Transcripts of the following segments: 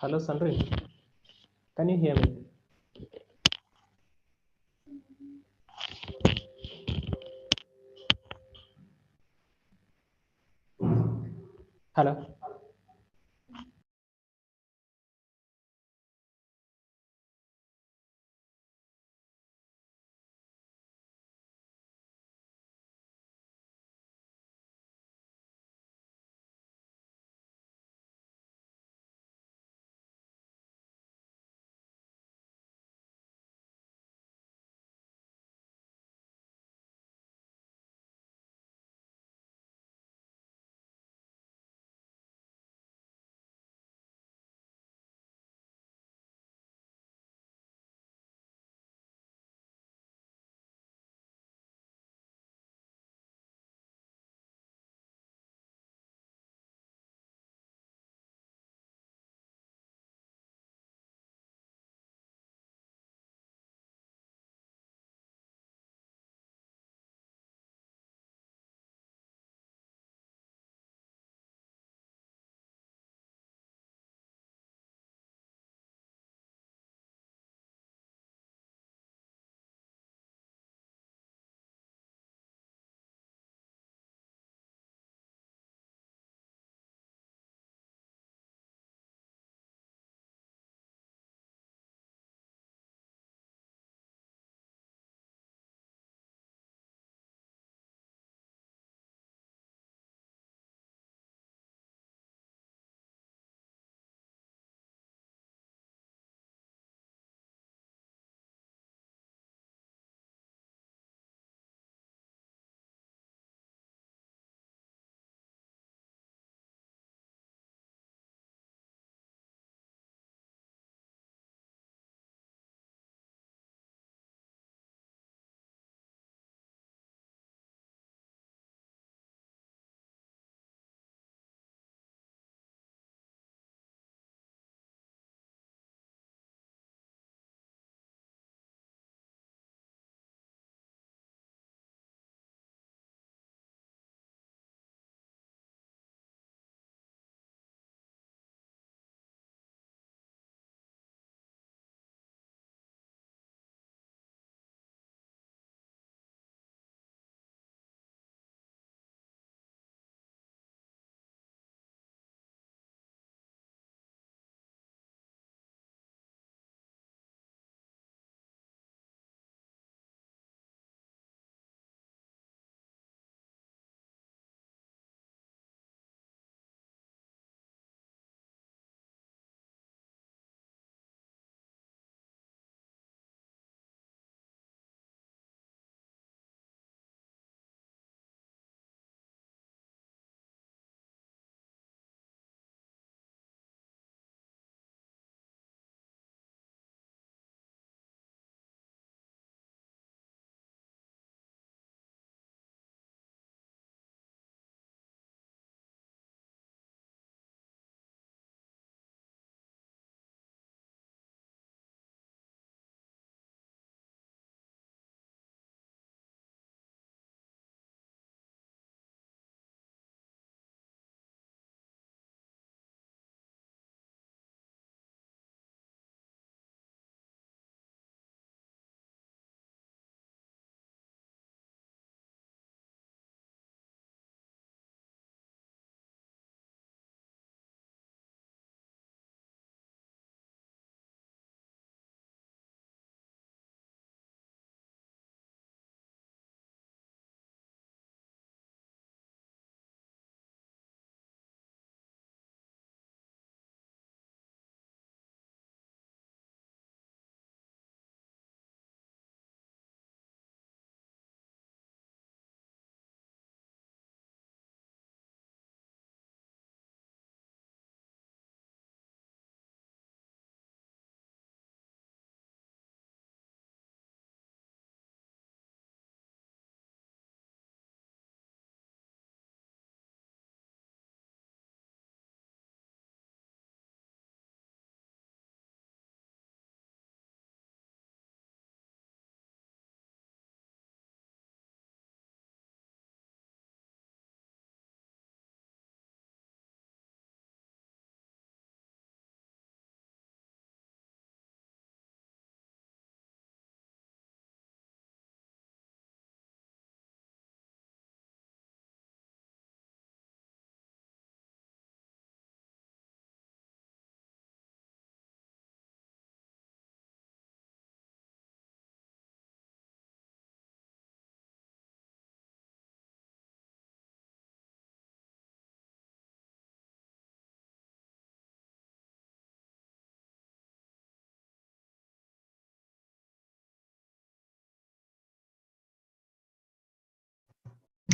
Hello, Sandrine. Can you hear me? Hello.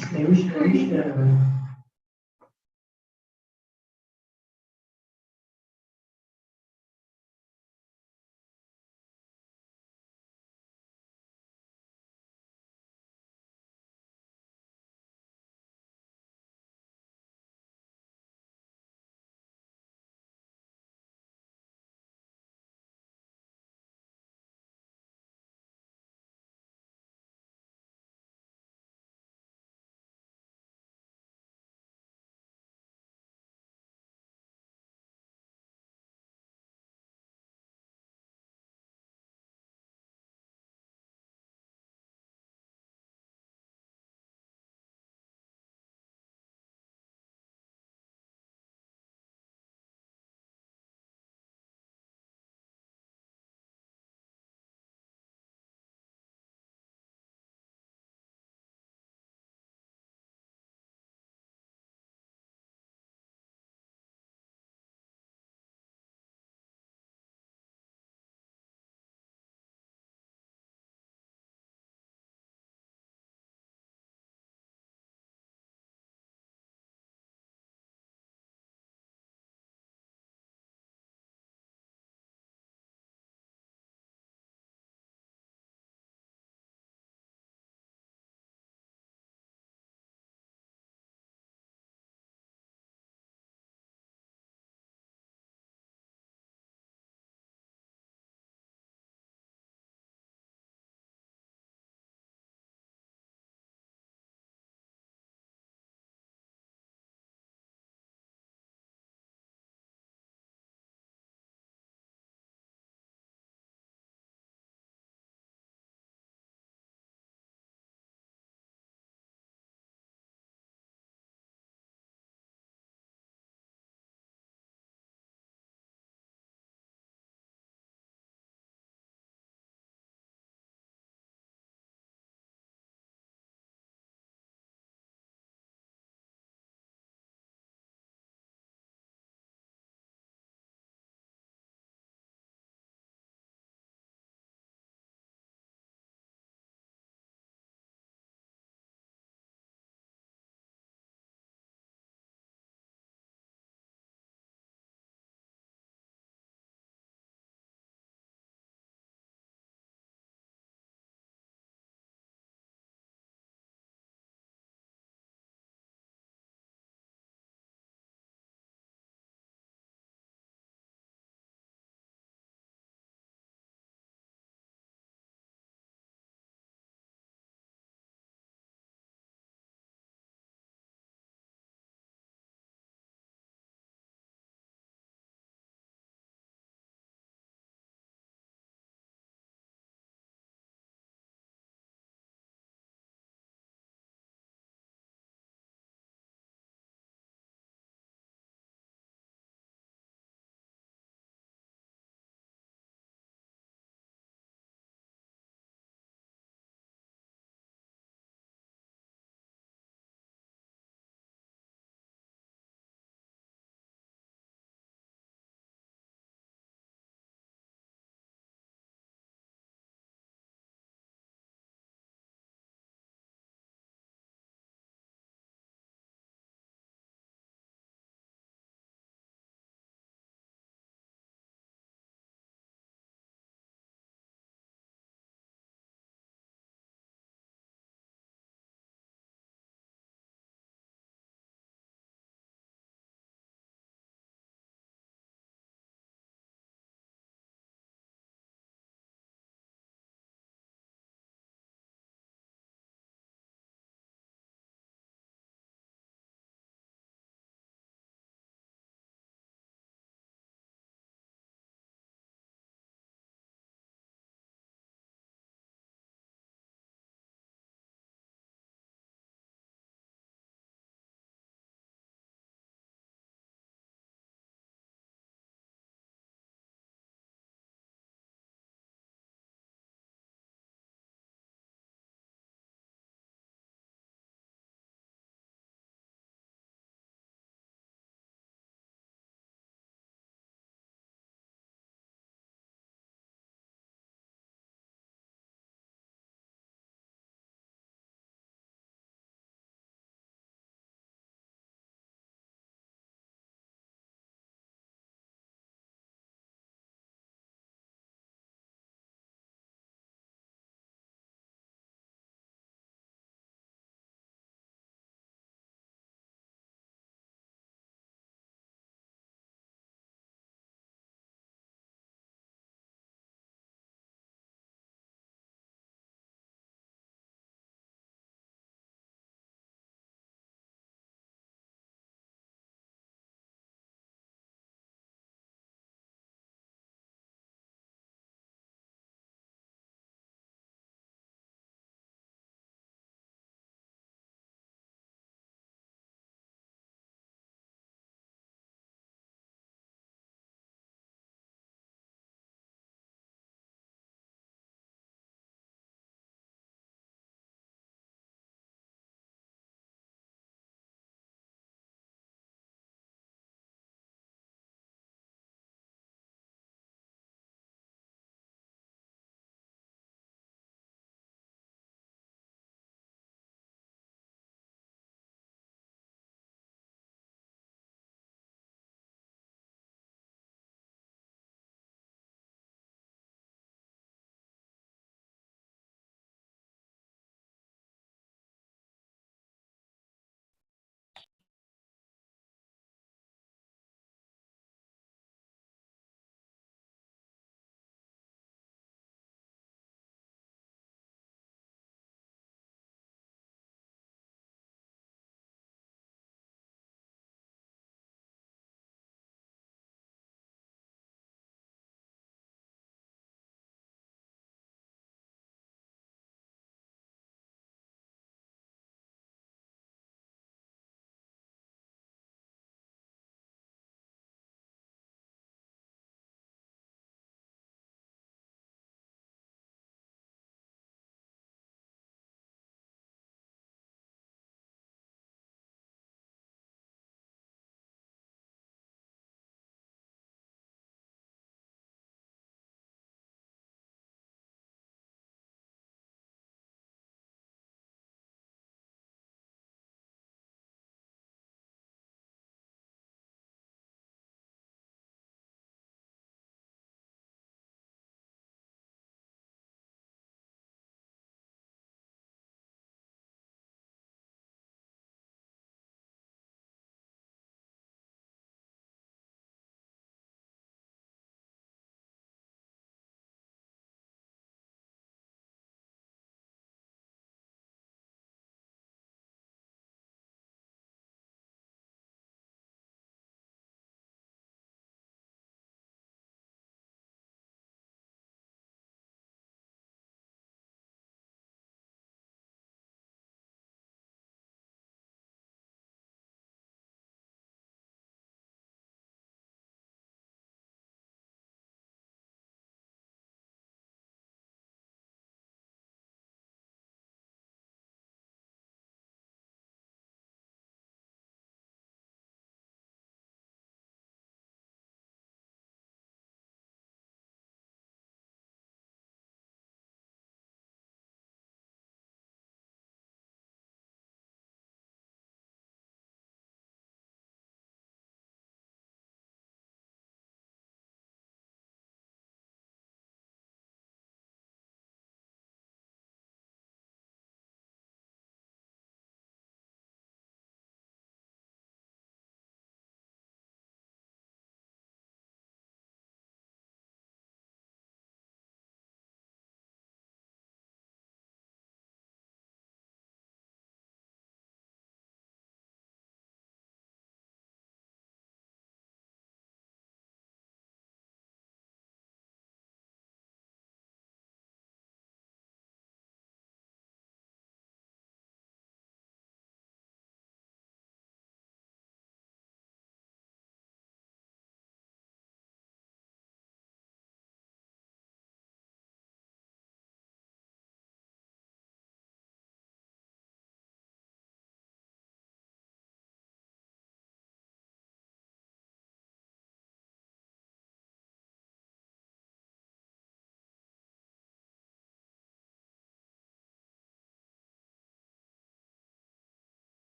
I wish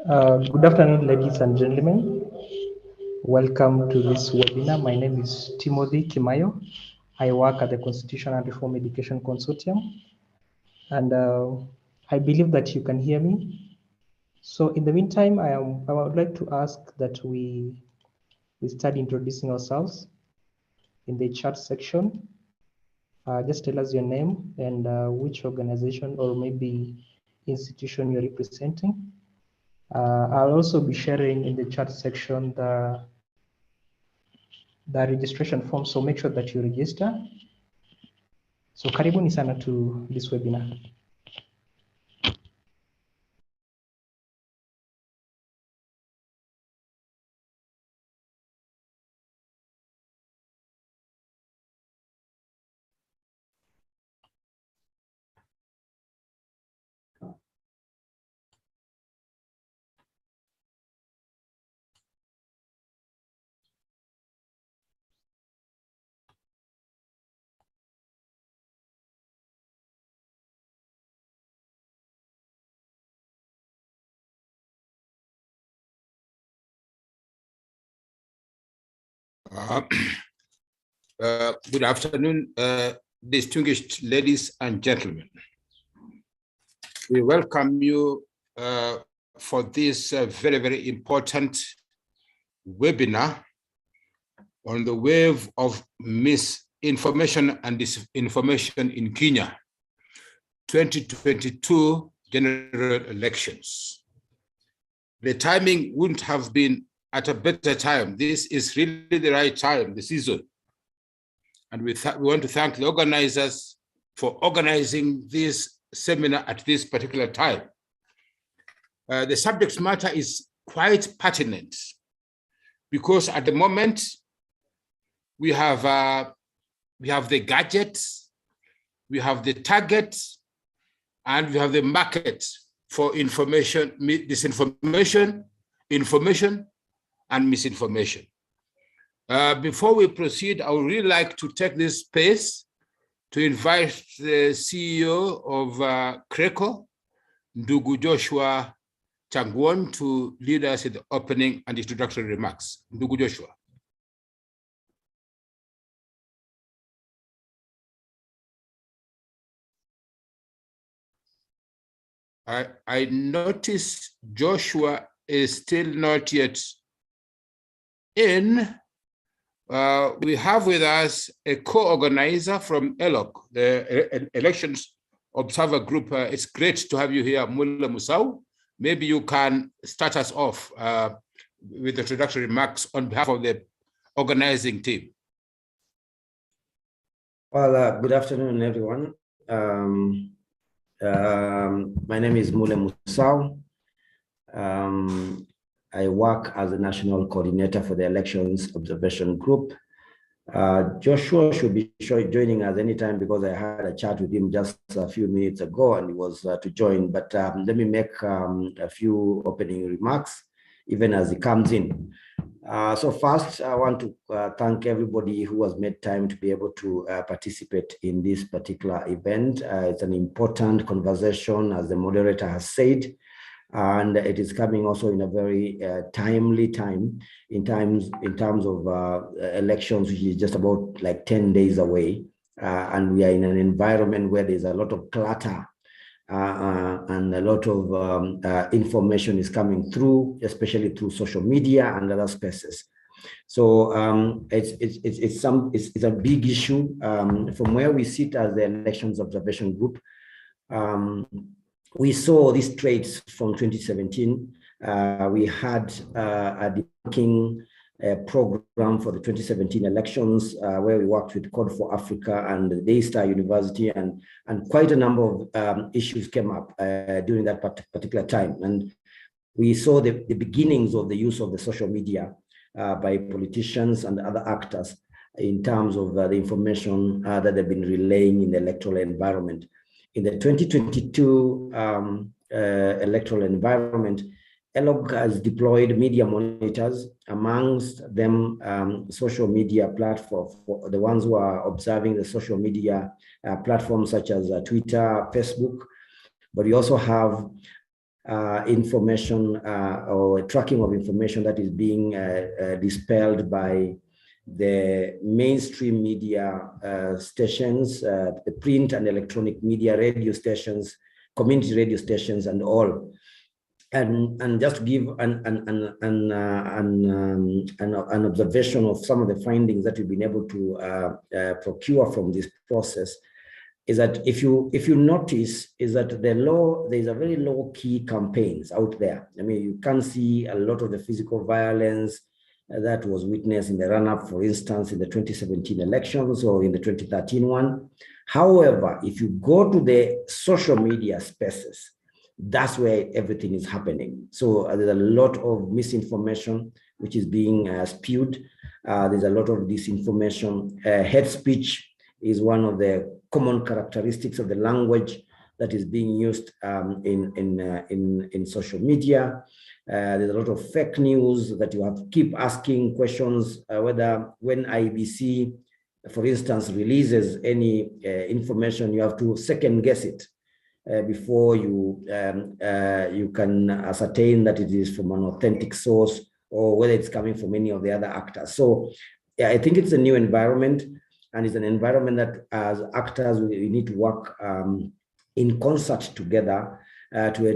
Good afternoon, ladies and gentlemen. Welcome to this webinar. My name is Timothy Kimayo. I work at the Constitution and Reform Education Consortium, and I believe that you can hear me. So in the meantime, I would like to ask that we start introducing ourselves in the chat section. Just tell us your name and which organization or maybe institution you're representing. I'll also be sharing in the chat section the registration form, so make sure that you register. So karibuni sana to this webinar. Good afternoon, distinguished ladies and gentlemen. We welcome you for this very, very important webinar on the wave of misinformation and disinformation in Kenya, 2022 general elections. The timing wouldn't have been at a better time. This is really the right time, the season. And we want to thank the organizers for organizing this seminar at this particular time. The subject matter is quite pertinent because at the moment we have the gadgets, we have the target, and we have the market for information, disinformation, information, and misinformation. Before we proceed, I would really like to take this space to invite the CEO of CRECO, Ndugu Joshua Changwon, to lead us in the opening and introductory remarks. Ndugu Joshua. I noticed Joshua is still not yet in. We have with us a co-organizer from ELOG, the Elections Observer Group. It's great to have you here, Mule Musau. Maybe you can start us off with the introductory remarks on behalf of the organizing team. Well, good afternoon, everyone. My name is Mule Musau. I work as a national coordinator for the Elections Observation Group. Joshua should be joining us anytime because I had a chat with him just a few minutes ago and he was to join. But let me make a few opening remarks even as he comes in. So first, I want to thank everybody who has made time to be able to participate in this particular event. It's an important conversation, as the moderator has said. And it is coming also in a very timely time in terms of elections, which is just about like 10 days away. And we are in an environment where there's a lot of clutter and a lot of information is coming through, especially through social media and other spaces. So it's a big issue. From where we sit as the Elections Observation Group, we saw these traits from 2017. We had a debugging program for the 2017 elections where we worked with Code for Africa and the Daystar University, and quite a number of issues came up during that particular time. And we saw the beginnings of the use of the social media by politicians and other actors in terms of the information that they've been relaying in the electoral environment. In the 2022 electoral environment, ELOG has deployed media monitors, amongst them social media platforms, for the ones who are observing the social media platforms such as Twitter, Facebook. But we also have information or tracking of information that is being dispelled by the mainstream media stations, the print and electronic media, radio stations, community radio stations, and all. And just to give an observation of some of the findings that we've been able to procure from this process, is that if you notice, is that there's a very low key campaigns out there. I mean, you can see a lot of the physical violence that was witnessed in the run-up, for instance, in the 2017 elections or in the 2013 one. However, if you go to the social media spaces, that's where everything is happening. So there's a lot of misinformation which is being spewed. There's a lot of disinformation. Hate speech is one of the common characteristics of the language that is being used in social media. There's a lot of fake news that you have to keep asking questions whether when IEBC, for instance, releases any information, you have to second guess it before you can ascertain that it is from an authentic source or whether it's coming from any of the other actors. So yeah, I think it's a new environment, and it's an environment that as actors we need to work in concert together to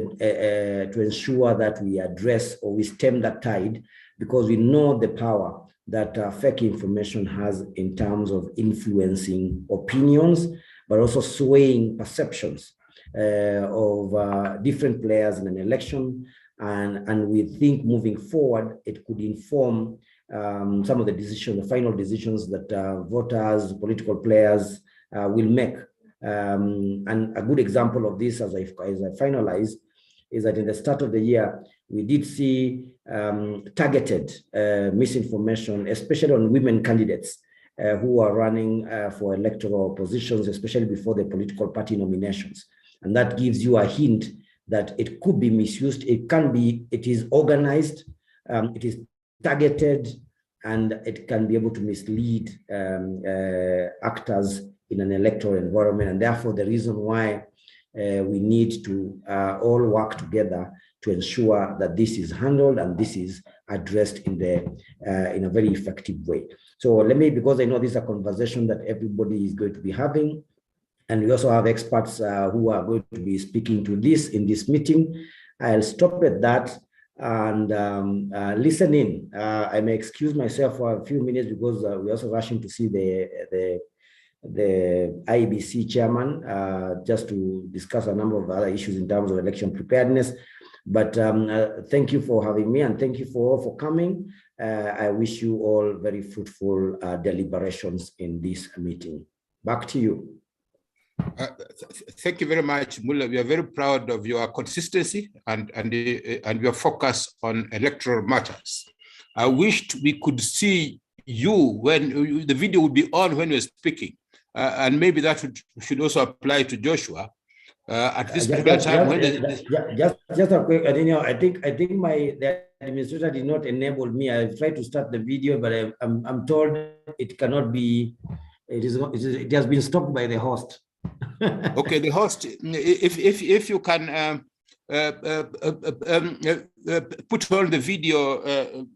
ensure that we address or we stem that tide, because we know the power that fake information has in terms of influencing opinions, but also swaying perceptions of different players in an election. And we think moving forward, it could inform some of the decisions, the final decisions that voters, political players will make. And a good example of this, as I finalize, is that in the start of the year, we did see targeted misinformation, especially on women candidates who are running for electoral positions, especially before the political party nominations. And that gives you a hint that it could be misused. It can be, it is organized, it is targeted, and it can be able to mislead actors in an electoral environment. And therefore, the reason why we need to all work together to ensure that this is handled and this is addressed in a very effective way. So let me, because I know this is a conversation that everybody is going to be having, and we also have experts who are going to be speaking to this in this meeting, I'll stop at that and listen in. I may excuse myself for a few minutes because we're also rushing to see the IEBC chairman just to discuss a number of other issues in terms of election preparedness. But thank you for having me, and thank you for coming. I wish you all very fruitful deliberations in this meeting. Back to you. Thank you very much, Mullah. We are very proud of your consistency and your focus on electoral matters. I wished we could see you when the video would be on when you're speaking, and maybe that should also apply to Joshua at this particular time. Just a quick, I think the administrator did not enable me. I tried to start the video, but I'm told it cannot be. It has been stopped by the host. Okay, the host, if you can put on the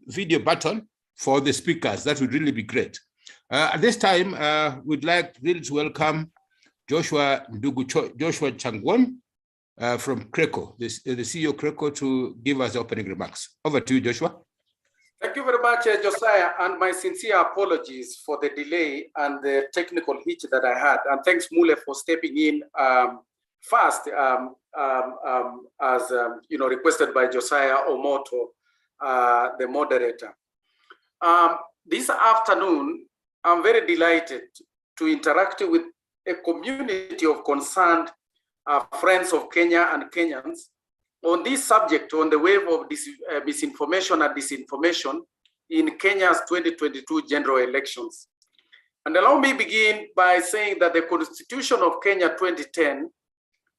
video button for the speakers, that would really be great. At this time, we'd like really to welcome Joshua Changwon from CRECO, the CEO of CRECO, to give us opening remarks. Over to you, Joshua. Thank you very much, Josiah, and my sincere apologies for the delay and the technical hitch that I had. And thanks, Mule, for stepping in fast, as requested by Josiah Omoto, the moderator. This afternoon, I'm very delighted to interact with a community of concerned friends of Kenya and Kenyans on this subject, on the wave of misinformation and disinformation in Kenya's 2022 general elections. And allow me begin by saying that the Constitution of Kenya 2010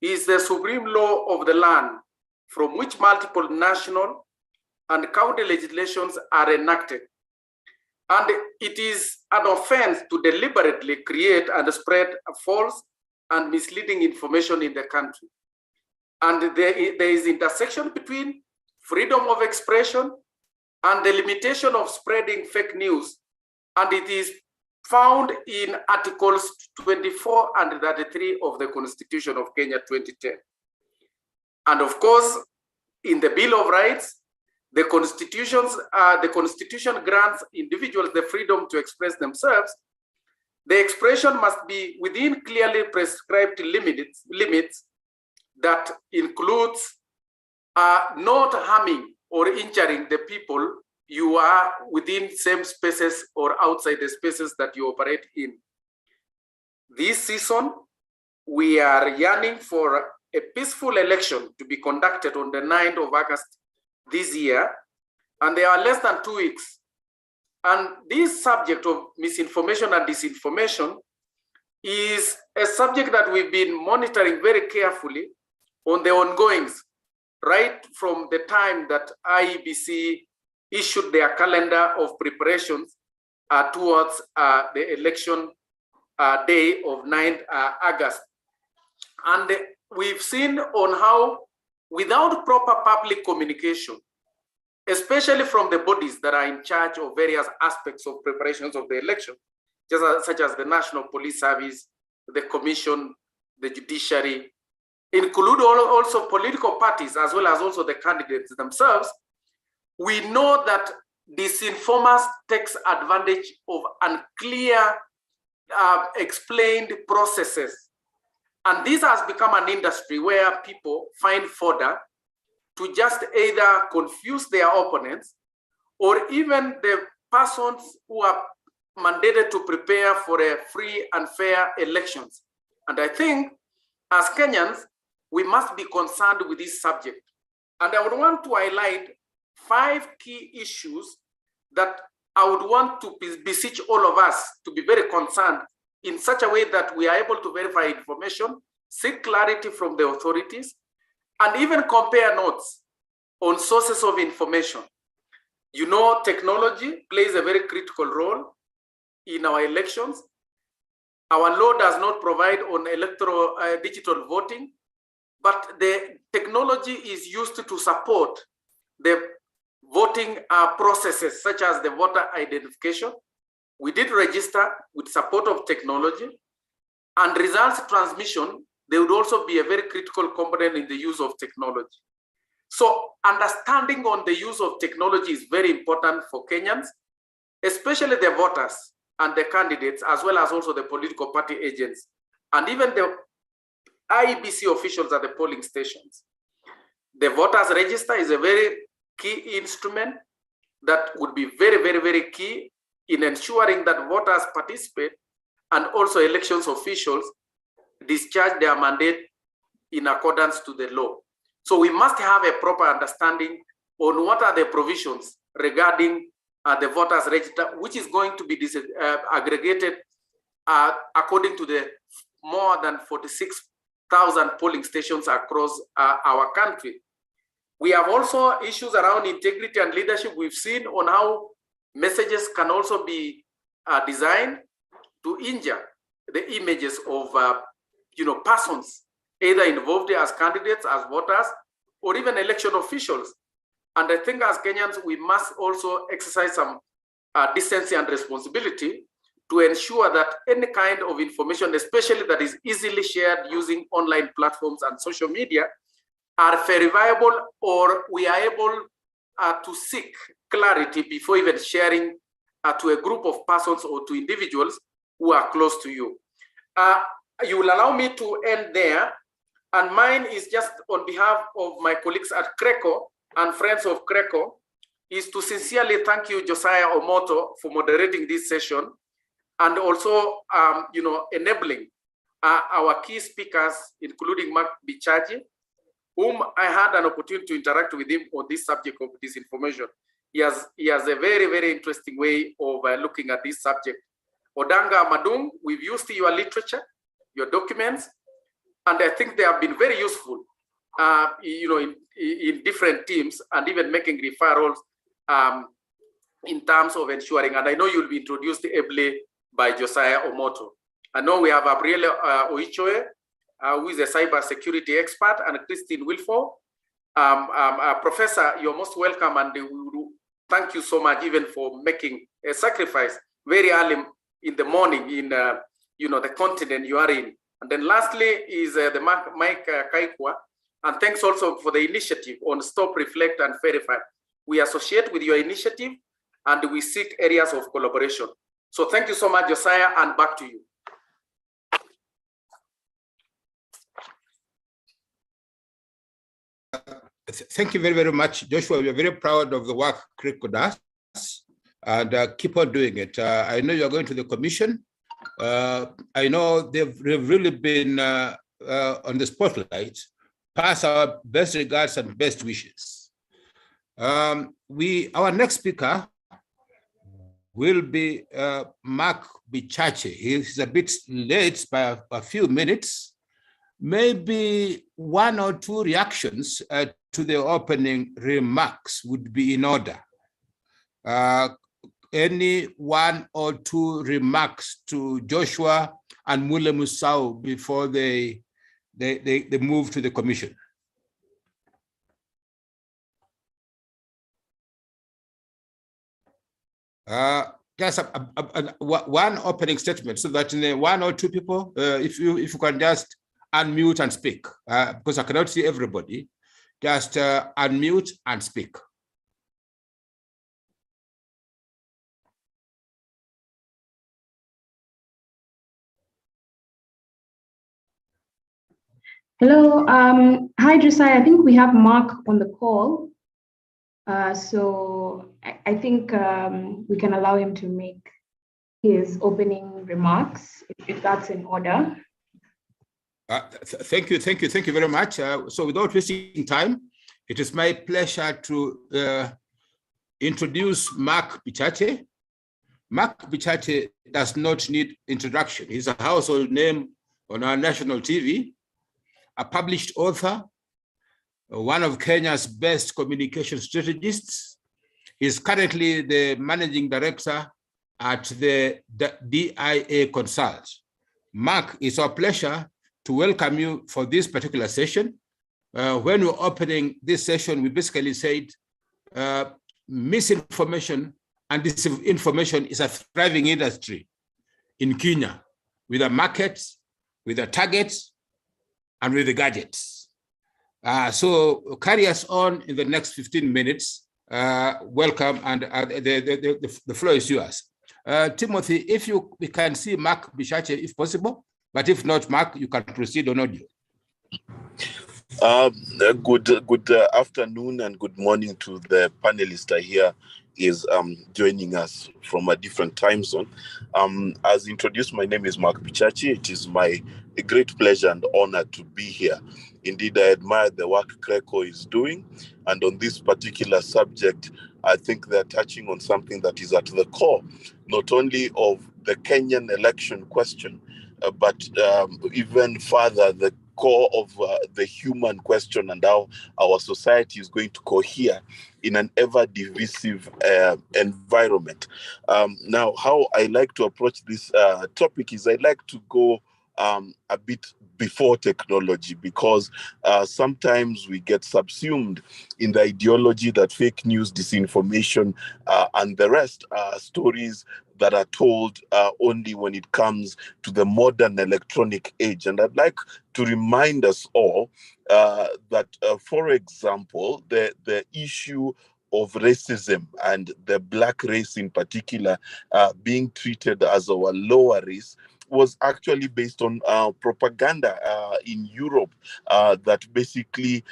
is the supreme law of the land from which multiple national and county legislations are enacted. And it is an offense to deliberately create and spread false and misleading information in the country. And there is intersection between freedom of expression and the limitation of spreading fake news. And it is found in Articles 24 and 33 of the Constitution of Kenya 2010. And of course, in the Bill of Rights, the Constitution grants individuals the freedom to express themselves. The expression must be within clearly prescribed limits that includes not harming or injuring the people you are within same spaces or outside the spaces that you operate in. This season, we are yearning for a peaceful election to be conducted on the 9th of August this year, and there are less than 2 weeks. And this subject of misinformation and disinformation is a subject that we've been monitoring very carefully on the ongoings, right from the time that IEBC issued their calendar of preparations towards the election day of 9th August. And we've seen on how, without proper public communication, especially from the bodies that are in charge of various aspects of preparations of the election, such as the National Police Service, the Commission, the Judiciary, include also political parties, as well as also the candidates themselves, we know that disinformers takes advantage of unclear, explained processes. And this has become an industry where people find fodder to just either confuse their opponents or even the persons who are mandated to prepare for a free and fair elections. And I think as Kenyans, we must be concerned with this subject. And I would want to highlight 5 key issues that I would want to beseech all of us to be very concerned in such a way that we are able to verify information, seek clarity from the authorities, and even compare notes on sources of information. You know, technology plays a very critical role in our elections. Our law does not provide on digital voting, but the technology is used to support the voting processes, such as the voter identification. We did register with support of technology, and results transmission, they would also be a very critical component in the use of technology. So understanding on the use of technology is very important for Kenyans, especially the voters and the candidates, as well as also the political party agents, and even the IEBC officials at the polling stations. The voters register is a very key instrument that would be very, very, very key in ensuring that voters participate and also elections officials discharge their mandate in accordance to the law. So we must have a proper understanding on what are the provisions regarding the voters register, which is going to be aggregated according to the more than 46,000 polling stations across our country. We have also issues around integrity and leadership. We've seen on how messages can also be designed to injure the images of persons either involved as candidates, as voters, or even election officials. And I think as Kenyans, we must also exercise some decency and responsibility to ensure that any kind of information, especially that is easily shared using online platforms and social media, are verifiable, or we are able to seek clarity before even sharing to a group of persons or to individuals who are close to you. You will allow me to end there, and mine is just on behalf of my colleagues at CRECO and friends of CRECO, is to sincerely thank you, Josiah Omoto, for moderating this session, and also enabling our key speakers, including Mark Bichaji, whom I had an opportunity to interact with him on this subject of disinformation. He has a very, very interesting way of looking at this subject. Odanga Madung, we've used your literature, your documents, and I think they have been very useful, in different teams, and even making referrals in terms of ensuring. And I know you'll be introduced ably by Josiah Omoto. I know we have Gabriela Oichoe, who is a cyber security expert, and Christine Wilford. Professor, you're most welcome, and we will thank you so much even for making a sacrifice very early in the morning in the continent you are in. And then lastly is the Mike Kaikwa, and thanks also for the initiative on Stop, Reflect, and Verify. We associate with your initiative, and we seek areas of collaboration. So thank you so much, Josiah, and back to you. Thank you very, very much, Joshua. We are very proud of the work CRECO does, and keep on doing it. I know you're going to the commission. I know they've really been on the spotlight. Pass our best regards and best wishes. Our next speaker will be Mark Bichache. He's a bit late by a few minutes. Maybe one or two reactions to the opening remarks would be in order. Any one or two remarks to Joshua and Mule Musau before they move to the commission? Just one opening statement, so that one or two people, if you can just unmute and speak, because I cannot see everybody. Just unmute and speak. Hello. Hi, Josiah. I think we have Mark on the call. So I think we can allow him to make his opening remarks, if that's in order. Thank you very much. So without wasting time, it is my pleasure to introduce Mark Bichache. Mark Bichache does not need introduction. He's a household name on our national TV, a published author, one of Kenya's best communication strategists. He's currently the managing director at the DIA Consult. Mark, it's our pleasure to welcome you for this particular session. When we're opening this session, we basically said misinformation and disinformation is a thriving industry in Kenya, with a market, with a target, and with the gadgets. So carry us on in the next 15 minutes. Welcome, and the floor is yours. Timothy, if we can see Mark Bichache, if possible, but if not, Mark, you can proceed on audio. Good afternoon and good morning to the panelists here is joining us from a different time zone. As introduced, my name is Mark Bichache. It is my great pleasure and honor to be here. Indeed, I admire the work CRECO is doing. And on this particular subject, I think they're touching on something that is at the core, not only of the Kenyan election question, but even further, the core of the human question and how our society is going to cohere in an ever divisive environment. Now, how I like to approach this topic is I like to go a bit before technology, because sometimes we get subsumed in the ideology that fake news, disinformation, and the rest are stories that are told only when it comes to the modern electronic age. And I'd like to remind us all that, for example, the issue of racism and the Black race in particular being treated as our lower race was actually based on propaganda in Europe that basically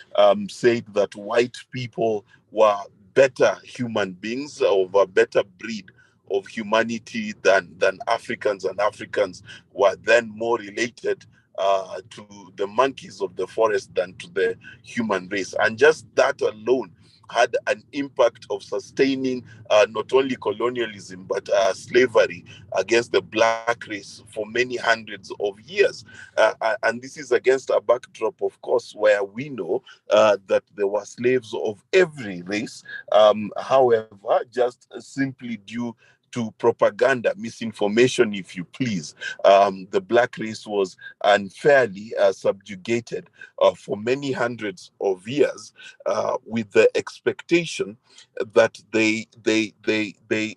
said that white people were better human beings, of a better breed of humanity than Africans, and Africans were then more related to the monkeys of the forest than to the human race. And just that alone had an impact of sustaining not only colonialism, but slavery against the Black race for many hundreds of years. And this is against a backdrop, of course, where we know that there were slaves of every race. However, just simply due to propaganda, misinformation, if you please. The black race was unfairly subjugated for many hundreds of years, with the expectation that they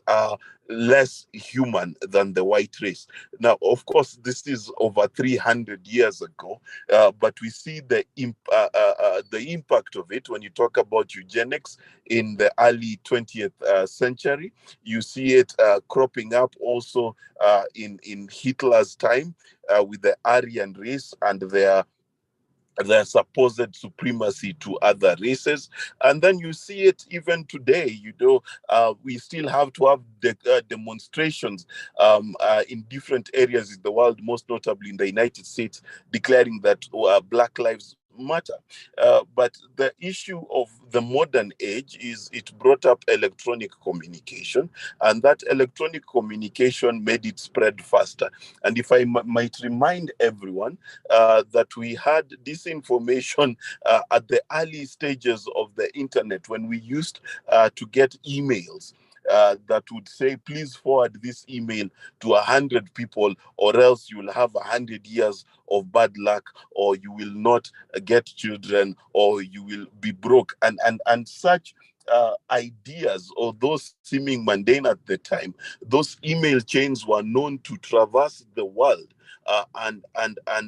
are less human than the white race. Now, of course, this is over 300 years ago, but we see the impact of it when you talk about eugenics in the early 20th century. You see it cropping up also in Hitler's time with the Aryan race and their supposed supremacy to other races. And then you see it even today. We still have to have demonstrations in different areas in the world, most notably in the United States, declaring that Black lives matter. But the issue of the modern age is it brought up electronic communication, and that electronic communication made it spread faster. And if I might remind everyone that we had disinformation at the early stages of the internet, when we used to get emails that would say, please forward this email to 100 people, or else you will have 100 years of bad luck, or you will not get children, or you will be broke, and such ideas, or those seeming mundane at the time. Those email chains were known to traverse the world and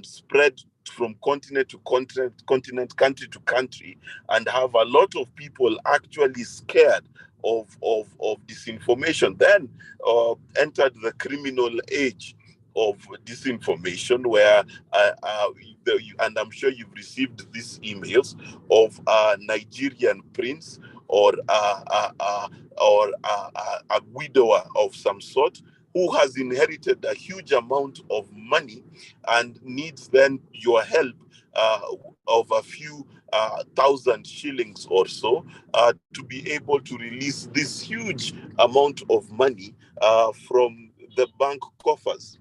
spread from continent to continent, country to country, and have a lot of people actually scared of disinformation. Then entered the criminal age of disinformation, where and I'm sure you've received these emails of a Nigerian prince or a widower of some sort, who has inherited a huge amount of money and needs then your help of a few thousand shillings or so to be able to release this huge amount of money from the bank coffers,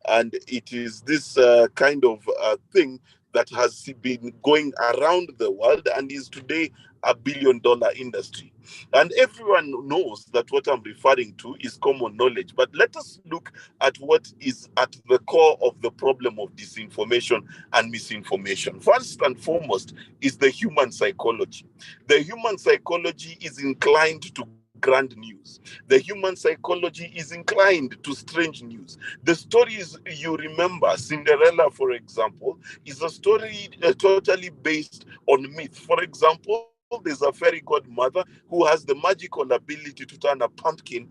and it is this kind of thing that has been going around the world and is today a billion-dollar industry. And everyone knows that what I'm referring to is common knowledge. But let us look at what is at the core of the problem of disinformation and misinformation. First and foremost is the human psychology. The human psychology is inclined to grand news. The human psychology is inclined to strange news. The stories you remember, Cinderella, for example, is a story totally based on myth. For example, there's a fairy godmother who has the magical ability to turn a pumpkin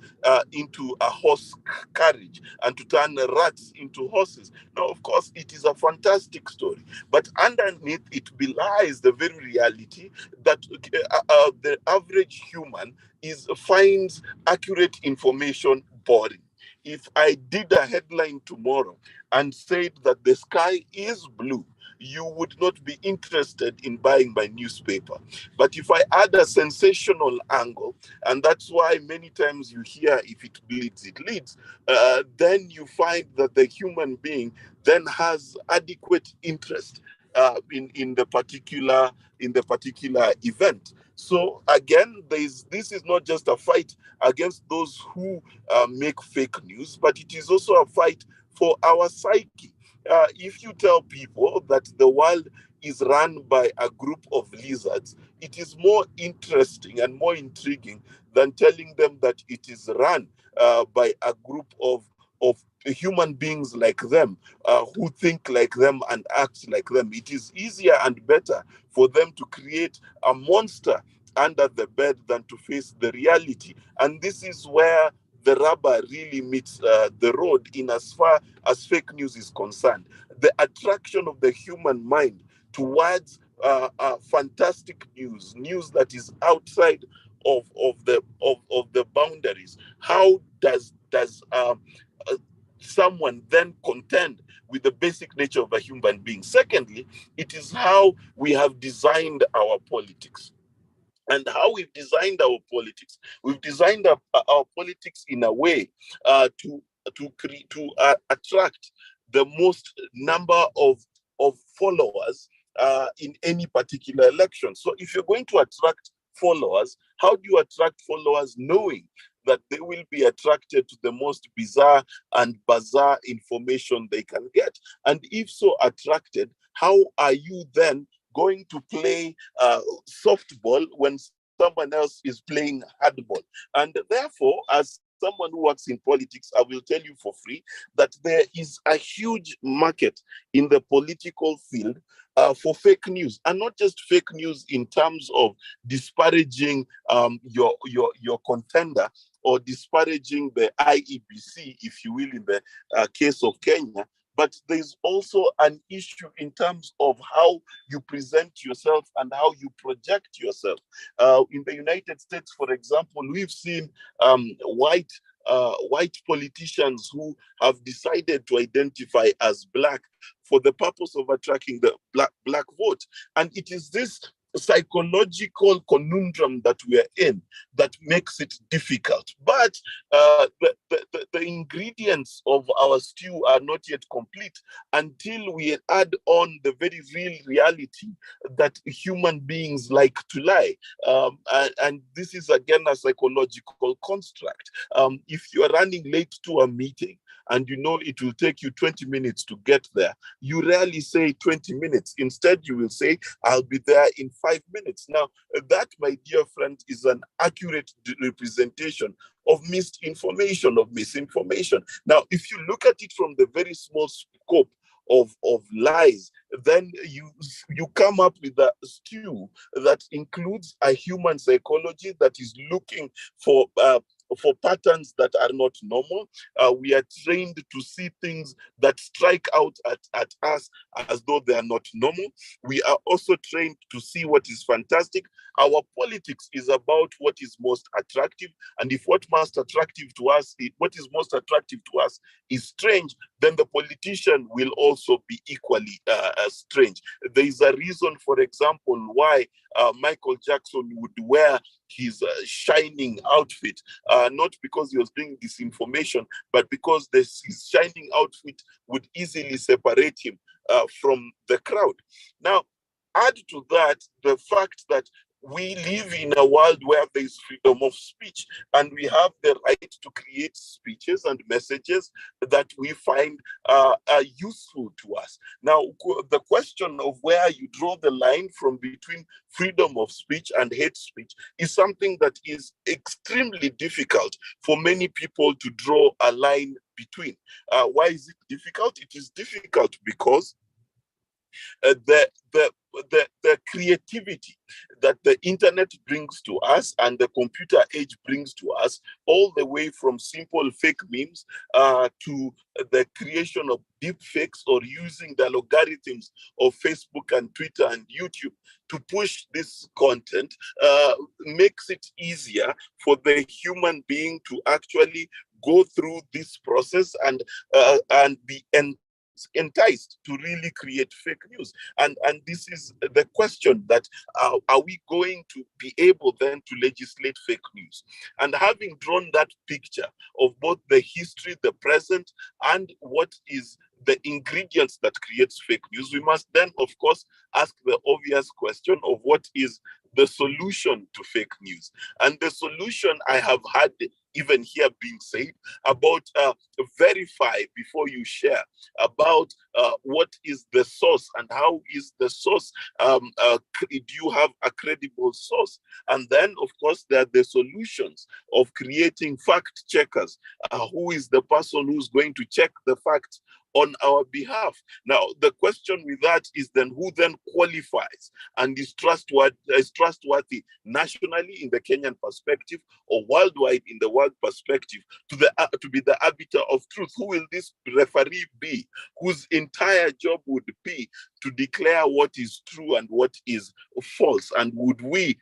into a horse carriage and to turn rats into horses. Now, of course, it is a fantastic story, but underneath it belies the very reality that the average human finds accurate information boring. If I did a headline tomorrow and said that the sky is blue, you would not be interested in buying my newspaper. But if I add a sensational angle, and that's why many times you hear, if it bleeds, it leads, then you find that the human being then has adequate interest in the particular event. So again, this is not just a fight against those who make fake news, but it is also a fight for our psyche. If you tell people that the world is run by a group of lizards, it is more interesting and more intriguing than telling them that it is run by a group of human beings like them, who think like them and act like them. It is easier and better for them to create a monster under the bed than to face the reality. And this is where the rubber really meets the road in as far as fake news is concerned. The attraction of the human mind towards fantastic news that is outside of the boundaries. How does someone then contend with the basic nature of a human being? Secondly, it is how we have designed our politics. And how we've designed our politics. We've designed our politics in a way to attract the most number of followers in any particular election. So if you're going to attract followers, how do you attract followers knowing that they will be attracted to the most bizarre and bizarre information they can get. And if so attracted, how are you then going to play softball when someone else is playing hardball? And therefore, as someone who works in politics, I will tell you for free that there is a huge market in the political field for fake news, and not just fake news in terms of disparaging your contender or disparaging the IEBC, if you will, in the case of Kenya. But there's also an issue in terms of how you present yourself and how you project yourself. In the United States, for example, we've seen white politicians who have decided to identify as Black for the purpose of attracting the black vote. And it is this psychological conundrum that we are in that makes it difficult. But the ingredients of our stew are not yet complete until we add on the very real reality that human beings like to lie. And this is again a psychological construct. If you are running late to a meeting and you know it will take you 20 minutes to get there, you rarely say 20 minutes. Instead, you will say, I'll be there in 5 minutes. Now, that, my dear friend, is an accurate representation of misinformation, of misinformation. Now, if you look at it from the very small scope of lies, then you come up with a stew that includes a human psychology that is looking for patterns that are not normal. We are trained to see things that strike out at us as though they are not normal. We are also trained to see what is fantastic. Our politics is about what is most attractive. And if what is most attractive to us is strange, then the politician will also be equally strange. There is a reason, for example, why Michael Jackson would wear his shining outfit, not because he was doing disinformation, but because his shining outfit would easily separate him from the crowd. Now, add to that the fact that we live in a world where there is freedom of speech, and we have the right to create speeches and messages that we find are useful to us. Now, the question of where you draw the line from between freedom of speech and hate speech is something that is extremely difficult for many people to draw a line between. Why is it difficult? It is difficult because the creativity that the internet brings to us and the computer age brings to us, all the way from simple fake memes to the creation of deep fakes, or using the algorithms of Facebook and Twitter and YouTube to push this content, makes it easier for the human being to actually go through this process and be enticed to really create fake news. And this is the question, that are we going to be able then to legislate fake news? And having drawn that picture of both the history, the present, and what is the ingredients that creates fake news, we must then, of course, ask the obvious question of what is the solution to fake news. And the solution I have had even here being said about verify before you share, about what is the source and how is the source, do you have a credible source? And then, of course, there are the solutions of creating fact checkers. Who is the person who's going to check the facts on our behalf? Now, the question with that is then who then qualifies and is trustworthy nationally in the Kenyan perspective, or worldwide in the world perspective, to be the arbiter of truth? Who will this referee be, whose entire job would be to declare what is true and what is false? And would we,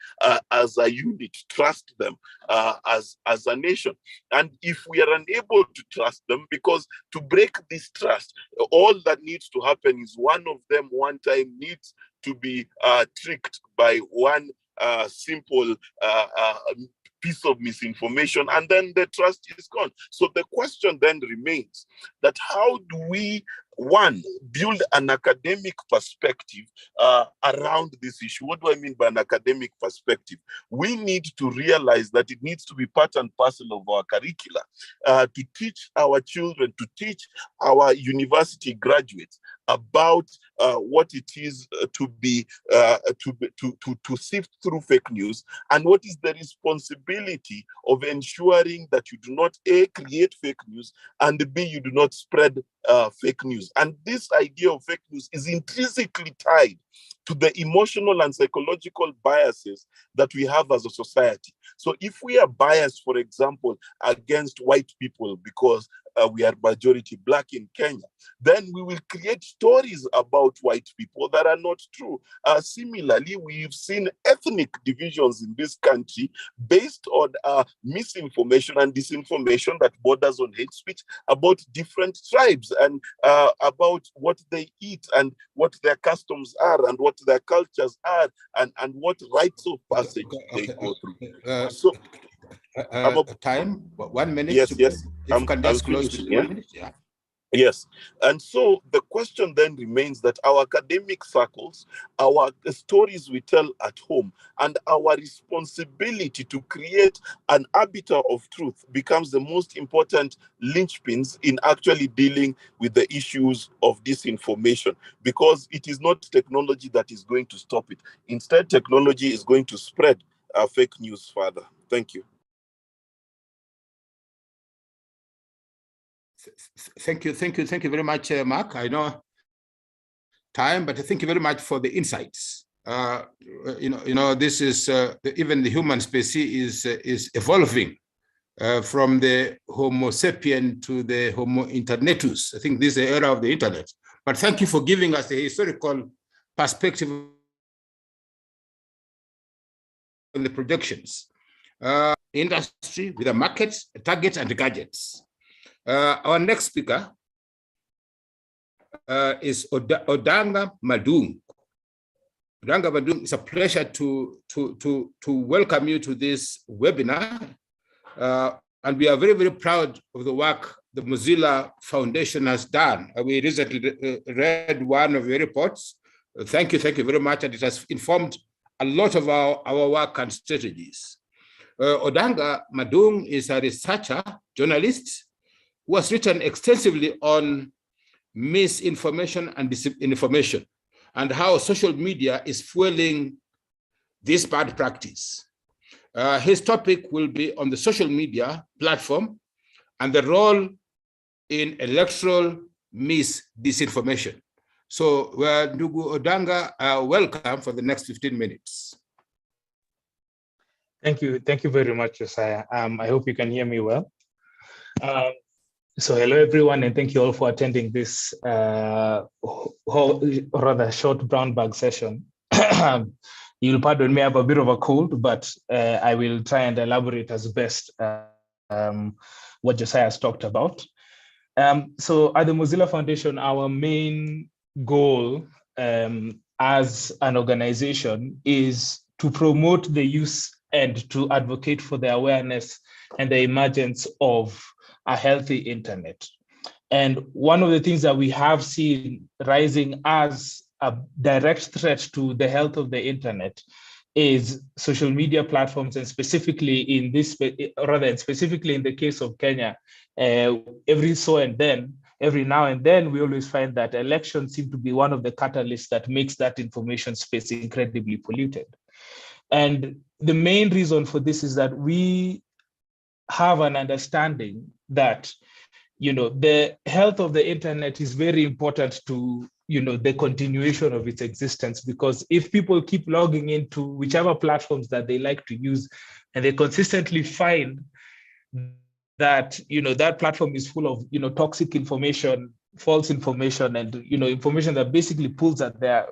as a unit, trust them as a nation? And if we are unable to trust them, because to break this trust, all that needs to happen is one of them one time needs to be tricked by one simple piece of misinformation, and then the trust is gone. So the question then remains that how do we one, build an academic perspective around this issue. What do I mean by an academic perspective? We need to realize that it needs to be part and parcel of our curricula to teach our children, to teach our university graduates about what it is to sift through fake news, and what is the responsibility of ensuring that you do not A, create fake news, and B, you do not spread fake news. And this idea of fake news is intrinsically tied to the emotional and psychological biases that we have as a society. So if we are biased, for example, against white people because we are majority Black in Kenya, then we will create stories about white people that are not true. Similarly, we've seen ethnic divisions in this country based on misinformation and disinformation that borders on hate speech about different tribes and about what they eat and what their customs are and what their cultures are and what rites of passage they go through. So time, 1 minute. Yes, yes. If you can just close with 1 minute. Yeah. Yes. And so the question then remains that our academic circles, our stories we tell at home, and our responsibility to create an arbiter of truth becomes the most important linchpins in actually dealing with the issues of disinformation, because it is not technology that is going to stop it. Instead, technology is going to spread fake news further. Thank you. Thank you very much, Mark. I know time, but thank you very much for the insights. This is even the human species is evolving from the Homo sapien to the Homo internetus. I think this is the era of the internet. But thank you for giving us a historical perspective on the projections. Industry with the markets, targets, and gadgets. Our next speaker is Odanga Madung. Odanga Madung, it's a pleasure to welcome you to this webinar. And we are very, very proud of the work the Mozilla Foundation has done. We recently read one of your reports. Thank you very much. And it has informed a lot of our work and strategies. Odanga Madung is a researcher, journalist, who has written extensively on misinformation and disinformation and how social media is fueling this bad practice. His topic will be on the social media platform and the role in electoral disinformation. So, Ndugu Odanga, welcome for the next 15 minutes. Thank you very much, Josiah. I hope you can hear me well. So hello everyone, and thank you all for attending this rather short brown bag session. You'll pardon me, I have a bit of a cold, but I will try and elaborate as best what Josiah has talked about. So at the Mozilla Foundation, our main goal as an organization is to promote the use and to advocate for the awareness and the emergence of a healthy internet. And one of the things that we have seen rising as a direct threat to the health of the internet is social media platforms, and specifically in this, specifically in the case of Kenya, every now and then, we always find that elections seem to be one of the catalysts that makes that information space incredibly polluted. And the main reason for this is that we have an understanding that, the health of the internet is very important to, the continuation of its existence, because if people keep logging into whichever platforms that they like to use, and they consistently find that, that platform is full of, toxic information, false information, and, information that basically pulls their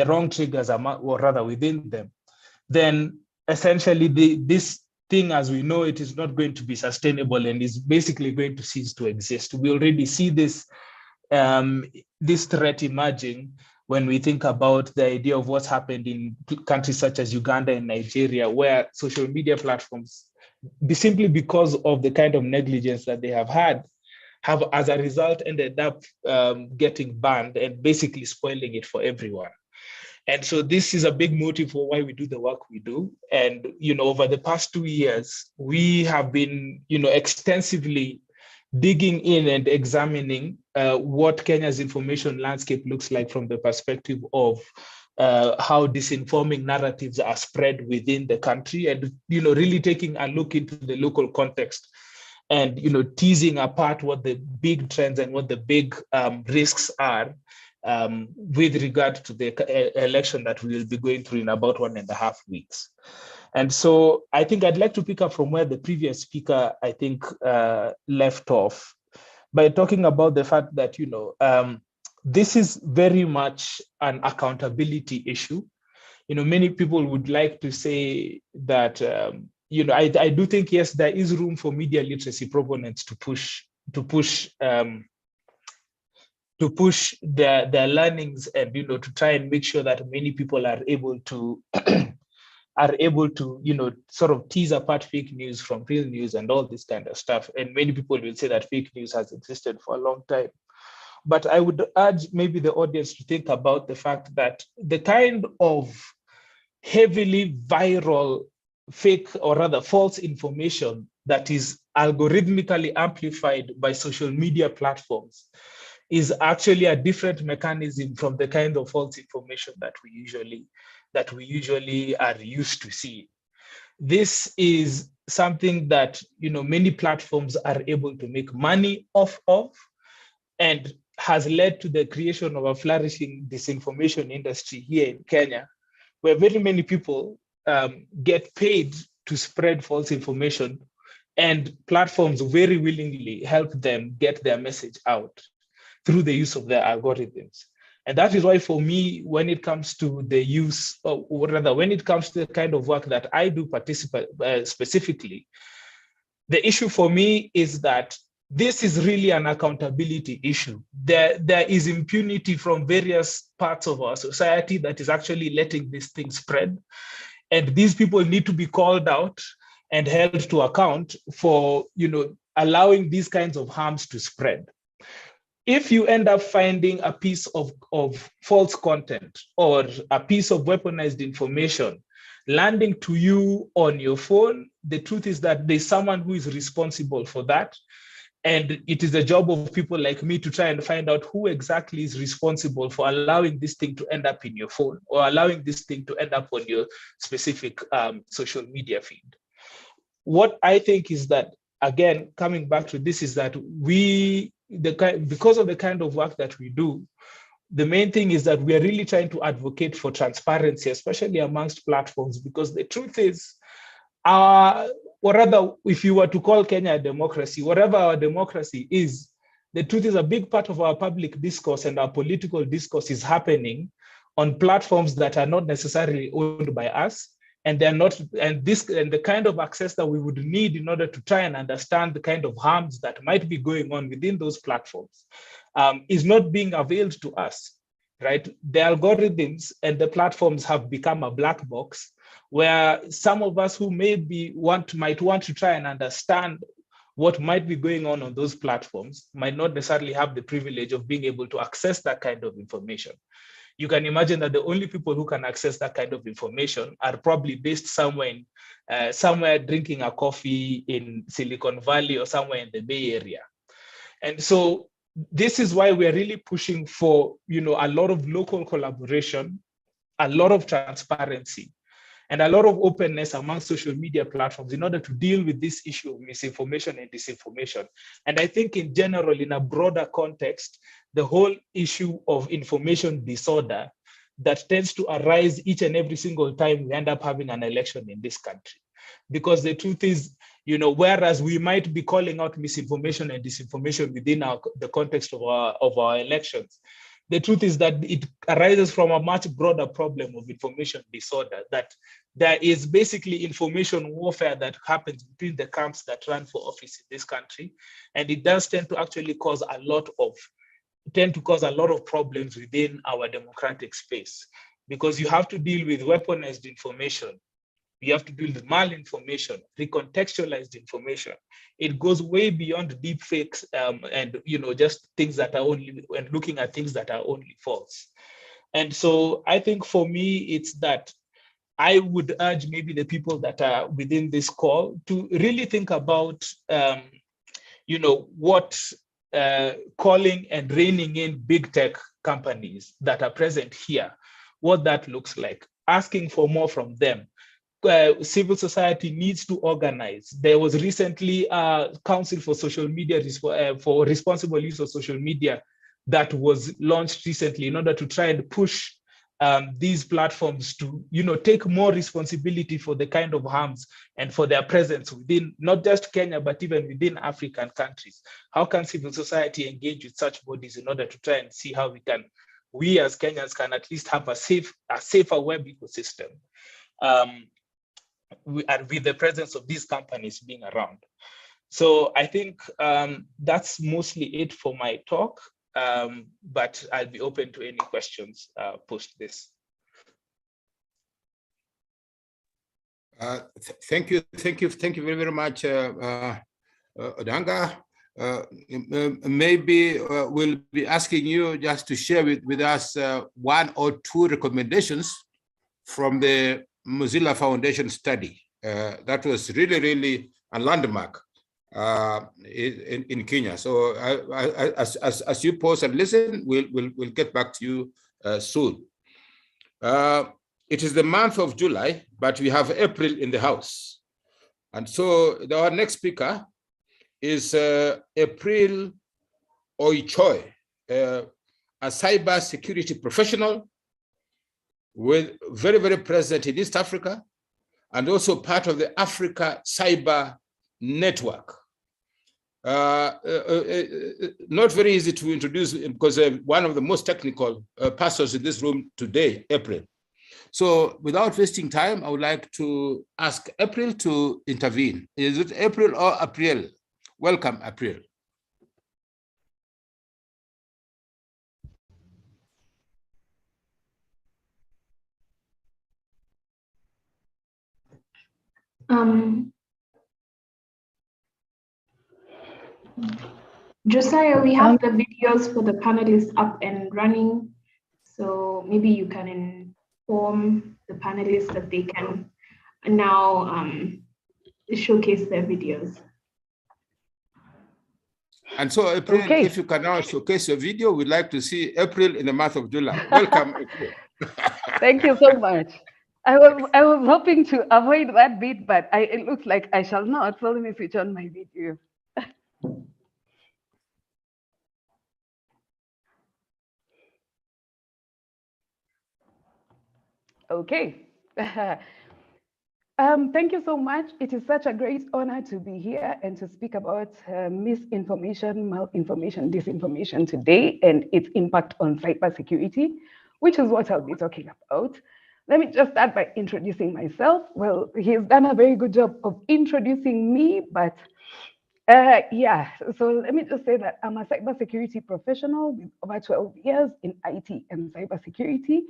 wrong triggers, or rather within them, then essentially this thing as we know it is not going to be sustainable and is basically going to cease to exist. We already see this threat emerging when we think about the idea of what's happened in countries such as Uganda and Nigeria, where social media platforms, simply because of the kind of negligence that they have had, have, as a result, ended up getting banned and basically spoiling it for everyone. And so this is a big motive for why we do the work we do. And, over the past 2 years, we have been, extensively digging in and examining what Kenya's information landscape looks like from the perspective of how disinforming narratives are spread within the country, and really taking a look into the local context, and teasing apart what the big trends and what the big risks are with regard to the election that we will be going through in about 1.5 weeks. And so I think I'd like to pick up from where the previous speaker, I think, left off, by talking about the fact that, this is very much an accountability issue. Many people would like to say that, I do think, yes, there is room for media literacy proponents to push their learnings, and to try and make sure that many people are able to sort of tease apart fake news from real news and all this kind of stuff. And many people will say that fake news has existed for a long time. But I would urge maybe the audience to think about the fact that the kind of heavily viral fake, or rather false information, that is algorithmically amplified by social media platforms is actually a different mechanism from the kind of false information that we usually are used to seeing. This is something that many platforms are able to make money off of, and has led to the creation of a flourishing disinformation industry here in Kenya, where very many people get paid to spread false information, and platforms very willingly help them get their message out through the use of their algorithms. And that is why, for me, when it comes to the use, or rather, when it comes to the kind of work that I do participate specifically, the issue for me is that this is really an accountability issue. There is impunity from various parts of our society that is actually letting this thing spread. And these people need to be called out and held to account for, allowing these kinds of harms to spread. If you end up finding a piece of false content or a piece of weaponized information landing to you on your phone, the truth is that there's someone who is responsible for that. And it is the job of people like me to try and find out who exactly is responsible for allowing this thing to end up in your phone, or allowing this thing to end up on your specific social media feed. What I think is that, again, coming back to this, is that because of the kind of work that we do, the main thing is that we are really trying to advocate for transparency, especially amongst platforms, because the truth is, or rather, if you were to call Kenya a democracy, whatever our democracy is, the truth is a big part of our public discourse and our political discourse is happening on platforms that are not necessarily owned by us, and they're not, and the kind of access that we would need in order to try and understand the kind of harms that might be going on within those platforms is not being availed to us, right? The algorithms and the platforms have become a black box, where some of us who might want to try and understand what might be going on those platforms might not necessarily have the privilege of being able to access that kind of information. You can imagine that the only people who can access that kind of information are probably based somewhere drinking a coffee in Silicon Valley or somewhere in the Bay Area. And so this is why we're really pushing for, a lot of local collaboration, a lot of transparency, and a lot of openness among social media platforms in order to deal with this issue of misinformation and disinformation. And I think in general, in a broader context, the whole issue of information disorder that tends to arise each and every single time we end up having an election in this country. Because the truth is, whereas we might be calling out misinformation and disinformation within the context of our elections, the truth is that it arises from a much broader problem of information disorder, that there is basically information warfare that happens between the camps that run for office in this country. And it does tend to actually cause a lot of problems within our democratic space, because you have to deal with weaponized information You have to deal with malinformation, recontextualized information. It goes way beyond deep fakes and just things that are only, and looking at things that are only false. And so I think for me, it's that I would urge maybe the people that are within this call to really think about, what calling and reining in big tech companies that are present here, what that looks like, asking for more from them. Civil society needs to organize. There was recently a Council for Social Media, for responsible use of social media, that was launched recently in order to try and push these platforms to, take more responsibility for the kind of harms and for their presence within not just Kenya, but even within African countries. How can civil society engage with such bodies in order to try and see how we as Kenyans can at least have a safer web ecosystem, with the presence of these companies being around? So I think that's mostly it for my talk. But I'll be open to any questions post this. Thank you very, very much, Odanga. Maybe we'll be asking you just to share with us one or two recommendations from the Mozilla Foundation study. That was really, really a landmark in Kenya. So as you pause and listen, we'll get back to you soon. It is the month of July, but we have April in the house. And so our next speaker is April Oichoi, a cyber security professional with very, very present in East Africa, and also part of the Africa Cyber Network. Not very easy to introduce because one of the most technical persons in this room today, April. So without wasting time, I would like to ask April to intervene. Is it April or April? Welcome, April. Josiah, we have the videos for the panelists up and running. So maybe you can inform the panelists that they can now showcase their videos. And so, April, if you can now showcase your video, we'd like to see April in the month of July. Welcome, April. Thank you so much. I was hoping to avoid that bit, but it looks like I shall not. So let me switch on my video. Okay. Thank you so much. It is such a great honor to be here and to speak about misinformation, malinformation, disinformation today and its impact on cybersecurity, which is what I'll be talking about. Let me just start by introducing myself. Well, he's done a very good job of introducing me, but yeah, so let me just say that I'm a cybersecurity professional with over 12 years in IT and cybersecurity.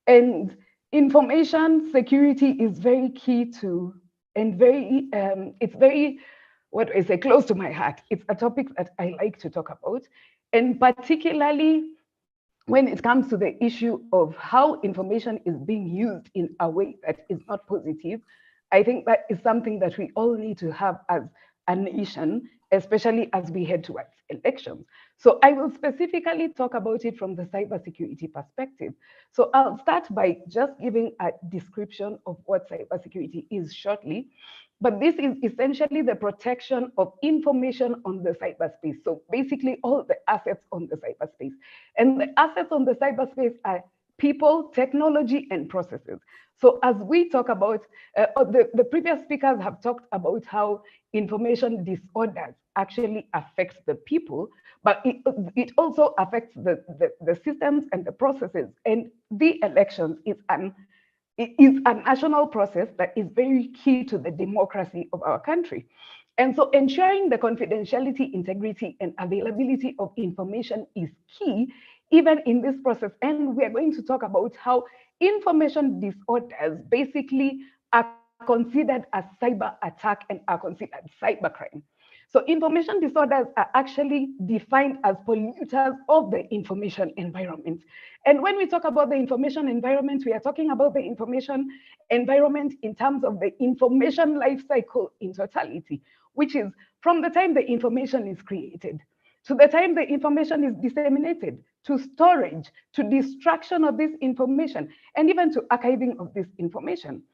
And information security is very key to, and very, it's very, what do I say, close to my heart. It's a topic that I like to talk about. And particularly when it comes to the issue of how information is being used in a way that is not positive, I think that is something that we all need to have as a nation, especially as we head towards elections. So I will specifically talk about it from the cybersecurity perspective. So I'll start by just giving a description of what cybersecurity is shortly. But this is essentially the protection of information on the cyberspace. So basically all the assets on the cyberspace. And the assets on the cyberspace are people, technology, and processes. So as we talk about, the previous speakers have talked about how information disorders actually affects the people, but it also affects the systems and the processes. And the elections is a national process that is very key to the democracy of our country. And so ensuring the confidentiality, integrity, and availability of information is key, even in this process. And we are going to talk about how information disorders basically considered as cyber attack and are considered cybercrime. So information disorders are actually defined as polluters of the information environment. And when we talk about the information environment, we are talking about the information environment in terms of the information life cycle in totality, which is from the time the information is created, to the time the information is disseminated, to storage, to destruction of this information, and even to archiving of this information.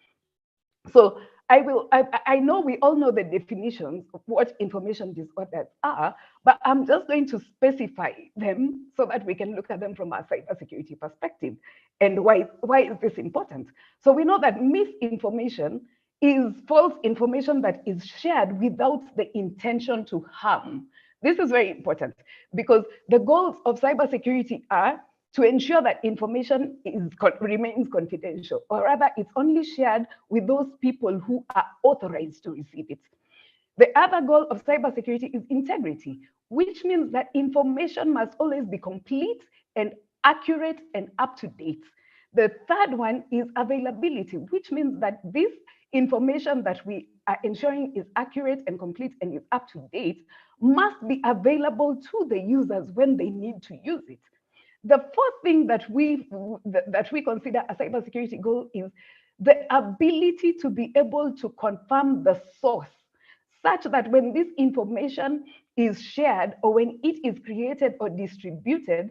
So I know we all know the definitions of what information disorders are, but I'm just going to specify them so that we can look at them from a cybersecurity perspective. And why is this important? So we know that misinformation is false information that is shared without the intention to harm. This is very important because the goals of cybersecurity are to ensure that information remains confidential, or rather it's only shared with those people who are authorized to receive it. The other goal of cybersecurity is integrity, which means that information must always be complete and accurate and up to date. The third one is availability, which means that this information that we are ensuring is accurate and complete and is up to date must be available to the users when they need to use it. The fourth thing that we consider a cybersecurity goal is the ability to be able to confirm the source, such that when this information is shared or when it is created or distributed,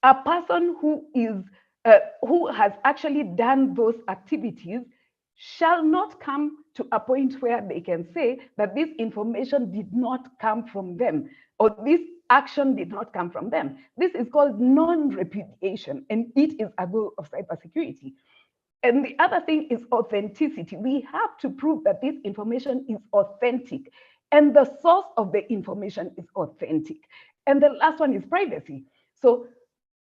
a person who has actually done those activities shall not come to a point where they can say that this information did not come from them or this action did not come from them. This is called non-repudiation, and it is a goal of cybersecurity. And the other thing is authenticity. We have to prove that this information is authentic and the source of the information is authentic. And the last one is privacy. So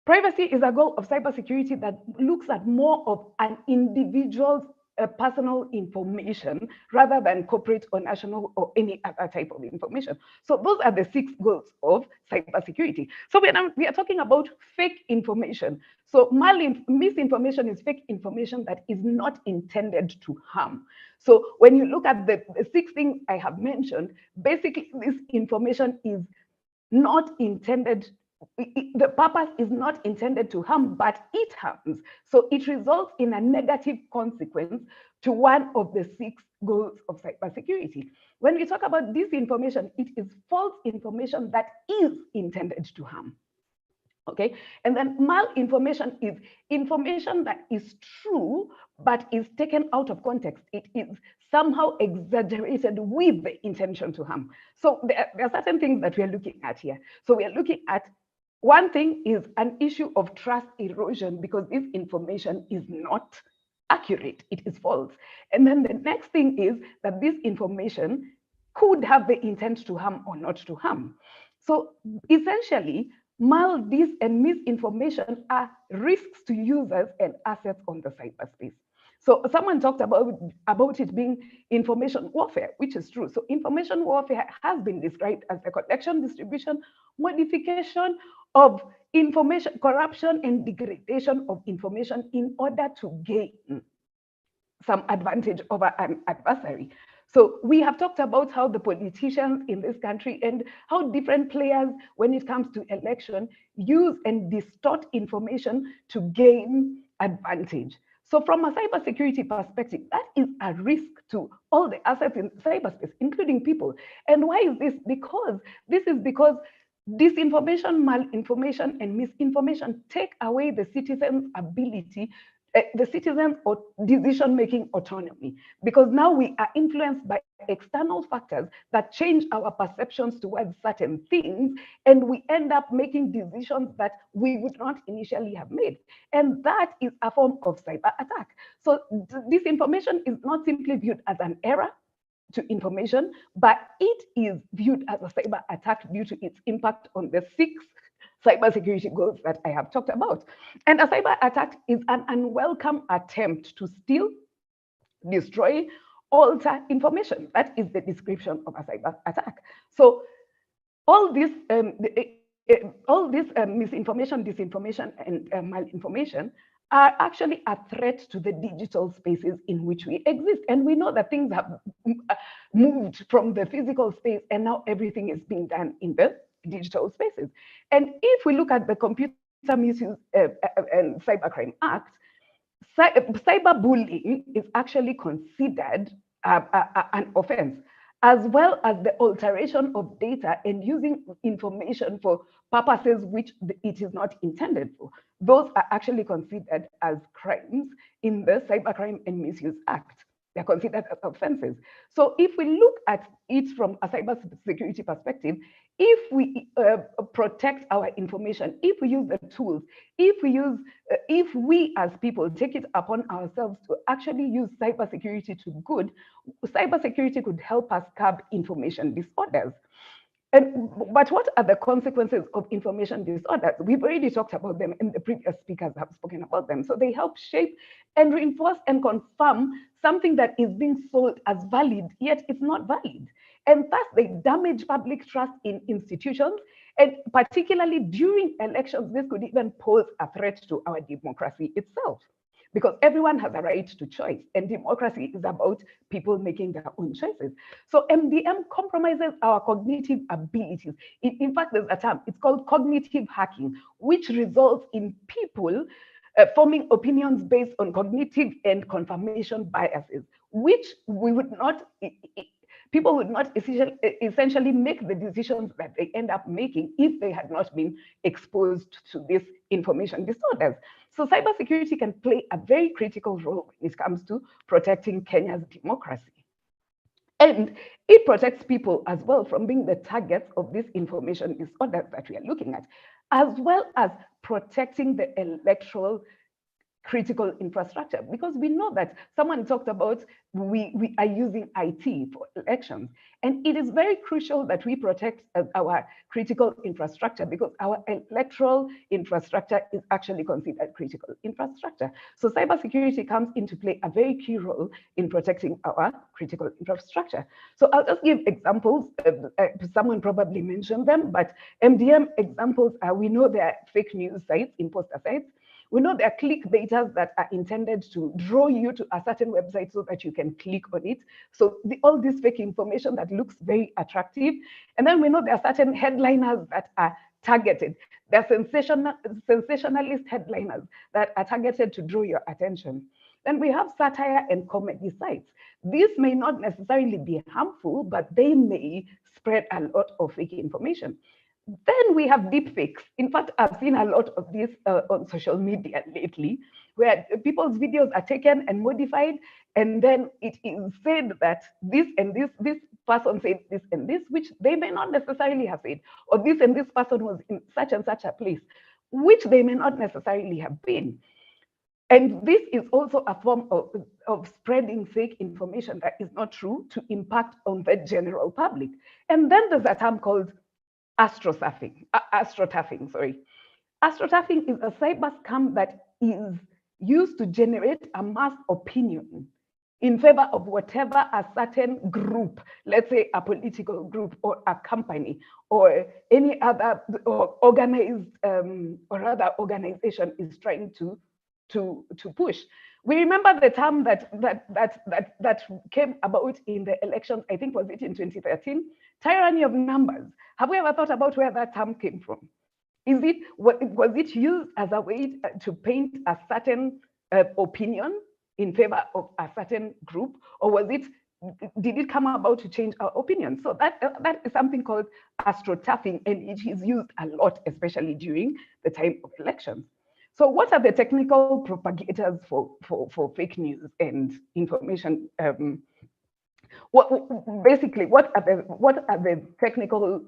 privacy is a goal of cybersecurity that looks at more of an individual's personal information rather than corporate or national or any other type of information. So those are the 6 goals of cybersecurity. So we are talking about fake information. So misinformation is fake information that is not intended to harm. So when you look at the 6 things I have mentioned, basically this information is not intended, the purpose is not intended to harm, but it harms. So it results in a negative consequence to one of the 6 goals of cybersecurity. When we talk about disinformation, it is false information that is intended to harm. Okay, and then malinformation is information that is true, but is taken out of context. It is somehow exaggerated with the intention to harm. So there are certain things that we are looking at here. So we are looking at one thing is an issue of trust erosion because this information is not accurate, it is false. And then the next thing is that this information could have the intent to harm or not to harm. So essentially, dis and misinformation are risks to users and assets on the cyberspace. So someone talked about it being information warfare, which is true. So information warfare has been described as the collection, distribution, modification of information, corruption and degradation of information in order to gain some advantage over an adversary. So we have talked about how the politicians in this country and how different players, when it comes to election, use and distort information to gain advantage. So from a cybersecurity perspective, that is a risk to all the assets in cyberspace, including people. And why is this? Because disinformation, malinformation, and misinformation take away the citizens' ability, the citizens' decision-making autonomy, because now we are influenced by external factors that change our perceptions towards certain things, and we end up making decisions that we would not initially have made. And that is a form of cyber attack. So disinformation is not simply viewed as an error to information, but it is viewed as a cyber attack due to its impact on the 6 cybersecurity goals that I have talked about. And a cyber attack is an unwelcome attempt to steal, destroy, alter information. That is the description of a cyber attack. So all this misinformation, disinformation, and malinformation are actually a threat to the digital spaces in which we exist. And we know that things have moved from the physical space, and now everything is being done in the digital spaces. And if we look at the Computer Misuse and Cybercrime Act, cyberbullying is actually considered an offense, as well as the alteration of data and using information for purposes which it is not intended for. Those are actually considered as crimes in the Cybercrime and Misuse Act. They're considered as offenses. So if we look at it from a cybersecurity perspective, if we protect our information, if we use the tools, if we as people take it upon ourselves to actually use cybersecurity to good, cybersecurity could help us curb information disorders. But what are the consequences of information disorders? We've already talked about them, and the previous speakers have spoken about them. So they help shape and reinforce and confirm something that is being sold as valid, yet it's not valid. And thus they damage public trust in institutions, and particularly during elections, this could even pose a threat to our democracy itself, because everyone has a right to choice, and democracy is about people making their own choices. So MDM compromises our cognitive abilities. In fact, there's a term, it's called cognitive hacking, which results in people forming opinions based on cognitive and confirmation biases, which people would not essentially make the decisions that they end up making if they had not been exposed to these information disorders. So cybersecurity can play a very critical role when it comes to protecting Kenya's democracy. And it protects people as well from being the targets of this information disorders that we are looking at, as well as protecting the electoral critical infrastructure, because we know that someone talked about we are using IT for elections, and it is very crucial that we protect our critical infrastructure, because our electoral infrastructure is actually considered critical infrastructure. So cybersecurity comes into play a very key role in protecting our critical infrastructure. So I'll just give examples. Someone probably mentioned them, but MDM examples are, we know there are fake news sites, imposter sites. We know there are clickbaiters that are intended to draw you to a certain website so that you can click on it. So all this fake information that looks very attractive. And then we know there are certain headliners that are targeted. There are sensationalist headliners that are targeted to draw your attention. Then we have satire and comedy sites. These may not necessarily be harmful, but they may spread a lot of fake information. Then we have deepfakes. In fact, I've seen a lot of this on social media lately, where people's videos are taken and modified, and then it is said that this and this person said this and this, which they may not necessarily have said, or this and this person was in such and such a place, which they may not necessarily have been. And this is also a form of spreading fake information that is not true to impact on the general public. And then there's a term called astroturfing. Astroturfing is a cyber scam that is used to generate a mass opinion in favor of whatever a certain group, let's say a political group or a company or any other organized or other organization is trying to push. We remember the term that came about in the elections, I think was it in 2013, tyranny of numbers. Have we ever thought about where that term came from? Was it used as a way to paint a certain opinion in favor of a certain group, or did it come about to change our opinion? So that is something called astroturfing, and it is used a lot, especially during the time of elections. So what are the technical propagators for fake news and information? What are the technical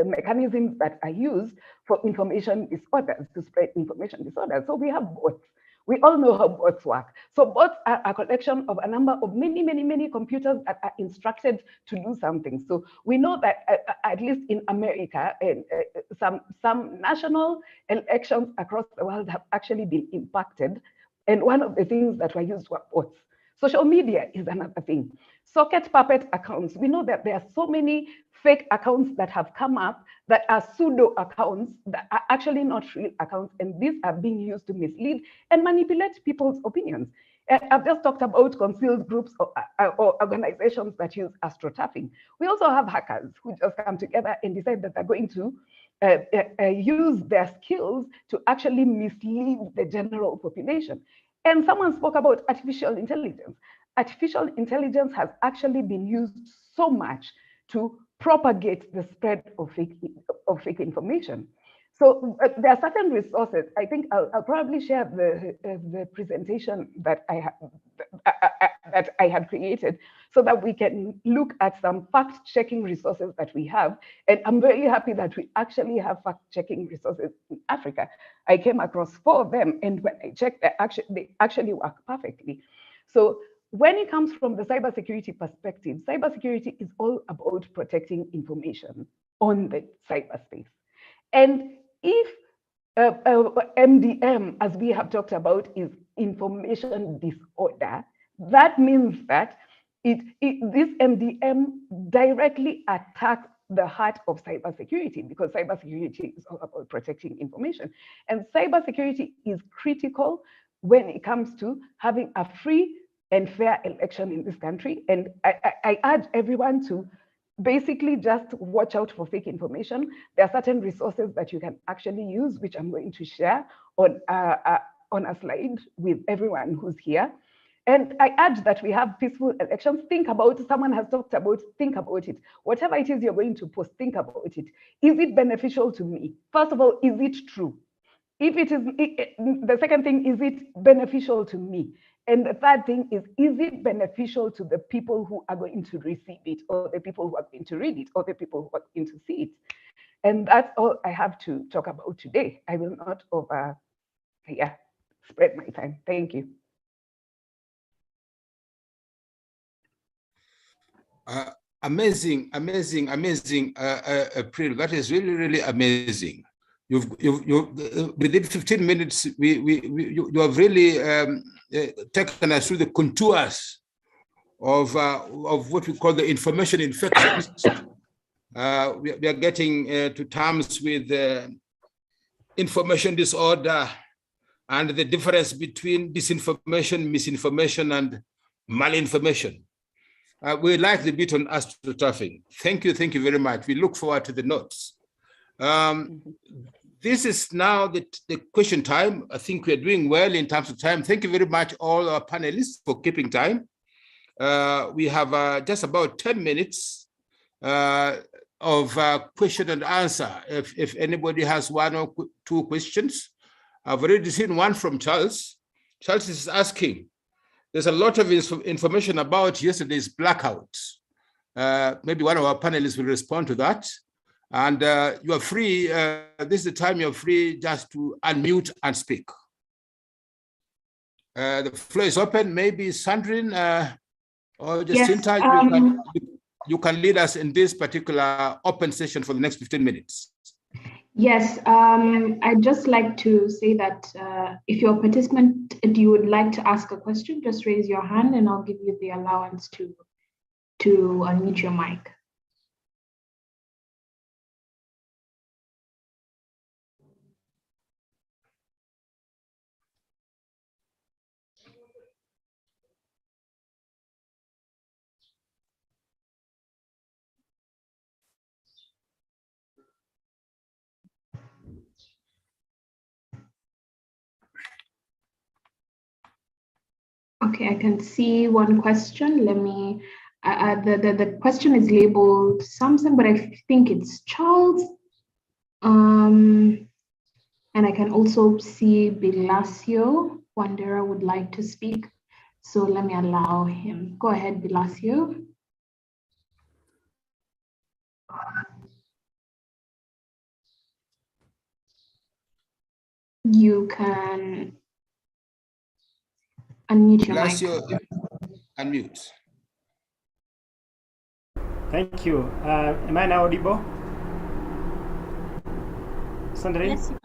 mechanisms that are used for information disorders, to spread information disorders? So we have bots. We all know how bots work. So bots are a collection of a number of many computers that are instructed to do something. So we know that at least in America, and some national elections across the world have actually been impacted. And one of the things that were used were bots. Social media is another thing. Socket puppet accounts. We know that there are so many fake accounts that have come up that are pseudo accounts that are actually not real accounts, and these are being used to mislead and manipulate people's opinions. I've just talked about concealed groups or organizations that use astroturfing. We also have hackers who just come together and decide that they're going to use their skills to actually mislead the general population. And someone spoke about artificial intelligence. Artificial intelligence has actually been used so much to propagate the spread of fake information. So there are certain resources. I think I'll probably share the presentation that I had created so that we can look at some fact-checking resources that we have. And I'm very happy that we actually have fact-checking resources in Africa. I came across 4 of them, and when I checked, they actually work perfectly. So when it comes from the cybersecurity perspective, cybersecurity is all about protecting information on the cyberspace. And if MDM, as we have talked about, is information disorder, that means that this MDM directly attacks the heart of cybersecurity, because cybersecurity is all about protecting information. And cybersecurity is critical when it comes to having a free and fair election in this country. And I urge everyone to basically just watch out for fake information. There are certain resources that you can actually use, which I'm going to share on a slide with everyone who's here. And I urge that we have peaceful elections. Think about, someone has talked about, think about it. Whatever it is you're going to post, think about it. Is it beneficial to me? First of all, is it true? If it is, the second thing, is it beneficial to me? And the third thing is it beneficial to the people who are going to receive it, or the people who are going to read it, or the people who are going to see it? And that's all I have to talk about today. I will not spread my time. Thank you. Amazing, April. That is really, really amazing. You've within 15 minutes, you have really taken us through the contours of what we call the information infections. We are getting to terms with information disorder and the difference between disinformation, misinformation, and malinformation. We like the bit on astroturfing. Thank you very much. We look forward to the notes. This is now the question time. I think we're doing well in terms of time. Thank you very much, all our panelists, for keeping time. We have just about 10 minutes of question and answer. If anybody has 1 or 2 questions. I've already seen one from Charles. Charles is asking, there's a lot of information about yesterday's blackout. Maybe one of our panelists will respond to that. And you are free, this is the time you're free just to unmute and speak. The floor is open. Maybe Sandrine or Jacinta, yes, you can lead us in this particular open session for the next 15 minutes. Yes, I'd just like to say that if you're a participant and you would like to ask a question, just raise your hand and I'll give you the allowance to unmute your mic. Okay, I can see one question. Let me, the question is labeled something, but I think it's Charles. And I can also see Bilasio. Wandera would like to speak. So let me allow him. Go ahead, Bilasio. You can unmute your mic. Unmute. Thank you. Am I now audible? Sandrine? Yes, you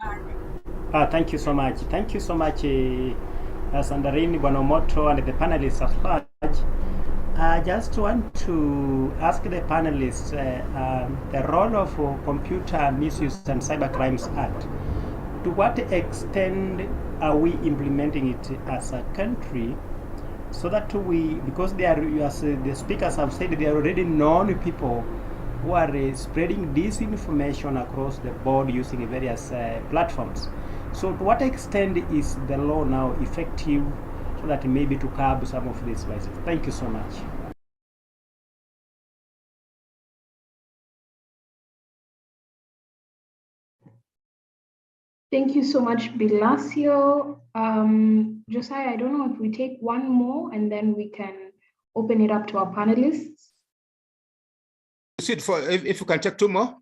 are. Thank you so much. Thank you so much, Sandrine, Bwana Omoto, and the panelists at large. I just want to ask the panelists the role of Computer Misuse and Cybercrimes Act. To what extent are we implementing it as a country, so that we, because they are, as the speakers have said, they are already known people who are spreading disinformation across the board using various platforms. So to what extent is the law now effective so that maybe to curb some of these vices? Thank you so much. Thank you so much, Bilasio. Josiah, I don't know if we take one more and then we can open it up to our panelists. If you can take two more.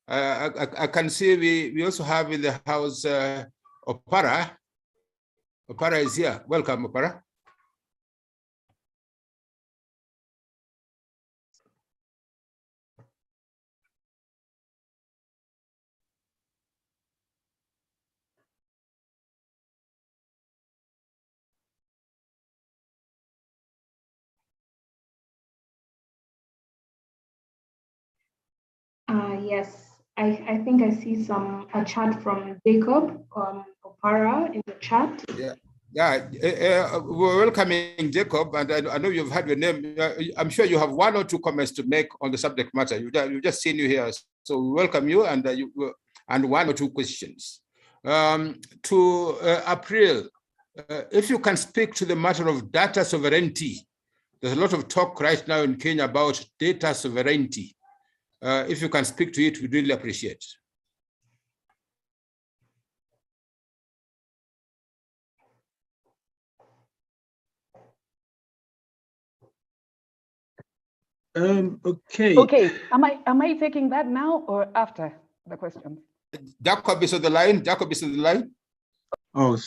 I can see we also have in the house Opara. Opara is here. Welcome, Opara. Yes, I think I see a chat from Jacob Opara in the chat. We're welcoming Jacob, and I know you've had your name. I'm sure you have one or two comments to make on the subject matter. You've just seen you here, so we welcome you, and one or two questions. To April, if you can speak to the matter of data sovereignty. There's a lot of talk right now in Kenya about data sovereignty. If you can speak to it, we'd really appreciate. Okay. Okay. Am I taking that now or after the question? Jacob is on the line. Jacob is on the line. Oh,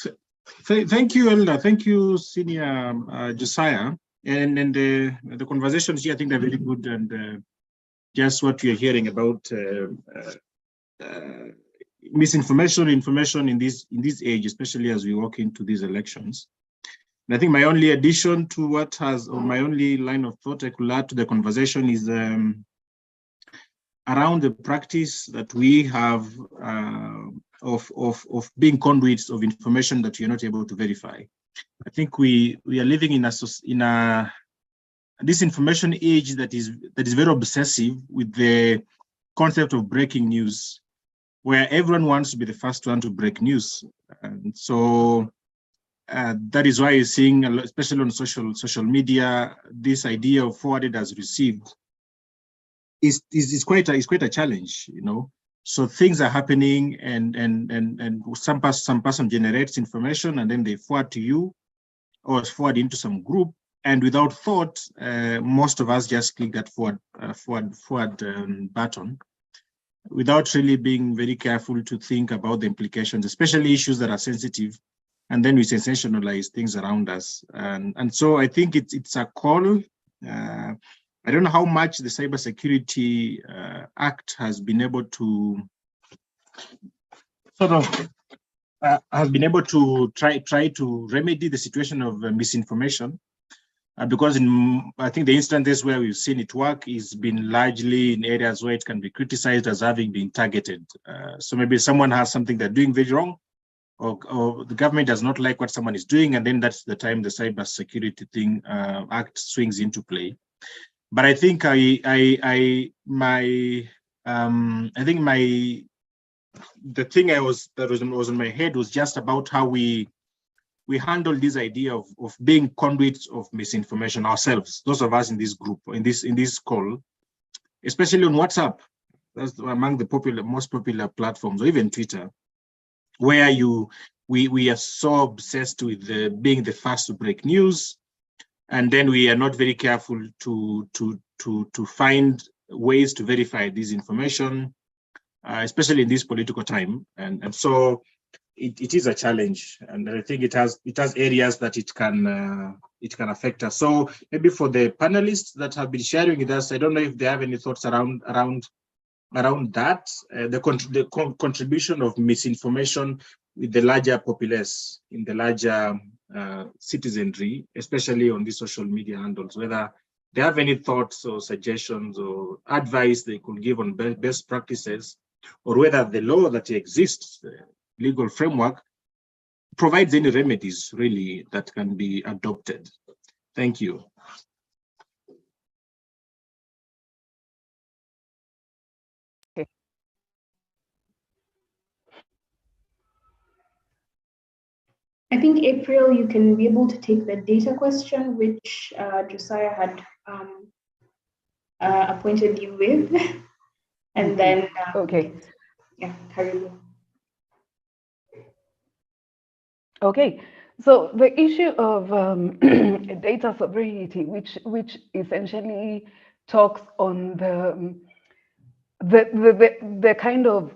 thank you, Elder. Thank you, Senior Josiah. And the conversations here, I think, are very good, and just what we are hearing about misinformation, information in this age, especially as we walk into these elections. And I think my only addition to what has, or my only line of thought I could add to the conversation is around the practice that we have of being conduits of information that we are not able to verify. I think we are living in a disinformation age that is very obsessive with the concept of breaking news, where everyone wants to be the first one to break news. And so that is why you're seeing, especially on social media, this idea of forwarded as received is quite a challenge, you know. So things are happening, and some person generates information, and then they forward to you or forward into some group, and without thought, most of us just click that forward button, without really being very careful to think about the implications, especially issues that are sensitive, and then we sensationalize things around us. And so I think it's a call. I don't know how much the Cybersecurity Act has been able to sort of has been able to try to remedy the situation of misinformation, because I think the instances where we've seen it work is been largely in areas where it can be criticized as having been targeted. So maybe someone has something they're doing very wrong, or the government does not like what someone is doing, and then that's the time the Cybersecurity Act swings into play. But I think the thing that was in my head was just about how we handle this idea of being conduits of misinformation ourselves, those of us in this group, in this call, especially on WhatsApp. That's among the most popular platforms, or even Twitter, where we are so obsessed with being the first to break news, and then we are not very careful to find ways to verify this information, especially in this political time. And so it is a challenge, and I think it has areas that it can affect us. So maybe for the panelists that have been sharing with us, I don't know if they have any thoughts around that, the contribution of misinformation with the larger populace, in the larger citizenry, especially on these social media handles, whether they have any thoughts or suggestions or advice they could give on best practices, or whether the law that exists, the legal framework, provides any remedies really that can be adopted. Thank you. I think, April, you can be able to take the data question, which Josiah had appointed you with. And then, okay. Yeah, Karibu. Okay, so the issue of data sovereignty, which essentially talks on the kind of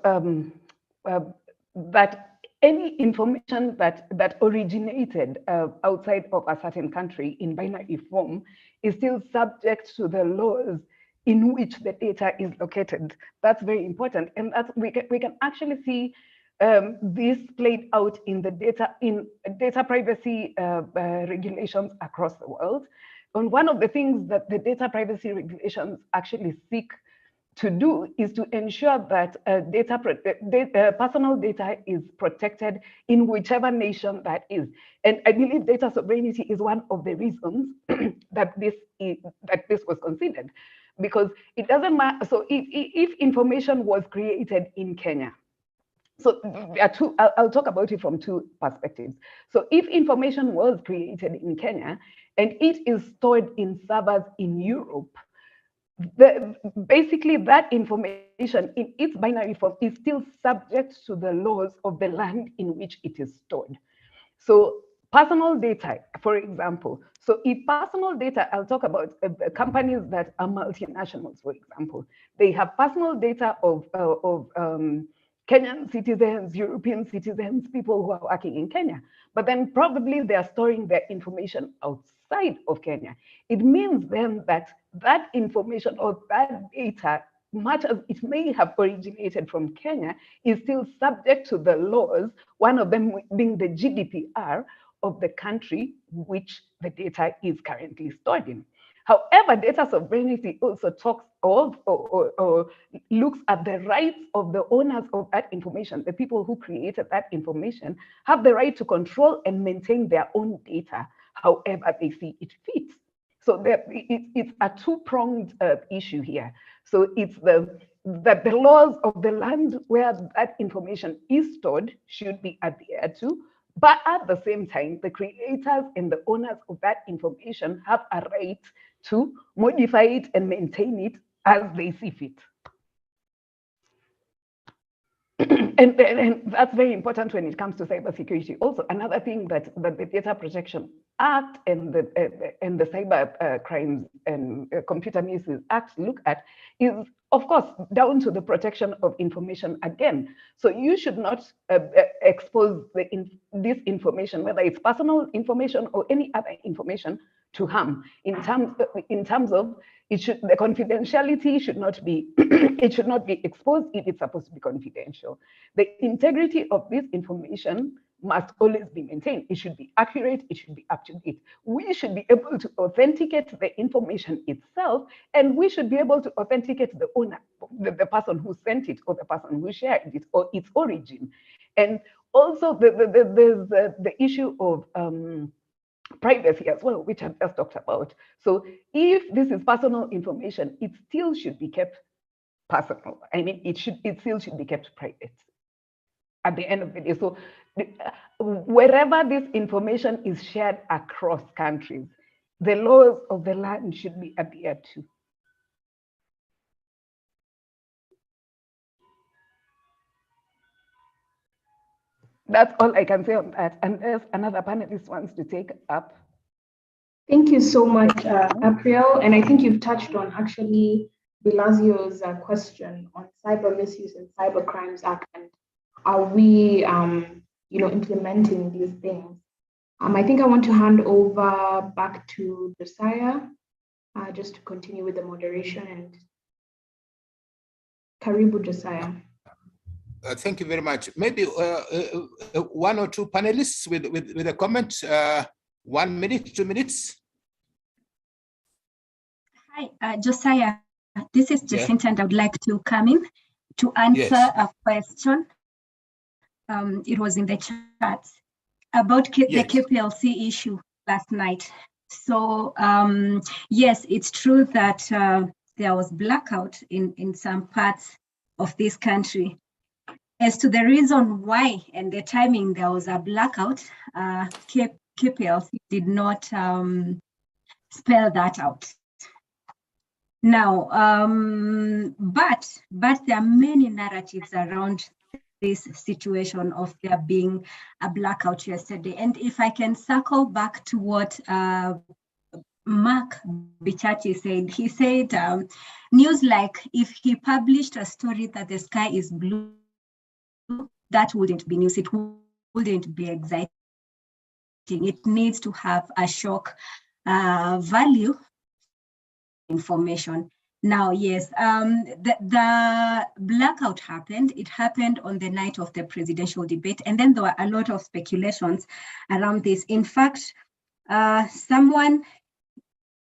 that any information that originated outside of a certain country in binary form is still subject to the laws in which the data is located. That's very important, and that's we can actually see this played out in the data privacy regulations across the world. And one of the things that the data privacy regulations actually seek to do is to ensure that personal data is protected in whichever nation that is. And I believe data sovereignty is one of the reasons that this was considered, because it doesn't matter. So if information was created in Kenya, so there are two, I'll talk about it from two perspectives. So if information was created in Kenya and it is stored in servers in Europe, basically that information in its binary form is still subject to the laws of the land in which it is stored. So personal data, for example, so if personal data, I'll talk about companies that are multinationals, for example, they have personal data of Kenyan citizens, European citizens, people who are working in Kenya, but then probably they are storing their information outside of Kenya. It means then that that information or that data, much as it may have originated from Kenya, is still subject to the laws, one of them being the GDPR of the country which the data is currently stored in. However, data sovereignty also talks of or looks at the rights of the owners of that information. The people who created that information have the right to control and maintain their own data however they see it fits. So it's a two-pronged issue here. So it's that the laws of the land where that information is stored should be adhered to, but at the same time, the creators and the owners of that information have a right to modify it and maintain it as they see fit. And that's very important when it comes to cybersecurity. Also, another thing that the Data Protection Act and the Cyber Crimes and Computer Misuse Act look at is, of course, down to the protection of information again. So you should not expose this information, whether it's personal information or any other information, to harm. In terms of the confidentiality should not be it should not be exposed if it's supposed to be confidential. The integrity of this information must always be maintained. It should be accurate, it should be up to date. We should be able to authenticate the information itself, and we should be able to authenticate the owner, the person who sent it, or the person who shared it, or its origin. And also there's the issue of privacy as well, which I've just talked about. So if this is personal information, it still should be kept personal. I mean, it still should be kept private at the end of the day. So wherever this information is shared across countries, the laws of the land should be adhered to. That's all I can say on that. Unless another panelist wants to take up. Thank you so much, April. And I think you've touched on actually Bilazio's question on Cyber Misuse and Cyber Crimes Act, and are we, implementing these things? I think I want to hand over back to Josiah, just to continue with the moderation. And Karibu, Josiah. Thank you very much. Maybe one or two panelists with a comment, 1 minute, 2 minutes. Hi, Josiah. This is Jacinta, and I would like to come in to answer a question. It was in the chat about the KPLC issue last night. So yes, it's true that there was blackout in some parts of this country. As to the reason why and the timing there was a blackout, KPLC did not spell that out. Now, but there are many narratives around this situation of there being a blackout yesterday. And if I can circle back to what Mark Bichachi said, he said news like if he published a story that the sky is blue, that wouldn't be news. It wouldn't be exciting. It needs to have a shock value information. Now, yes, the blackout happened. It happened on the night of the presidential debate. And then there were a lot of speculations around this. In fact, someone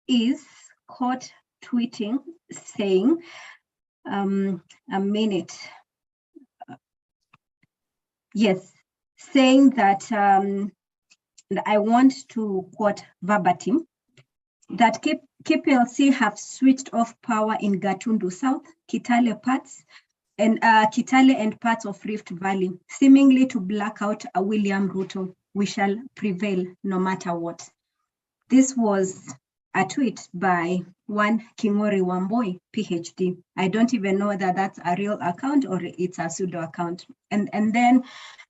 is caught tweeting saying, a minute. Yes, saying that, and I want to quote verbatim, that KPLC have switched off power in Gatundu South, Kitale parts, and Kitale and parts of Rift Valley, seemingly to black out a William Ruto. We shall prevail no matter what. This was a tweet by one Kingori Wamboi, PhD. I don't even know whether that's a real account or it's a pseudo account. And then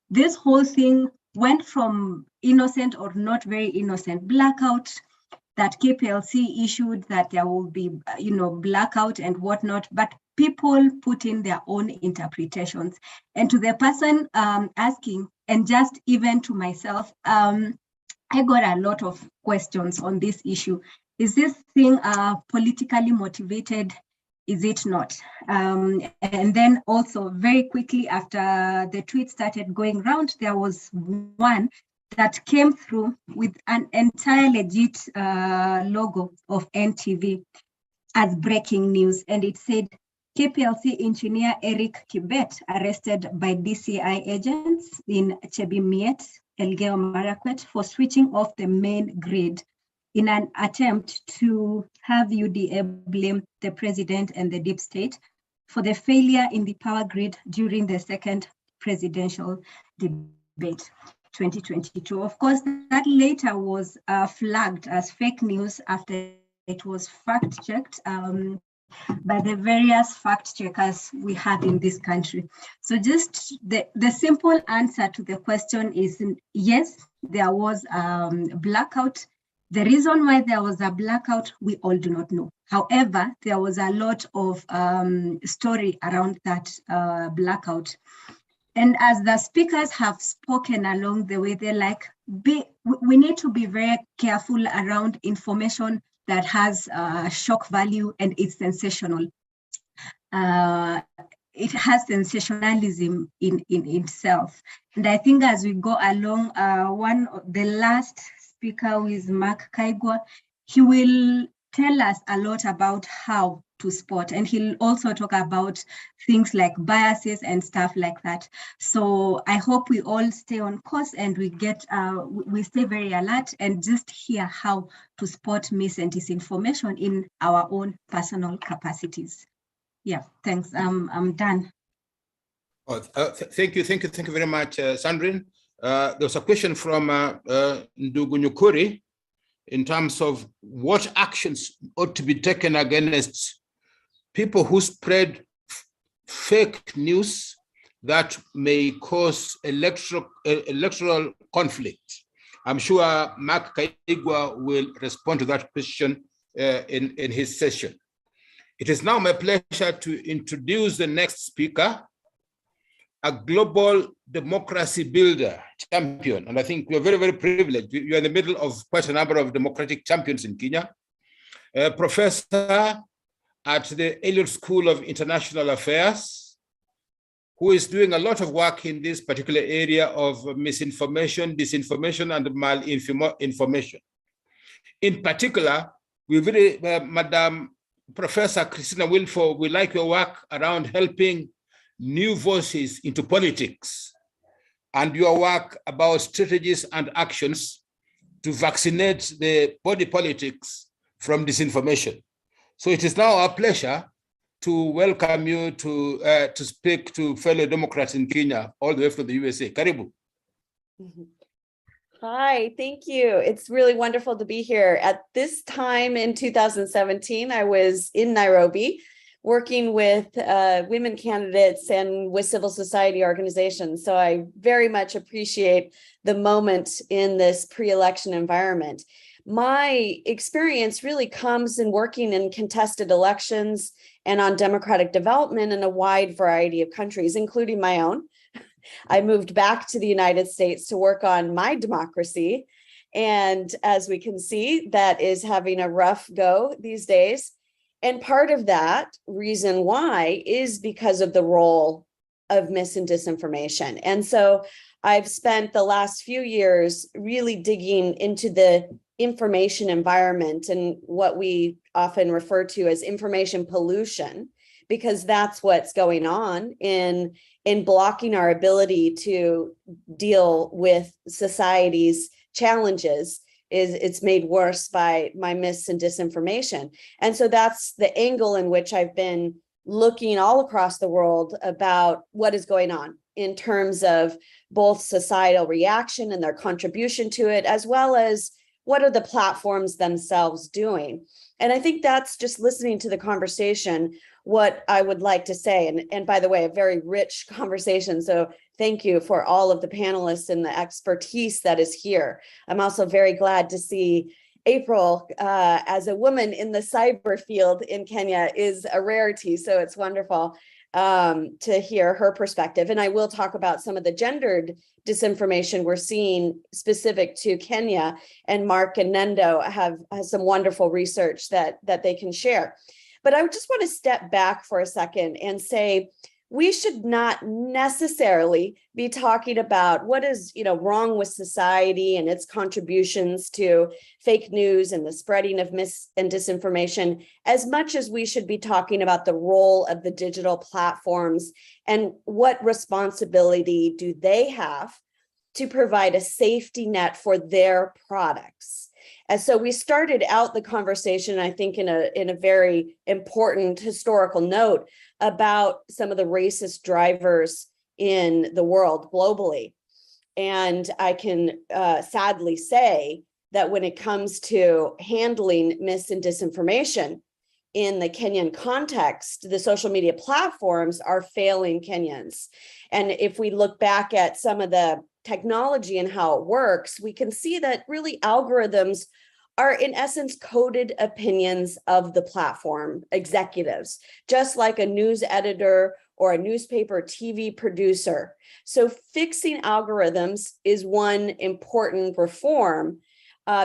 this whole thing went from innocent or not very innocent blackout that KPLC issued, that there will be, blackout and whatnot, but people put in their own interpretations. And to the person asking, and just even to myself, I got a lot of questions on this issue. Is this thing politically motivated? Is it not? And then also very quickly after the tweet started going around, there was one that came through with an entire legit logo of NTV as breaking news. And it said, KPLC engineer Eric Kibet arrested by DCI agents in Chebimiet, Elgeyo Marakwet for switching off the main grid in an attempt to have UDA blame the president and the deep state for the failure in the power grid during the second presidential debate. 2022. Of course, that later was flagged as fake news after it was fact-checked by the various fact-checkers we have in this country. So just the simple answer to the question is yes, there was blackout. The reason why there was a blackout, we all do not know. However, there was a lot of story around that blackout. And as the speakers have spoken along the way, they're like, we need to be very careful around information that has shock value and it's sensational. It has sensationalism in itself. And I think as we go along, the last speaker, who is Mark Kaigwa, he will tell us a lot about how to spot, and he'll also talk about things like biases and stuff like that. So I hope we all stay on course and we stay very alert and just hear how to spot mis and disinformation in our own personal capacities. Yeah, thanks. I'm done. Oh, thank you very much, Sandrine. There was a question from Ndugu Nyukuri in terms of what actions ought to be taken against people who spread fake news that may cause electoral conflict. I'm sure Mark Kaigwa will respond to that question in his session. It is now my pleasure to introduce the next speaker, a global democracy builder, champion. And I think we're very, very privileged. You're in the middle of quite a number of democratic champions in Kenya. Professor at the Elliott School of International Affairs, who is doing a lot of work in this particular area of misinformation, disinformation, and malinformation. In particular, Madam Professor Christina Wilford, we like your work around helping new voices into politics and your work about strategies and actions to vaccinate the body politics from disinformation. So it is now our pleasure to welcome you to speak to fellow Democrats in Kenya, all the way from the USA. Karibu. Hi, thank you. It's really wonderful to be here. At this time in 2017, I was in Nairobi working with women candidates and with civil society organizations. So I very much appreciate the moment in this pre-election environment. My experience really comes in working in contested elections and on democratic development in a wide variety of countries, including my own. I moved back to the United States to work on my democracy. And as we can see, that is having a rough go these days. And part of that reason why is because of the role of mis and disinformation. And so I've spent the last few years really digging into the information environment and what we often refer to as information pollution, because that's what's going on in blocking our ability to deal with society's challenges. It's made worse by mis and disinformation. And so that's the angle in which I've been looking all across the world about what is going on in terms of both societal reaction and their contribution to it, as well as what are the platforms themselves doing. And I think that's just listening to the conversation, what I would like to say. And by the way, a very rich conversation. So thank you for all of the panelists and the expertise that is here. I'm also very glad to see April as a woman in the cyber field in Kenya is a rarity. So it's wonderful to hear her perspective. And I will talk about some of the gendered disinformation we're seeing specific to Kenya, and Mark and Nendo has some wonderful research that they can share. But I just want to step back for a second and say, we should not necessarily be talking about what is, wrong with society and its contributions to fake news and the spreading of mis and disinformation, as much as we should be talking about the role of the digital platforms and what responsibility do they have to provide a safety net for their products. And so we started out the conversation, I think, in a very important historical note about some of the racist drivers in the world globally. And I can sadly say that when it comes to handling mis and disinformation in the Kenyan context, the social media platforms are failing Kenyans. And if we look back at some of the technology and how it works, we can see that really algorithms are in essence coded opinions of the platform executives, just like a news editor or a newspaper TV producer. So fixing algorithms is one important reform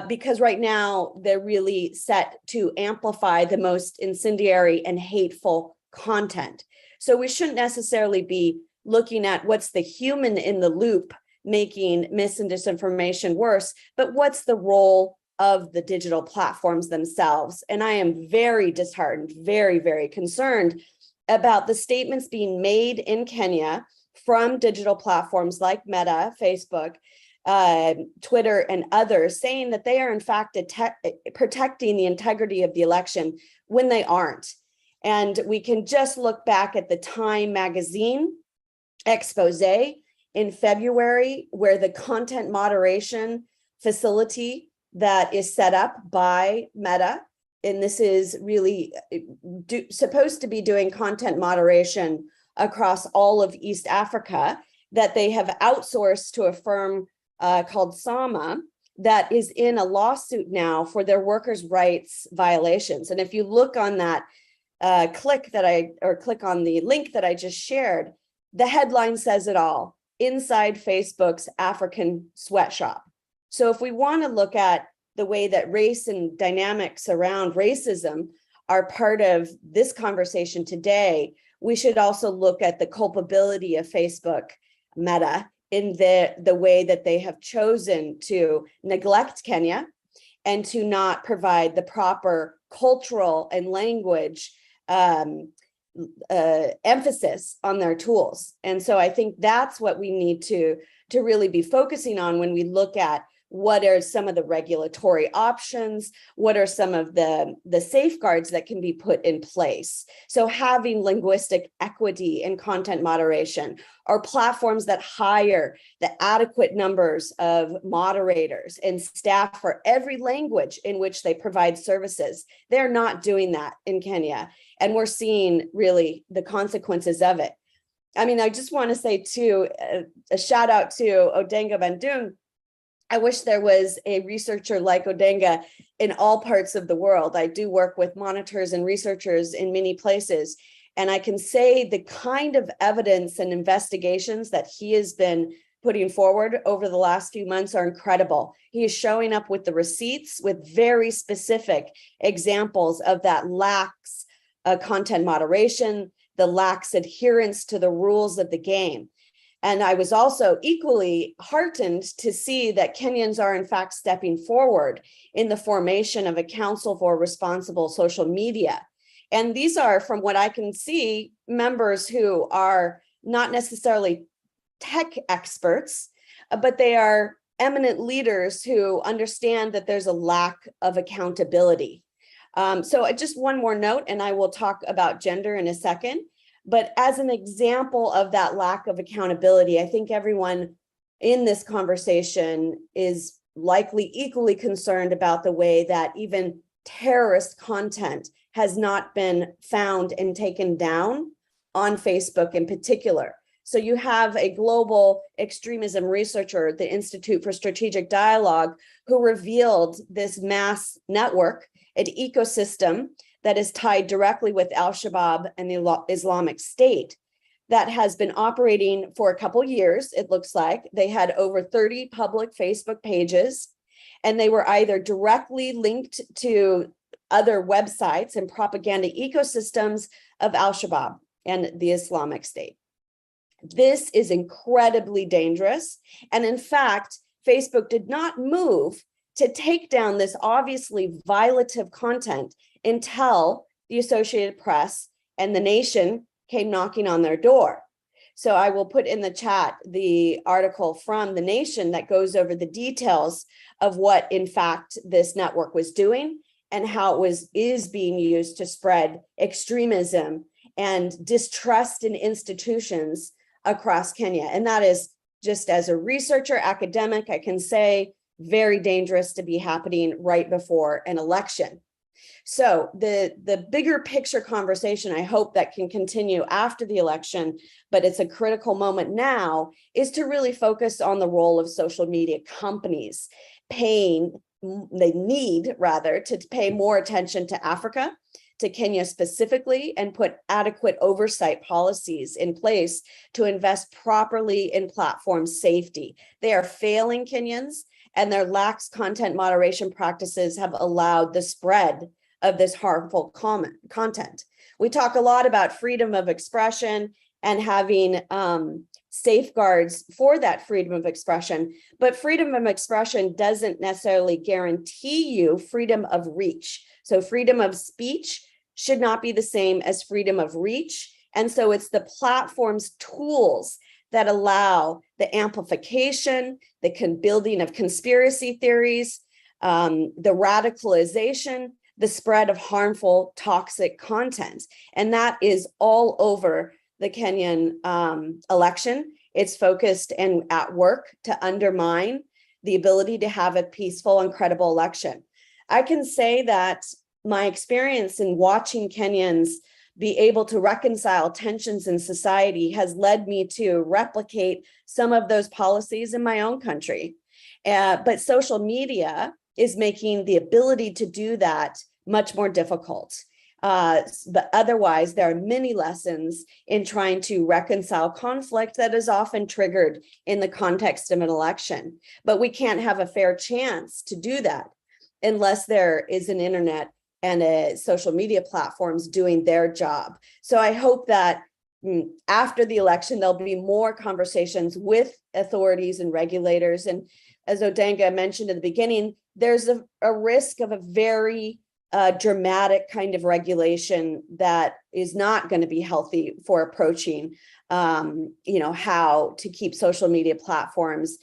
because right now they're really set to amplify the most incendiary and hateful content. So we shouldn't necessarily be looking at what's the human in the loop making mis and disinformation worse, but what's the role of the digital platforms themselves. And I am very disheartened, very, very concerned about the statements being made in Kenya from digital platforms like Meta, Facebook, Twitter, and others, saying that they are in fact protecting the integrity of the election when they aren't. And we can just look back at the Time magazine expose in February, where the content moderation facility that is set up by Meta, and this is really supposed to be doing content moderation across all of East Africa, that they have outsourced to a firm called Sama that is in a lawsuit now for their workers' rights violations. And if you look on that click on the link that I just shared, the headline says it all: inside Facebook's African sweatshop. So if we want to look at the way that race and dynamics around racism are part of this conversation today, we should also look at the culpability of Facebook, Meta, in the way that they have chosen to neglect Kenya and to not provide the proper cultural and language emphasis on their tools. And so I think that's what we need to really be focusing on when we look at what are some of the regulatory options, what are some of the safeguards that can be put in place. So having linguistic equity and content moderation, or platforms that hire the adequate numbers of moderators and staff for every language in which they provide services. They're not doing that in Kenya. And we're seeing really the consequences of it. I mean, I just want to say too, a shout out to Odenga Bandung. I wish there was a researcher like Odenga in all parts of the world. I do work with monitors and researchers in many places, and I can say the kind of evidence and investigations that he has been putting forward over the last few months are incredible. He is showing up with the receipts with very specific examples of that lax content moderation, the lax adherence to the rules of the game. And I was also equally heartened to see that Kenyans are in fact stepping forward in the formation of a council for responsible social media. And these are, from what I can see, members who are not necessarily tech experts, but they are eminent leaders who understand that there's a lack of accountability. So just one more note, and I will talk about gender in a second. But as an example of that lack of accountability, I think everyone in this conversation is likely equally concerned about the way that even terrorist content has not been found and taken down on Facebook in particular. So you have a global extremism researcher at the Institute for Strategic Dialogue who revealed this mass network, an ecosystem that is tied directly with Al-Shabaab and the Islamic State that has been operating for a couple years, it looks like. They had over 30 public Facebook pages, and they were either directly linked to other websites and propaganda ecosystems of Al-Shabaab and the Islamic State. This is incredibly dangerous. And in fact, Facebook did not move to take down this obviously violative content until the Associated Press and The Nation came knocking on their door. So I will put in the chat the article from The Nation that goes over the details of what, in fact, this network was doing and how it is being used to spread extremism and distrust in institutions across Kenya. And that is, just as a researcher, academic, I can say, very dangerous to be happening right before an election. So the bigger picture conversation, I hope that can continue after the election, but it's a critical moment now, is to really focus on the role of social media companies. They need rather to pay more attention to Africa, to Kenya specifically, and put adequate oversight policies in place to invest properly in platform safety. They are failing Kenyans, and their lax content moderation practices have allowed the spread of this harmful content. We talk a lot about freedom of expression and having safeguards for that freedom of expression, but freedom of expression doesn't necessarily guarantee you freedom of reach. So freedom of speech should not be the same as freedom of reach. And so it's the platform's tools that allow the amplification, the building of conspiracy theories, the radicalization, the spread of harmful, toxic content. And that is all over the Kenyan election. It's focused and at work to undermine the ability to have a peaceful and credible election. I can say that my experience in watching Kenyans be able to reconcile tensions in society has led me to replicate some of those policies in my own country. But social media is making the ability to do that much more difficult. But otherwise, there are many lessons in trying to reconcile conflict that is often triggered in the context of an election. But we can't have a fair chance to do that unless there is an internet and social media platforms doing their job. So I hope that after the election, there'll be more conversations with authorities and regulators. And as Odenga mentioned at the beginning, there's a risk of a very dramatic kind of regulation that is not going to be healthy for approaching, how to keep social media platforms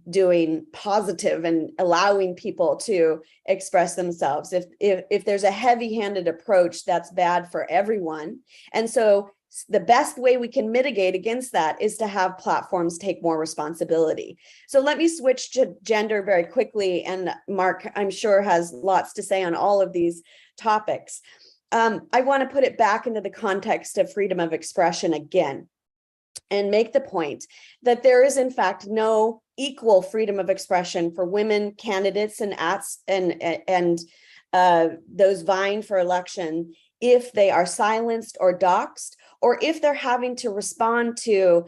doing positive and allowing people to express themselves. If there's a heavy-handed approach, that's bad for everyone. And so the best way we can mitigate against that is to have platforms take more responsibility. So let me switch to gender very quickly. And Mark, I'm sure, has lots to say on all of these topics. I want to put it back into the context of freedom of expression again, and make the point that there is, in fact, no equal freedom of expression for women candidates and those vying for election if they are silenced or doxxed, or if they're having to respond to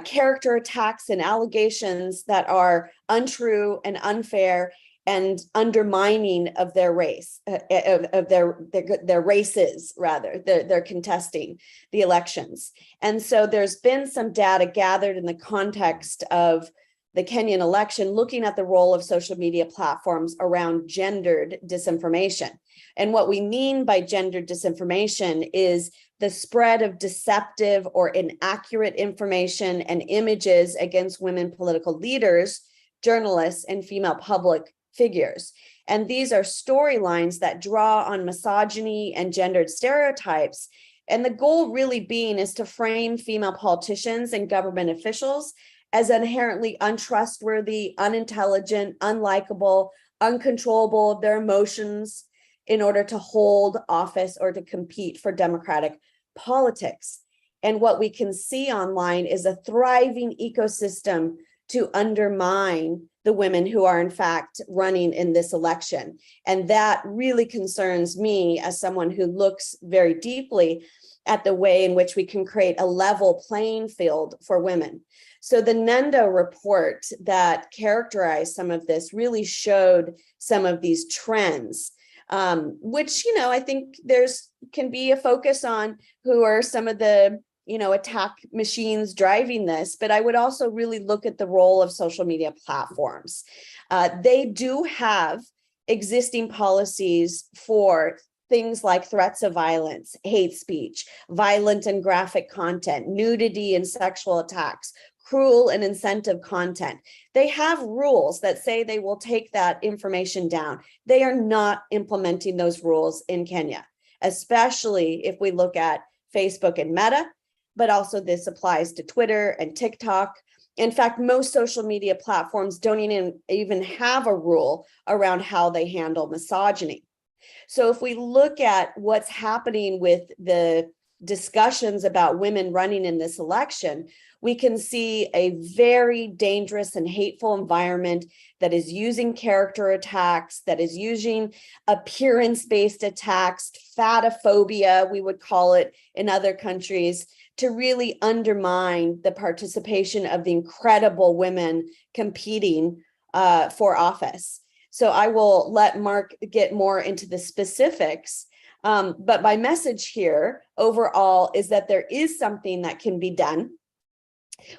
character attacks and allegations that are untrue and unfair and undermining of their race, of their races, rather. They're contesting the elections. And so there's been some data gathered in the context of the Kenyan election, looking at the role of social media platforms around gendered disinformation. And what we mean by gendered disinformation is the spread of deceptive or inaccurate information and images against women political leaders, journalists, and female public figures. And these are storylines that draw on misogyny and gendered stereotypes. And the goal really being is to frame female politicians and government officials as inherently untrustworthy, unintelligent, unlikable, uncontrollable of their emotions in order to hold office or to compete for democratic politics. And what we can see online is a thriving ecosystem to undermine the women who are in fact running in this election. And that really concerns me as someone who looks very deeply at the way in which we can create a level playing field for women. So the Nendo report that characterized some of this really showed some of these trends, which, I think can be a focus on who are some of the, attack machines driving this. But I would also really look at the role of social media platforms. They do have existing policies for things like threats of violence, hate speech, violent and graphic content, nudity and sexual attacks, cruel and insensitive content. They have rules that say they will take that information down. They are not implementing those rules in Kenya, especially if we look at Facebook and Meta, but also this applies to Twitter and TikTok. In fact, most social media platforms don't even have a rule around how they handle misogyny. So if we look at what's happening with the discussions about women running in this election, we can see a very dangerous and hateful environment that is using character attacks, that is using appearance-based attacks, fatophobia, we would call it in other countries, to really undermine the participation of the incredible women competing for office. So I will let Mark get more into the specifics. But my message here overall is that there is something that can be done.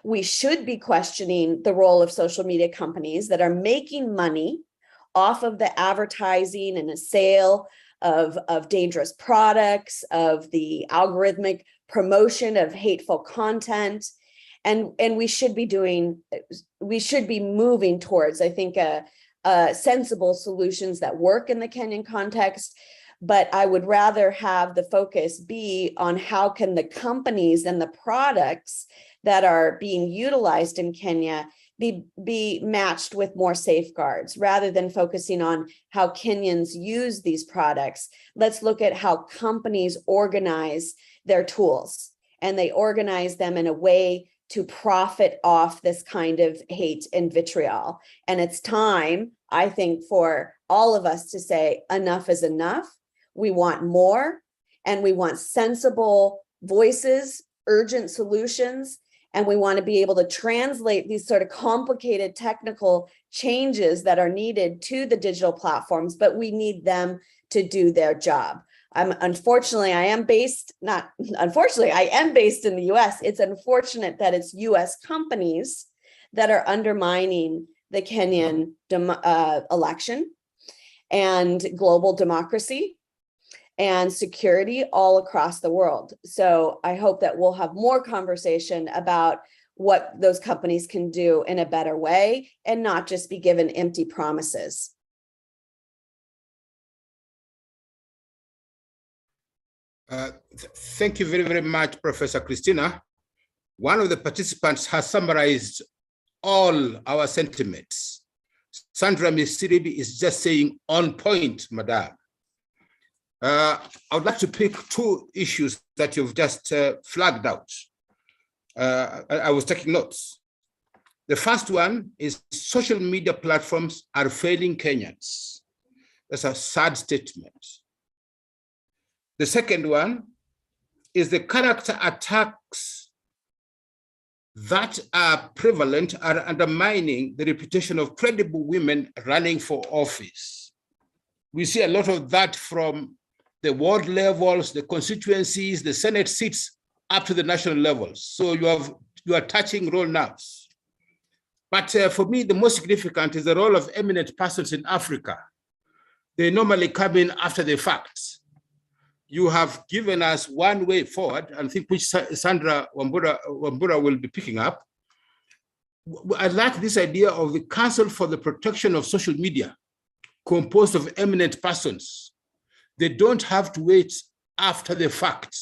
We should be questioning the role of social media companies that are making money off of the advertising and the sale of dangerous products, of the algorithmic promotion of hateful content. And we should be moving towards, I think, sensible solutions that work in the Kenyan context. But I would rather have the focus be on how can the companies and the products that are being utilized in Kenya be matched with more safeguards, rather than focusing on how Kenyans use these products. Let's look at how companies organize their tools, and they organize them in a way to profit off this kind of hate and vitriol. And it's time, I think, for all of us to say enough is enough. We want more, and we want sensible voices, urgent solutions, and we want to be able to translate these sort of complicated technical changes that are needed to the digital platforms, but we need them to do their job. Unfortunately, I am based in the US. It's unfortunate that it's US companies that are undermining the Kenyan election and global democracy. and security all across the world. So I hope that we'll have more conversation about what those companies can do in a better way and not just be given empty promises. Thank you very, very much, Professor Christina. One of the participants has summarized all our sentiments. Sandra Misiribi is just saying on point, madam. I would like to pick two issues that you've just flagged out. I was taking notes. The first one is social media platforms are failing Kenyans. That's a sad statement. The second one is the character attacks that are prevalent are undermining the reputation of credible women running for office. We see a lot of that from the ward levels, the constituencies, the Senate seats, up to the national levels. So you are touching real nerves. But for me, the most significant is the role of eminent persons in Africa. They normally come in after the fact. You have given us one way forward, and I think which Sandra Wambura will be picking up. I like this idea of the Council for the Protection of Social Media, composed of eminent persons. They don't have to wait after the fact.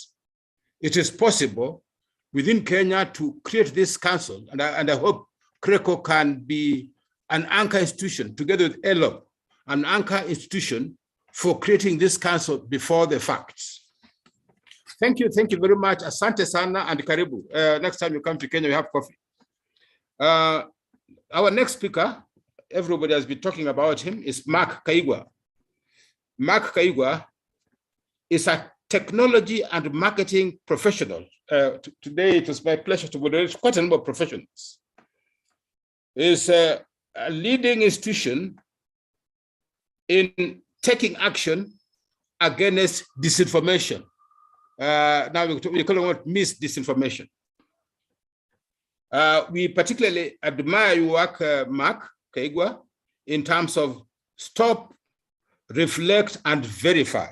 It is possible within Kenya to create this council, and I hope CRECO can be an anchor institution together with ELOB, an anchor institution for creating this council before the fact. Thank you very much. Asante sana and karibu. Next time you come to Kenya, we have coffee. Our next speaker, everybody has been talking about him, is Mark Kaigwa. Mark Kaigwa is a technology and marketing professional. Today, it was my pleasure to moderate quite a number of professionals. Is a leading institution in taking action against disinformation. Now we call it misdisinformation. We particularly admire your work, Mark Kaigwa, in terms of stop, reflect, and verify.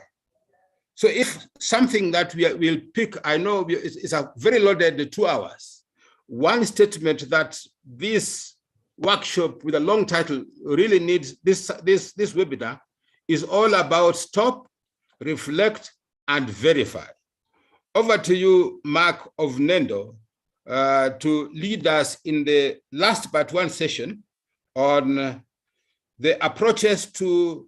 So if something that we'll pick, I know it's a very loaded 2 hours. One statement that this workshop with a long title really needs, this webinar is all about stop, reflect, and verify. Over to you, Mark of Nendo, to lead us in the last part one session on the approaches to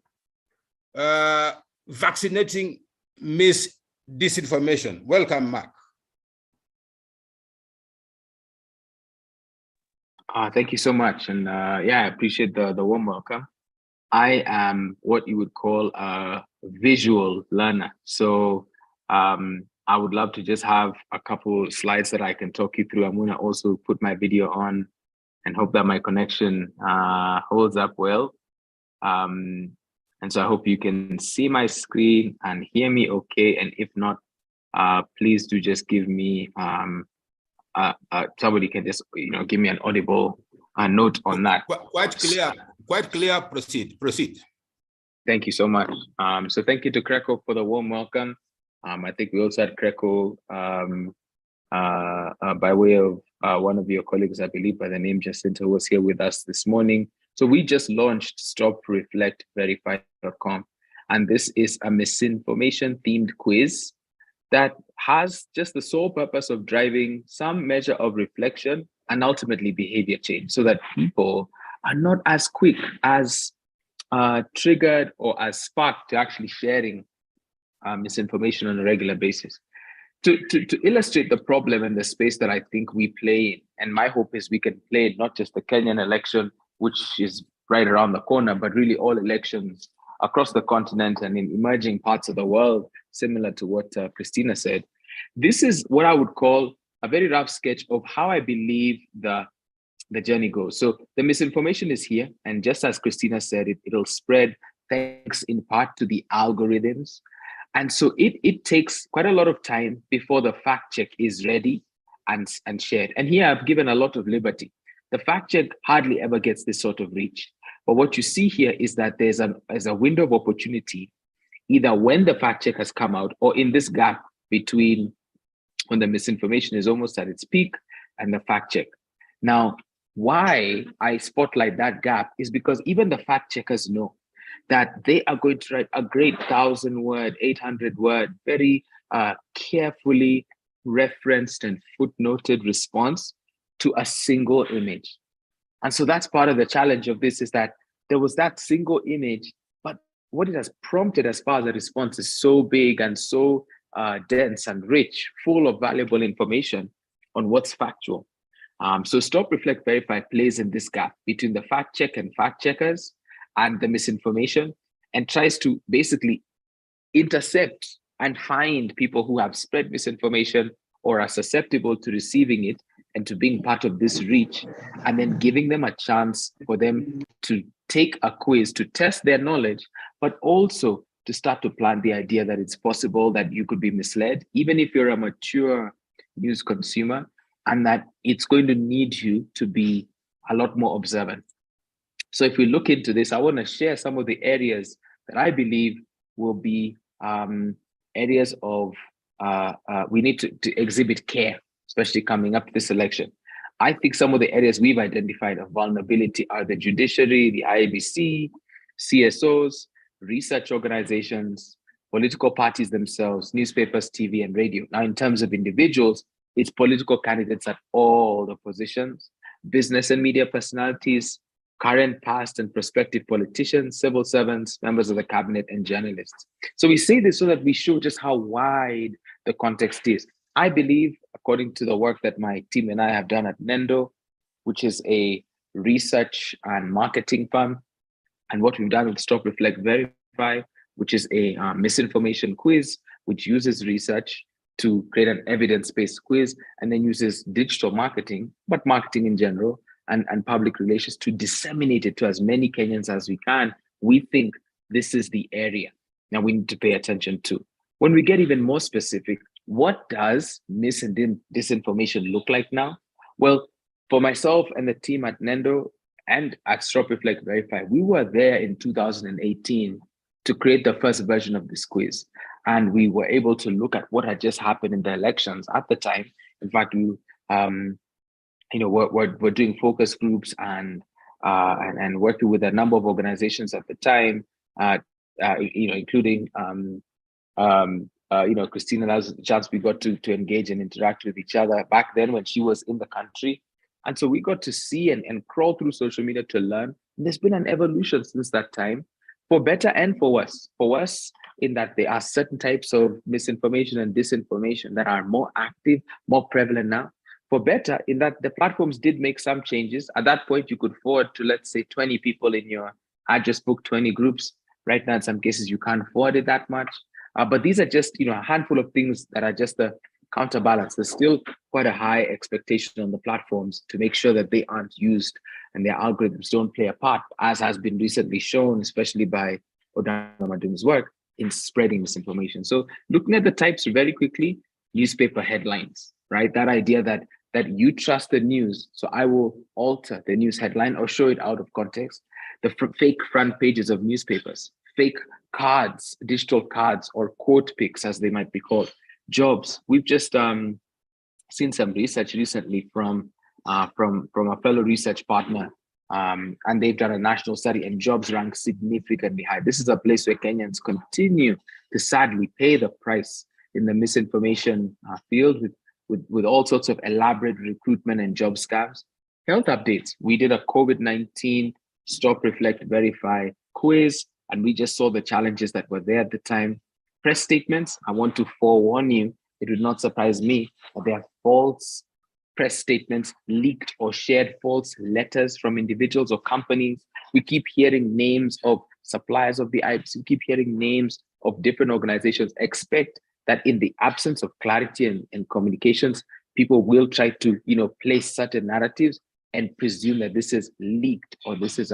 vaccinating disinformation. Welcome, Mark. Thank you so much. And yeah, I appreciate the warm welcome. I am what you would call a visual learner. So I would love to just have a couple slides that I can talk you through. I'm going to also put my video on and hope that my connection holds up well. And so I hope you can see my screen and hear me okay. And if not, please do just give me, somebody can just, give me an audible note on that. Quite clear, proceed. Thank you so much. So thank you to CRECO for the warm welcome. I think we also had CRECO by way of one of your colleagues, I believe by the name Jacinta, who was here with us this morning. So we just launched StopReflectVerify.com, and this is a misinformation themed quiz that has just the sole purpose of driving some measure of reflection and ultimately behavior change so that people are not as quick, as triggered, or as sparked to actually sharing misinformation on a regular basis. To illustrate the problem and the space that I think we play in, and my hope is we can play not just the Kenyan election, which is right around the corner, but really all elections across the continent and in emerging parts of the world, similar to what Christina said. This is what I would call a very rough sketch of how I believe the journey goes. So the misinformation is here, and just as Christina said, it'll spread thanks in part to the algorithms. And so it takes quite a lot of time before the fact check is ready and shared. And here I've given a lot of liberty. The fact check hardly ever gets this sort of reach. But what you see here is that there's a window of opportunity either when the fact check has come out or in this gap between when the misinformation is almost at its peak and the fact check. Now, why I spotlight that gap is because even the fact checkers know that they are going to write a great 1,000-word, 800-word, very carefully referenced and footnoted response to a single image. And so that's part of the challenge of this, is that there was that single image, but what it has prompted as far as the response is so big and so dense and rich, full of valuable information on what's factual. So Stop, Reflect, Verify plays in this gap between the fact check and fact checkers and the misinformation, and tries to basically intercept and find people who have spread misinformation or are susceptible to receiving it and to being part of this reach, and then giving them a chance for them to take a quiz to test their knowledge, but also to start to plant the idea that it's possible that you could be misled, even if you're a mature news consumer, and that it's going to need you to be a lot more observant. So if we look into this, I want to share some of the areas that I believe will be areas of we need to exhibit care, especially coming up to this election. I think some of the areas we've identified of vulnerability are the judiciary, the IABC, CSOs, research organizations, political parties themselves, newspapers, TV, and radio. Now, in terms of individuals, it's political candidates at all the positions, business and media personalities, current, past, and prospective politicians, civil servants, members of the cabinet, and journalists. So we say this so that we show just how wide the context is. I believe, according to the work that my team and I have done at Nendo, which is a research and marketing firm, and what we've done with Stop, Reflect, Verify, which is a misinformation quiz, which uses research to create an evidence-based quiz, and then uses digital marketing, but marketing in general, and public relations to disseminate it to as many Kenyans as we can. We think this is the area now we need to pay attention to. When we get even more specific, what does mis and disinformation look like now? Well, for myself and the team at Nendo and at Stop, Reflect, Verify, we were there in 2018 to create the first version of this quiz. And we were able to look at what had just happened in the elections at the time. In fact, we we're doing focus groups and working with a number of organizations at the time, including Christina. That was a chance we got to engage and interact with each other back then when she was in the country. And so we got to see and crawl through social media to learn. And there's been an evolution since that time, for better and for worse. For worse, in that there are certain types of misinformation and disinformation that are more active, more prevalent now. For better, in that the platforms did make some changes. At that point, you could forward to, let's say, 20 people in your address book, 20 groups. Right now, in some cases, you can't forward it that much. But these are just, a handful of things that are just the counterbalance. There's still quite a high expectation on the platforms to make sure that they aren't used and their algorithms don't play a part, as has been recently shown, especially by Odama Madum's work, in spreading misinformation. So looking at the types very quickly, newspaper headlines, right? That idea that you trust the news, so I will alter the news headline or show it out of context. The fake front pages of newspapers, fake cards, digital cards, or quote pics, as they might be called. Jobs. We've just seen some research recently from a fellow research partner, and they've done a national study, and jobs rank significantly high. This is a place where Kenyans continue to sadly pay the price in the misinformation field with all sorts of elaborate recruitment and job scams. Health updates. We did a COVID-19 Stop, Reflect, Verify quiz, and we just saw the challenges that were there at the time. Press statements. I want to forewarn you, it would not surprise me that there are false press statements, leaked or shared false letters from individuals or companies. We keep hearing names of suppliers of the IBC. We keep hearing names of different organizations. Expect that in the absence of clarity and communications, people will try to, place certain narratives and presume that this is leaked or this is,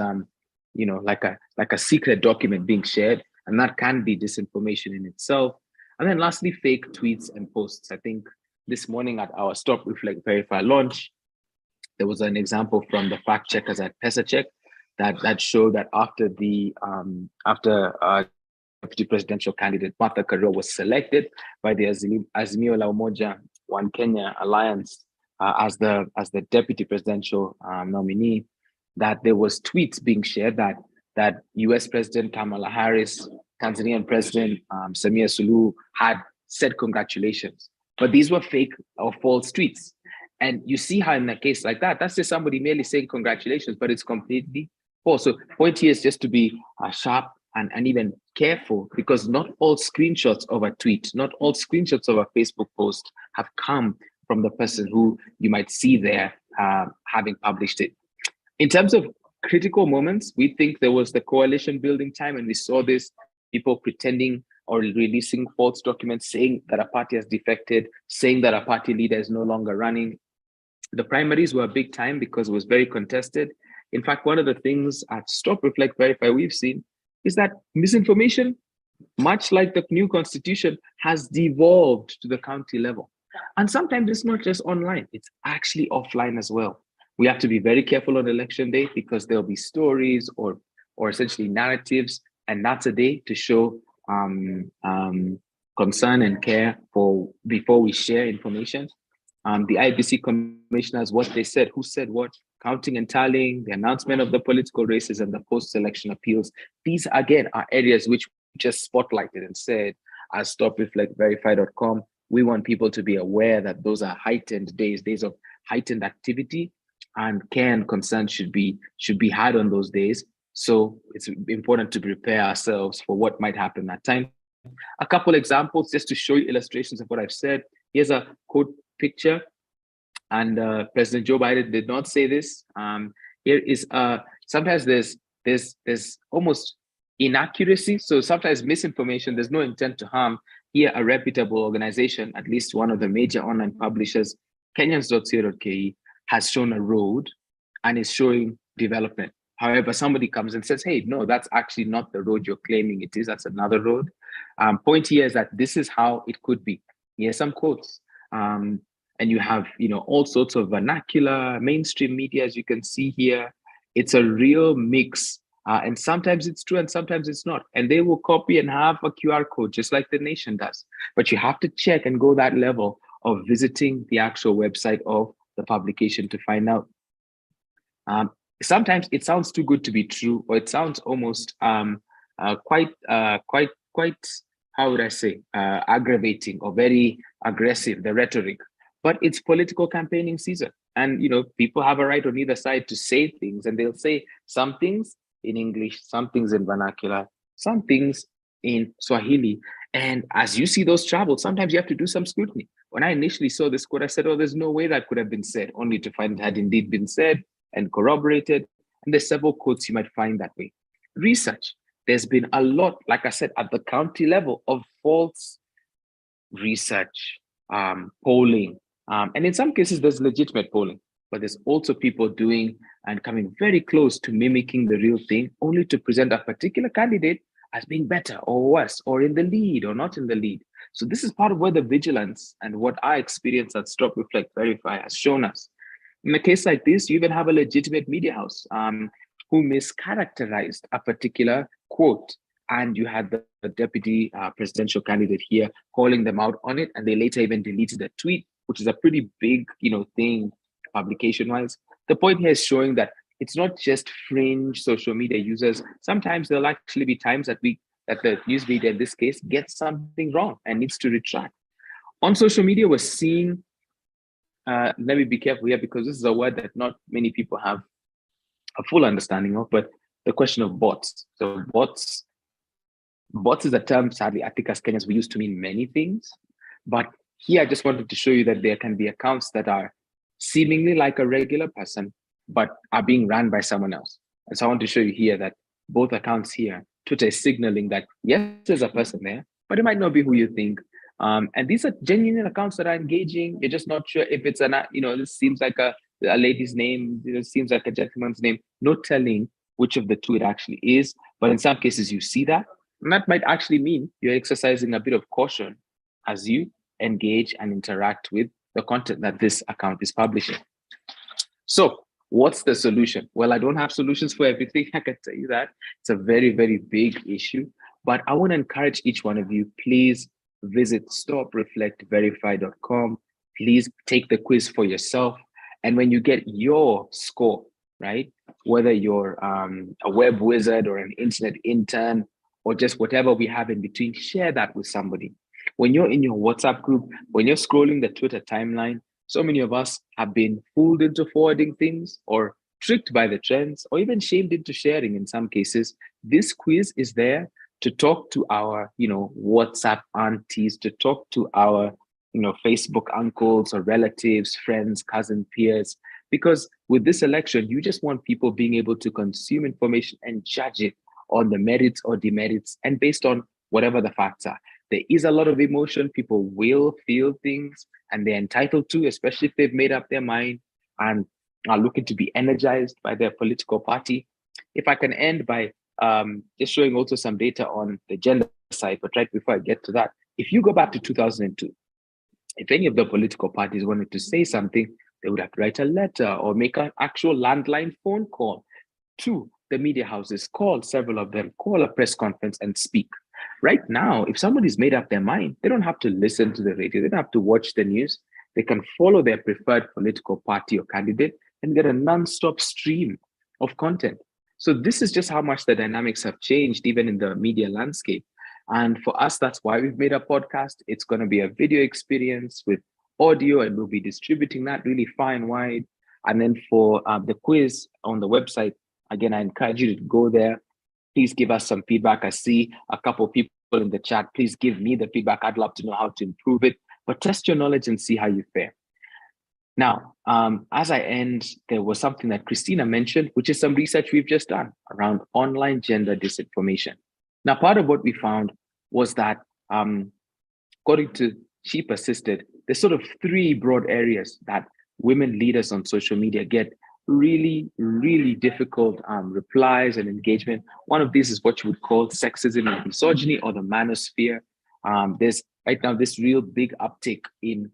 like a secret document being shared, and that can be disinformation in itself. And then lastly, fake tweets and posts. I think this morning at our Stop, Reflect, Verify launch, there was an example from the fact checkers at PesaCheck that showed that after deputy presidential candidate Martha Karua was selected by the Azimio la Umoja One Kenya Alliance as the deputy presidential nominee, that there was tweets being shared that US President Kamala Harris, Tanzanian President Samia Suluhu had said congratulations, but these were fake or false tweets. And you see how in a case like that, that's just somebody merely saying congratulations, but it's completely false. So the point here is just to be sharp and even careful, because not all screenshots of a tweet, not all screenshots of a Facebook post have come from the person who you might see there having published it. In terms of critical moments, we think there was the coalition building time, and we saw this, people pretending or releasing false documents saying that a party has defected, saying that a party leader is no longer running. The primaries were a big time because it was very contested. In fact, one of the things at Stop, Reflect, Verify we've seen is that misinformation, much like the new constitution, has devolved to the county level. And sometimes it's not just online, it's actually offline as well. We have to be very careful on election day because there'll be stories or essentially narratives, and that's a day to show concern and care before we share information. The IEBC commissioners, what they said, who said what, counting and tallying, the announcement of the political races and the post-election appeals. These, again, are areas which we just spotlighted and said, as StopReflectVerify.com, we want people to be aware that those are heightened days of heightened activity, and care and concern should be had on those days. So it's important to prepare ourselves for what might happen that time. A couple examples just to show you illustrations of what I've said. Here's a quote picture, and President Joe Biden did not say this. Here is sometimes there's almost inaccuracy, so sometimes misinformation. There's no intent to harm. Here, a reputable organization, at least one of the major online publishers, Kenyans.co.ke, has shown a road and is showing development. However, somebody comes and says, hey, no, that's actually not the road you're claiming it is, that's another road. Point here is that this is how it could be. Here's some quotes. And you have, all sorts of vernacular, mainstream media, as you can see here. It's a real mix. And sometimes it's true and sometimes it's not. And they will copy and have a QR code, just like The Nation does. But you have to check and go that level of visiting the actual website of the publication to find out. Sometimes it sounds too good to be true, or it sounds almost quite, how would I say, aggravating or very aggressive, the rhetoric. But it's political campaigning season. And, people have a right on either side to say things, and they'll say some things in English, some things in vernacular, some things in Swahili. And as you see those travel, sometimes you have to do some scrutiny. When I initially saw this quote, I said, oh, there's no way that could have been said, only to find it had indeed been said and corroborated. And there's several quotes you might find that way. Research. There's been a lot, like I said, at the county level of false research, polling. And in some cases, there's legitimate polling, but there's also people doing and coming very close to mimicking the real thing, only to present a particular candidate as being better or worse, or in the lead or not in the lead. So this is part of where the vigilance and what our experience at Stop, Reflect, Verify has shown us. In a case like this, you even have a legitimate media house who mischaracterized a particular quote. And you had the deputy presidential candidate here calling them out on it. And they later even deleted a tweet, which is a pretty big thing publication-wise. The point here is showing that it's not just fringe social media users. Sometimes there'll actually be times that the news media in this case gets something wrong and needs to retract. On social media, we're seeing, let me be careful here because this is a word that not many people have a full understanding of, but the question of bots. So bots is a term, sadly, I think as Kenyans we used to mean many things, but here I just wanted to show you that there can be accounts that are seemingly like a regular person, but are being run by someone else. And so I want to show you here that both accounts here, Twitter is signaling that yes, there's a person there, but it might not be who you think. And these are genuine accounts that are engaging. You're just not sure if it's this seems like a lady's name, it seems like a gentleman's name. No telling which of the two it actually is. But in some cases you see that. And that might actually mean you're exercising a bit of caution as you engage and interact with the content that this account is publishing. So what's the solution? Well, I don't have solutions for everything. I can tell you that. It's a very, very big issue. But I want to encourage each one of you, please visit stopreflectverify.com. Please take the quiz for yourself. And when you get your score, right, whether you're a web wizard or an internet intern or just whatever we have in between, share that with somebody. When you're in your WhatsApp group, when you're scrolling the Twitter timeline, so many of us have been fooled into forwarding things or tricked by the trends or even shamed into sharing in some cases. This quiz is there to talk to our, WhatsApp aunties, to talk to our, Facebook uncles or relatives, friends, cousins, peers, because with this election, you just want people being able to consume information and judge it on the merits or demerits and based on whatever the facts are. There is a lot of emotion. People will feel things and they're entitled to, especially if they've made up their mind and are looking to be energized by their political party. If I can end by just showing also some data on the gender side, but right before I get to that, if you go back to 2002, if any of the political parties wanted to say something, they would have to write a letter or make an actual landline phone call to the media houses, call several of them, call a press conference and speak. Right now, if somebody's made up their mind, they don't have to listen to the radio, they don't have to watch the news. They can follow their preferred political party or candidate and get a non-stop stream of content. So this is just how much the dynamics have changed, even in the media landscape. And for us, that's why we've made a podcast. It's going to be a video experience with audio, and we'll be distributing that really far and wide. And then for the quiz on the website, again, I encourage you to go there. Please give us some feedback. I see a couple of people in the chat. Please give me the feedback. I'd love to know how to improve it, but test your knowledge and see how you fare. Now, as I end, there was something that Christina mentioned, which is some research we've just done around online gender disinformation. Now, part of what we found was that, according to Sheep Assisted, there's sort of three broad areas that women leaders on social media get really, really difficult replies and engagement. One of these is what you would call sexism and misogyny, or the manosphere. There's right now this real big uptick in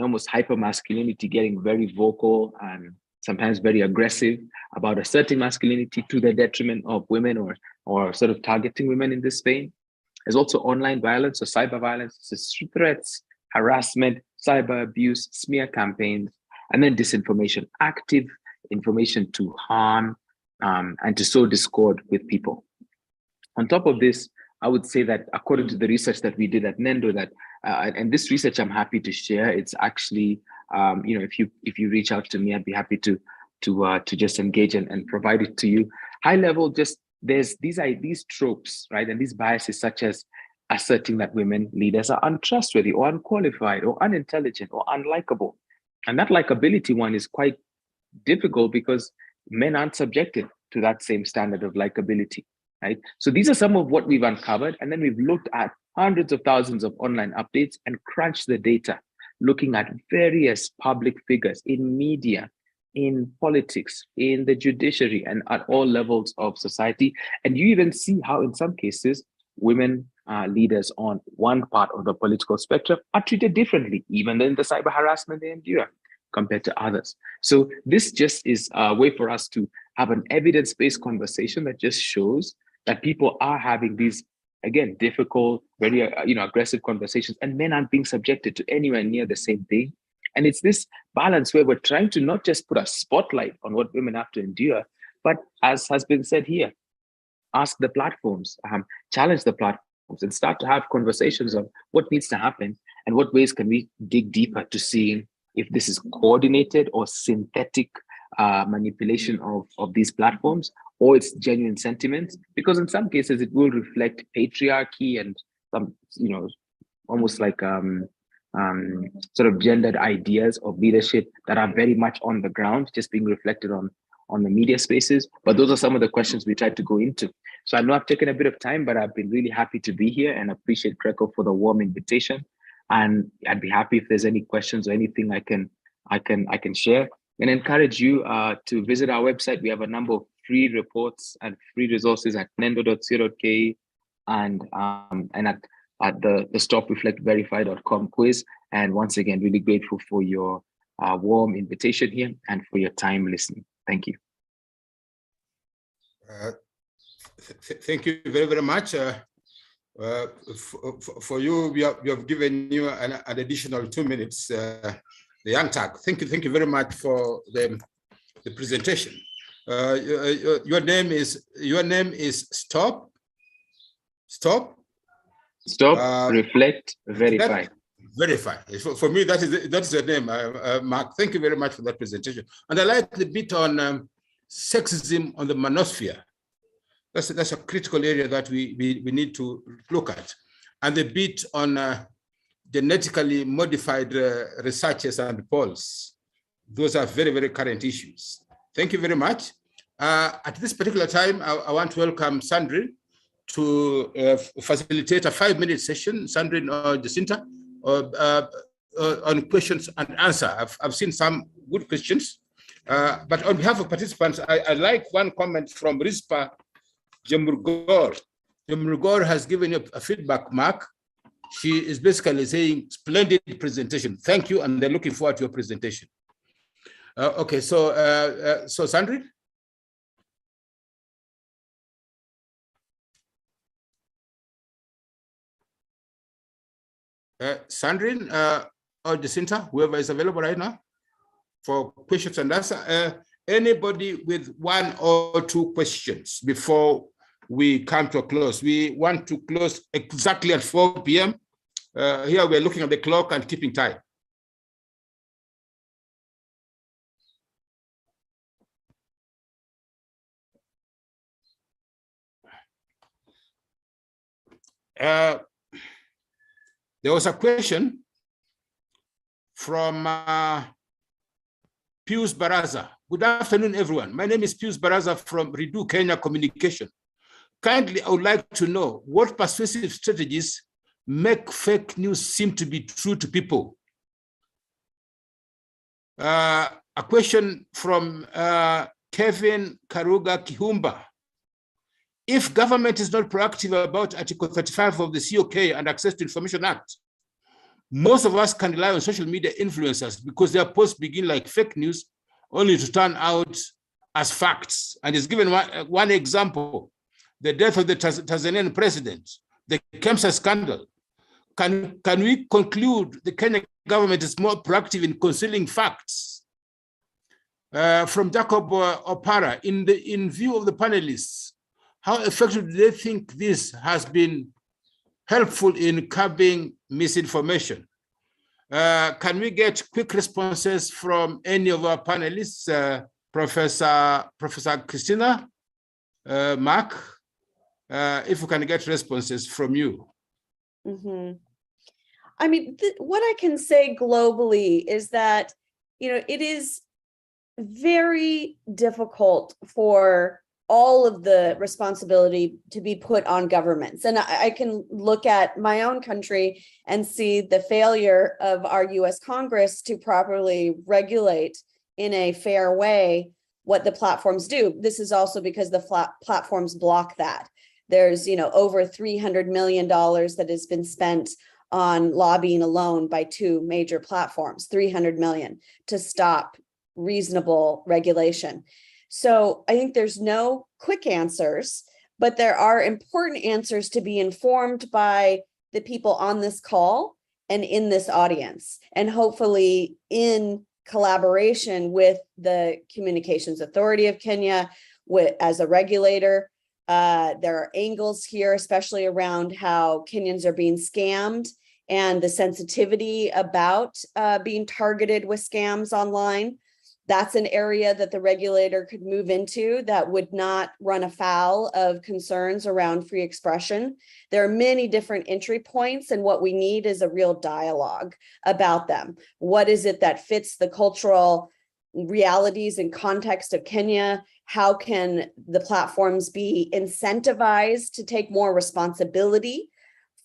almost hypermasculinity getting very vocal and sometimes very aggressive about asserting masculinity to the detriment of women or sort of targeting women in this vein. There's also online violence or cyber violence, threats, harassment, cyber abuse, smear campaigns, and then disinformation, active information to harm and to sow discord with people. On top of this, I would say that according to the research that we did at Nendo, that and this research I'm happy to share. It's actually, if you reach out to me, I'd be happy to just engage and provide it to you. High level, just there's these tropes, right, and these biases such as asserting that women leaders are untrustworthy or unqualified or unintelligent or unlikable, and that likability one is quite difficult because men aren't subjected to that same standard of likability. Right? So these are some of what we've uncovered. And then we've looked at hundreds of thousands of online updates and crunched the data, looking at various public figures in media, in politics, in the judiciary, and at all levels of society. And you even see how in some cases, women leaders on one part of the political spectrum are treated differently, even in the cyber harassment they endure compared to others. So this just is a way for us to have an evidence-based conversation that just shows that people are having these, again, difficult, very aggressive conversations, and men aren't being subjected to anywhere near the same thing. And it's this balance where we're trying to not just put a spotlight on what women have to endure, but as has been said here, ask the platforms, challenge the platforms, and start to have conversations on what needs to happen and what ways can we dig deeper to seeing if this is coordinated or synthetic manipulation of these platforms, or it's genuine sentiments, because in some cases it will reflect patriarchy and some, almost like sort of gendered ideas of leadership that are very much on the ground, just being reflected on the media spaces. But those are some of the questions we tried to go into. So I know I've taken a bit of time, but I've been really happy to be here and appreciate Greco for the warm invitation. And I'd be happy if there's any questions or anything I can share, and encourage you to visit our website. We have a number of free reports and free resources at nendo.co.ke and at the stopreflectverify.com quiz. And once again, really grateful for your warm invitation here and for your time listening. Thank you. Thank you very, very much. For you, we have given you an additional 2 minutes. The young tag. Thank you very much for the presentation. Your name is Stop, Reflect, Verify. Verify. For me, that is the name. Mark, thank you very much for that presentation. And I like the bit on sexism on the manosphere. That's a critical area that we need to look at. And the bit on genetically modified researches and polls. Those are very, very current issues. Thank you very much. At this particular time, I want to welcome Sandrine to facilitate a 5-minute session, Sandrine or Jacinta, on questions and answer. I've seen some good questions, but on behalf of participants, I like one comment from Rispa Jemurgor. Jemurgor has given you a feedback, Mark. She is basically saying, splendid presentation. Thank you, and they're looking forward to your presentation. Okay, so Sandrine? Sandrine or Jacinta, whoever is available right now for questions and answers. Anybody with 1 or 2 questions before we come to a close? We want to close exactly at 4 p.m. Here we're looking at the clock and keeping time. There was a question from Pius Baraza. Good afternoon, everyone. My name is Pius Baraza from Redu Kenya Communication. Kindly, I would like to know what persuasive strategies make fake news seem to be true to people. A question from Kevin Karuga Kihumba. If government is not proactive about Article 35 of the COK and Access to Information Act, most of us can rely on social media influencers because their posts begin like fake news only to turn out as facts. And it's given one example, the death of the Tanzanian president, the Kemsa scandal. Can we conclude the Kenyan government is more proactive in concealing facts? From Jacob Opara, in view of the panelists, how effective do they think this has been helpful in curbing misinformation? Can we get quick responses from any of our panelists? Professor Christina, Mark, if we can get responses from you. Mm-hmm. I mean, what I can say globally is that, it is very difficult for all of the responsibility to be put on governments. And I can look at my own country and see the failure of our US Congress to properly regulate in a fair way what the platforms do. This is also because the platforms block that. There's, over $300 million that has been spent on lobbying alone by 2 major platforms, 300 million to stop reasonable regulation. So I think there's no quick answers, but there are important answers to be informed by the people on this call and in this audience, and hopefully in collaboration with the Communications Authority of Kenya, as a regulator. There are angles here, especially around how Kenyans are being scammed and the sensitivity about being targeted with scams online. That's an area that the regulator could move into that would not run afoul of concerns around free expression. There are many different entry points, and what we need is a real dialogue about them. What is it that fits the cultural realities and context of Kenya? How can the platforms be incentivized to take more responsibility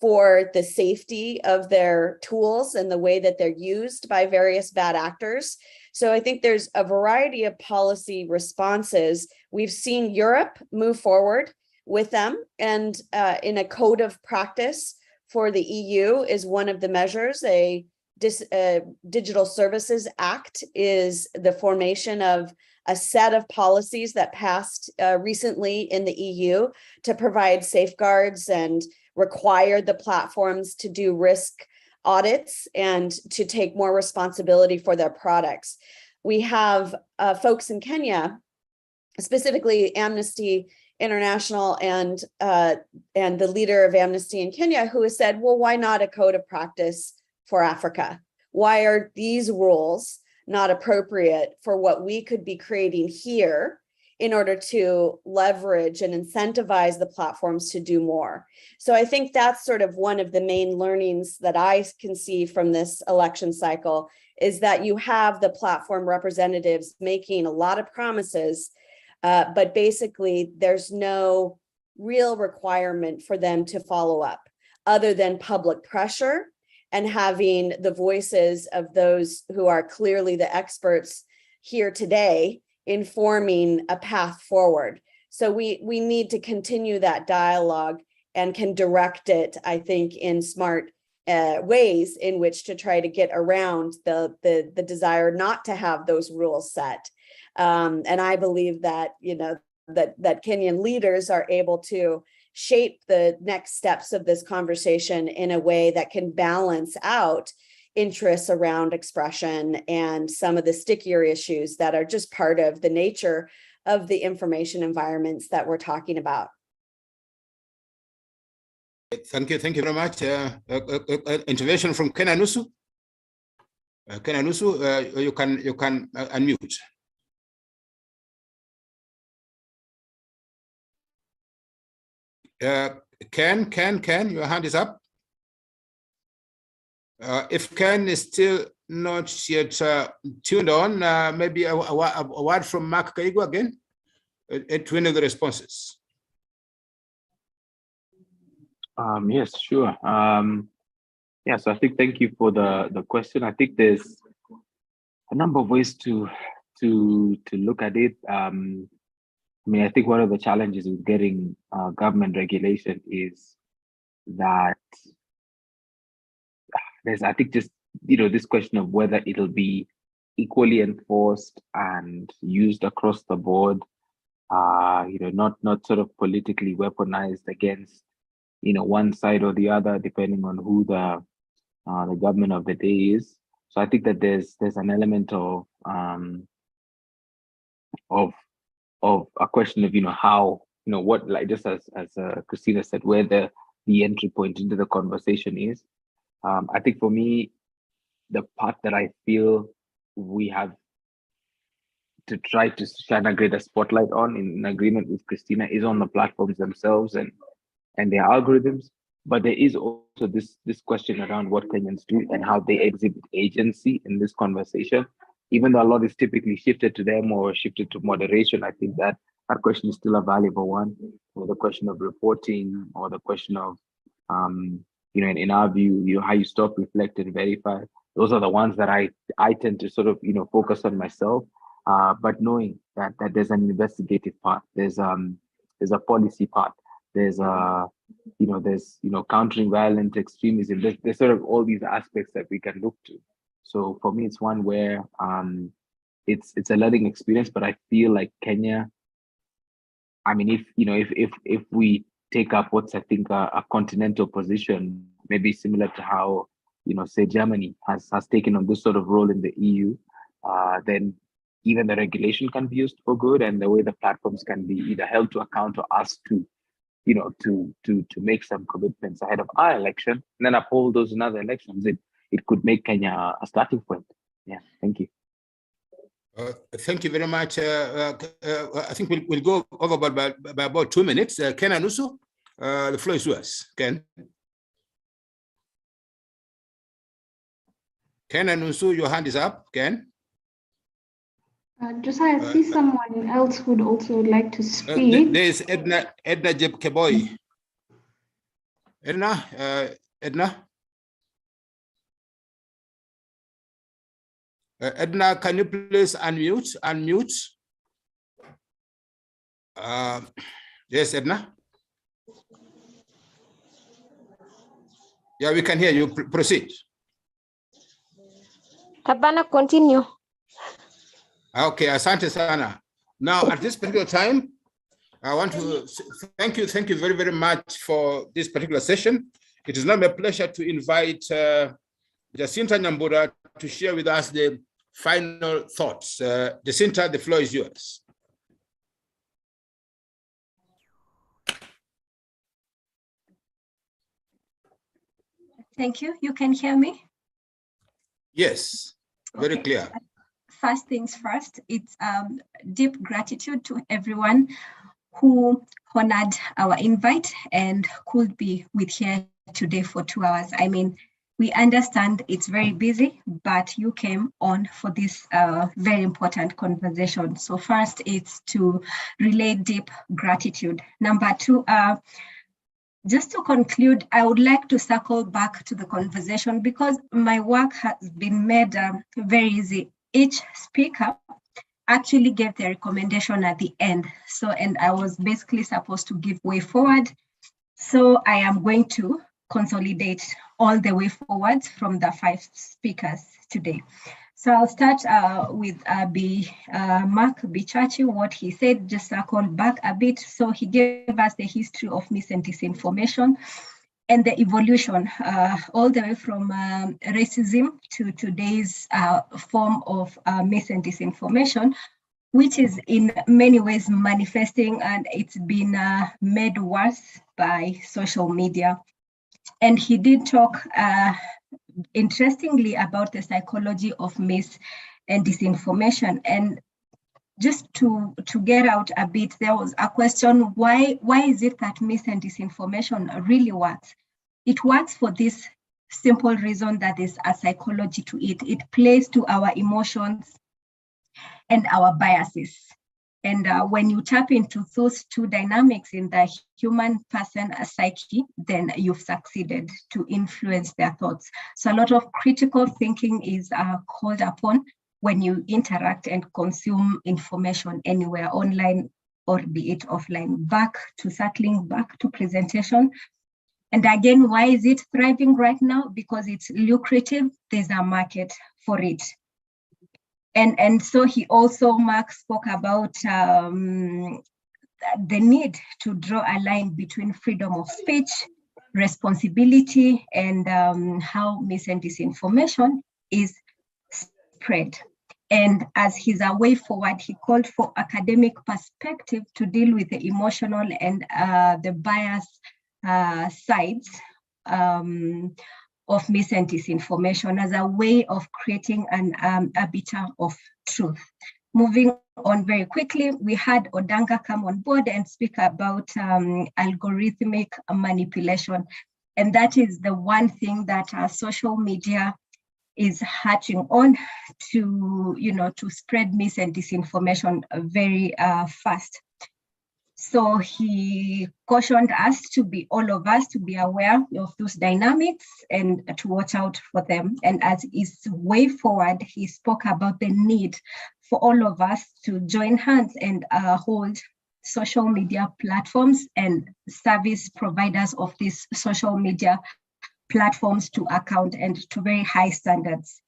for the safety of their tools and the way that they're used by various bad actors? So I think there's a variety of policy responses. We've seen Europe move forward with them, and in a code of practice for the EU is one of the measures. A Digital Services Act is the formation of a set of policies that passed recently in the EU to provide safeguards and require the platforms to do risk audits and to take more responsibility for their products. We have folks in Kenya, specifically Amnesty International and the leader of Amnesty in Kenya, who has said, well, why not a code of practice for Africa? Why are these rules not appropriate for what we could be creating here in order to leverage and incentivize the platforms to do more? So I think that's sort of one of the main learnings that I can see from this election cycle, is that you have the platform representatives making a lot of promises, but basically there's no real requirement for them to follow up other than public pressure and having the voices of those who are clearly the experts here today informing a path forward. So we need to continue that dialogue and can direct it, I think, in smart ways in which to try to get around the desire not to have those rules set. And I believe that, you know, that Kenyan leaders are able to shape the next steps of this conversation in a way that can balance out interests around expression and some of the stickier issues that are just part of the nature of the information environments that we're talking about. Thank you very much. Intervention from Ken Anusu. Ken Anusu, you can unmute. Ken, your hand is up. If Ken is still not yet tuned on, maybe a word from Mark Kaigo again to any of the responses. Yes, sure. Yeah, so I think thank you for the question. I think there's a number of ways to look at it. I mean, I think one of the challenges with getting government regulation is that there's, I think, just, you know, this question of whether it'll be equally enforced and used across the board, you know, not sort of politically weaponized against, you know, one side or the other, depending on who the government of the day is. So I think that there's an element of a question of, you know, how, you know, what, like just as Christina said, where the entry point into the conversation is. I think for me, the part that I feel we have to try to shine a greater spotlight on, in agreement with Christina, is on the platforms themselves and their algorithms. But there is also this question around what Kenyans do and how they exhibit agency in this conversation. Even though a lot is typically shifted to them or shifted to moderation, I think that question is still a valuable one. Or the question of reporting, or the question of, you know, in our view, you know, how you stop, reflect, and verify. Those are the ones that I tend to sort of, you know, focus on myself. But knowing that there's an investigative part, there's a policy part, there's countering violent extremism. There's sort of all these aspects that we can look to. So for me, it's one where it's a learning experience, but I feel like Kenya, I mean, if we take up what's, I think, a continental position, maybe similar to how, you know, say Germany has taken on this sort of role in the EU, then even the regulation can be used for good, and the way the platforms can be either held to account or asked to, you know, to make some commitments ahead of our election, and then uphold those in other elections. It could make Kenya a starting point. Yeah, thank you. Thank you very much. I think we'll go over by about 2 minutes. Ken Anusu, the floor is yours. Ken Anusu, your hand is up. Ken? Josiah, I see someone else would also like to speak. There is Edna Jepkeboy. Edna? Edna, can you please unmute? Yes, Edna? Yeah, we can hear you. Proceed. Habana, continue. Okay, asante sana. Now, at this particular time, I want to thank you very, very much for this particular session. It is now my pleasure to invite Jacinta Nyambura to share with us the final thoughts. Jacinta, the floor is yours. Thank you. You can hear me? Yes, very clear. First things first, it's deep gratitude to everyone who honored our invite and could be with here today for 2 hours. I mean, we understand it's very busy, but you came on for this very important conversation. So first, it's to relay deep gratitude. Number two, just to conclude, I would like to circle back to the conversation because my work has been made very easy. Each speaker actually gave their recommendation at the end. So, and I was basically supposed to give way forward. So I am going to consolidate all the way forward from the 5 speakers today. So I'll start with Mark Bichachi, what he said, just circle back a bit. So he gave us the history of mis and disinformation and the evolution all the way from racism to today's form of mis and disinformation, which is in many ways manifesting, and it's been made worse by social media. And he did talk interestingly about the psychology of mis and disinformation. And just to get out a bit, there was a question, why is it that mis and disinformation really works? It works for this simple reason that there's a psychology to it. It plays to our emotions and our biases. And when you tap into those two dynamics in the human person psyche, then you've succeeded to influence their thoughts. So a lot of critical thinking is called upon when you interact and consume information anywhere, online or be it offline. Circling back to presentation. And again, why is it thriving right now? Because it's lucrative, there's a market for it. And so he also, Mark spoke about the need to draw a line between freedom of speech, responsibility, and how mis and disinformation is spread. And as his way forward, he called for academic perspective to deal with the emotional and the bias sides of mis and disinformation as a way of creating an arbiter of truth. Moving on very quickly, we had Odanga come on board and speak about algorithmic manipulation. And that is the one thing that social media is hatching on to, to spread mis and disinformation very fast. So he cautioned us all of us to be aware of those dynamics and to watch out for them. And as his way forward, he spoke about the need for all of us to join hands and hold social media platforms and service providers of these social media platforms to account and to very high standards.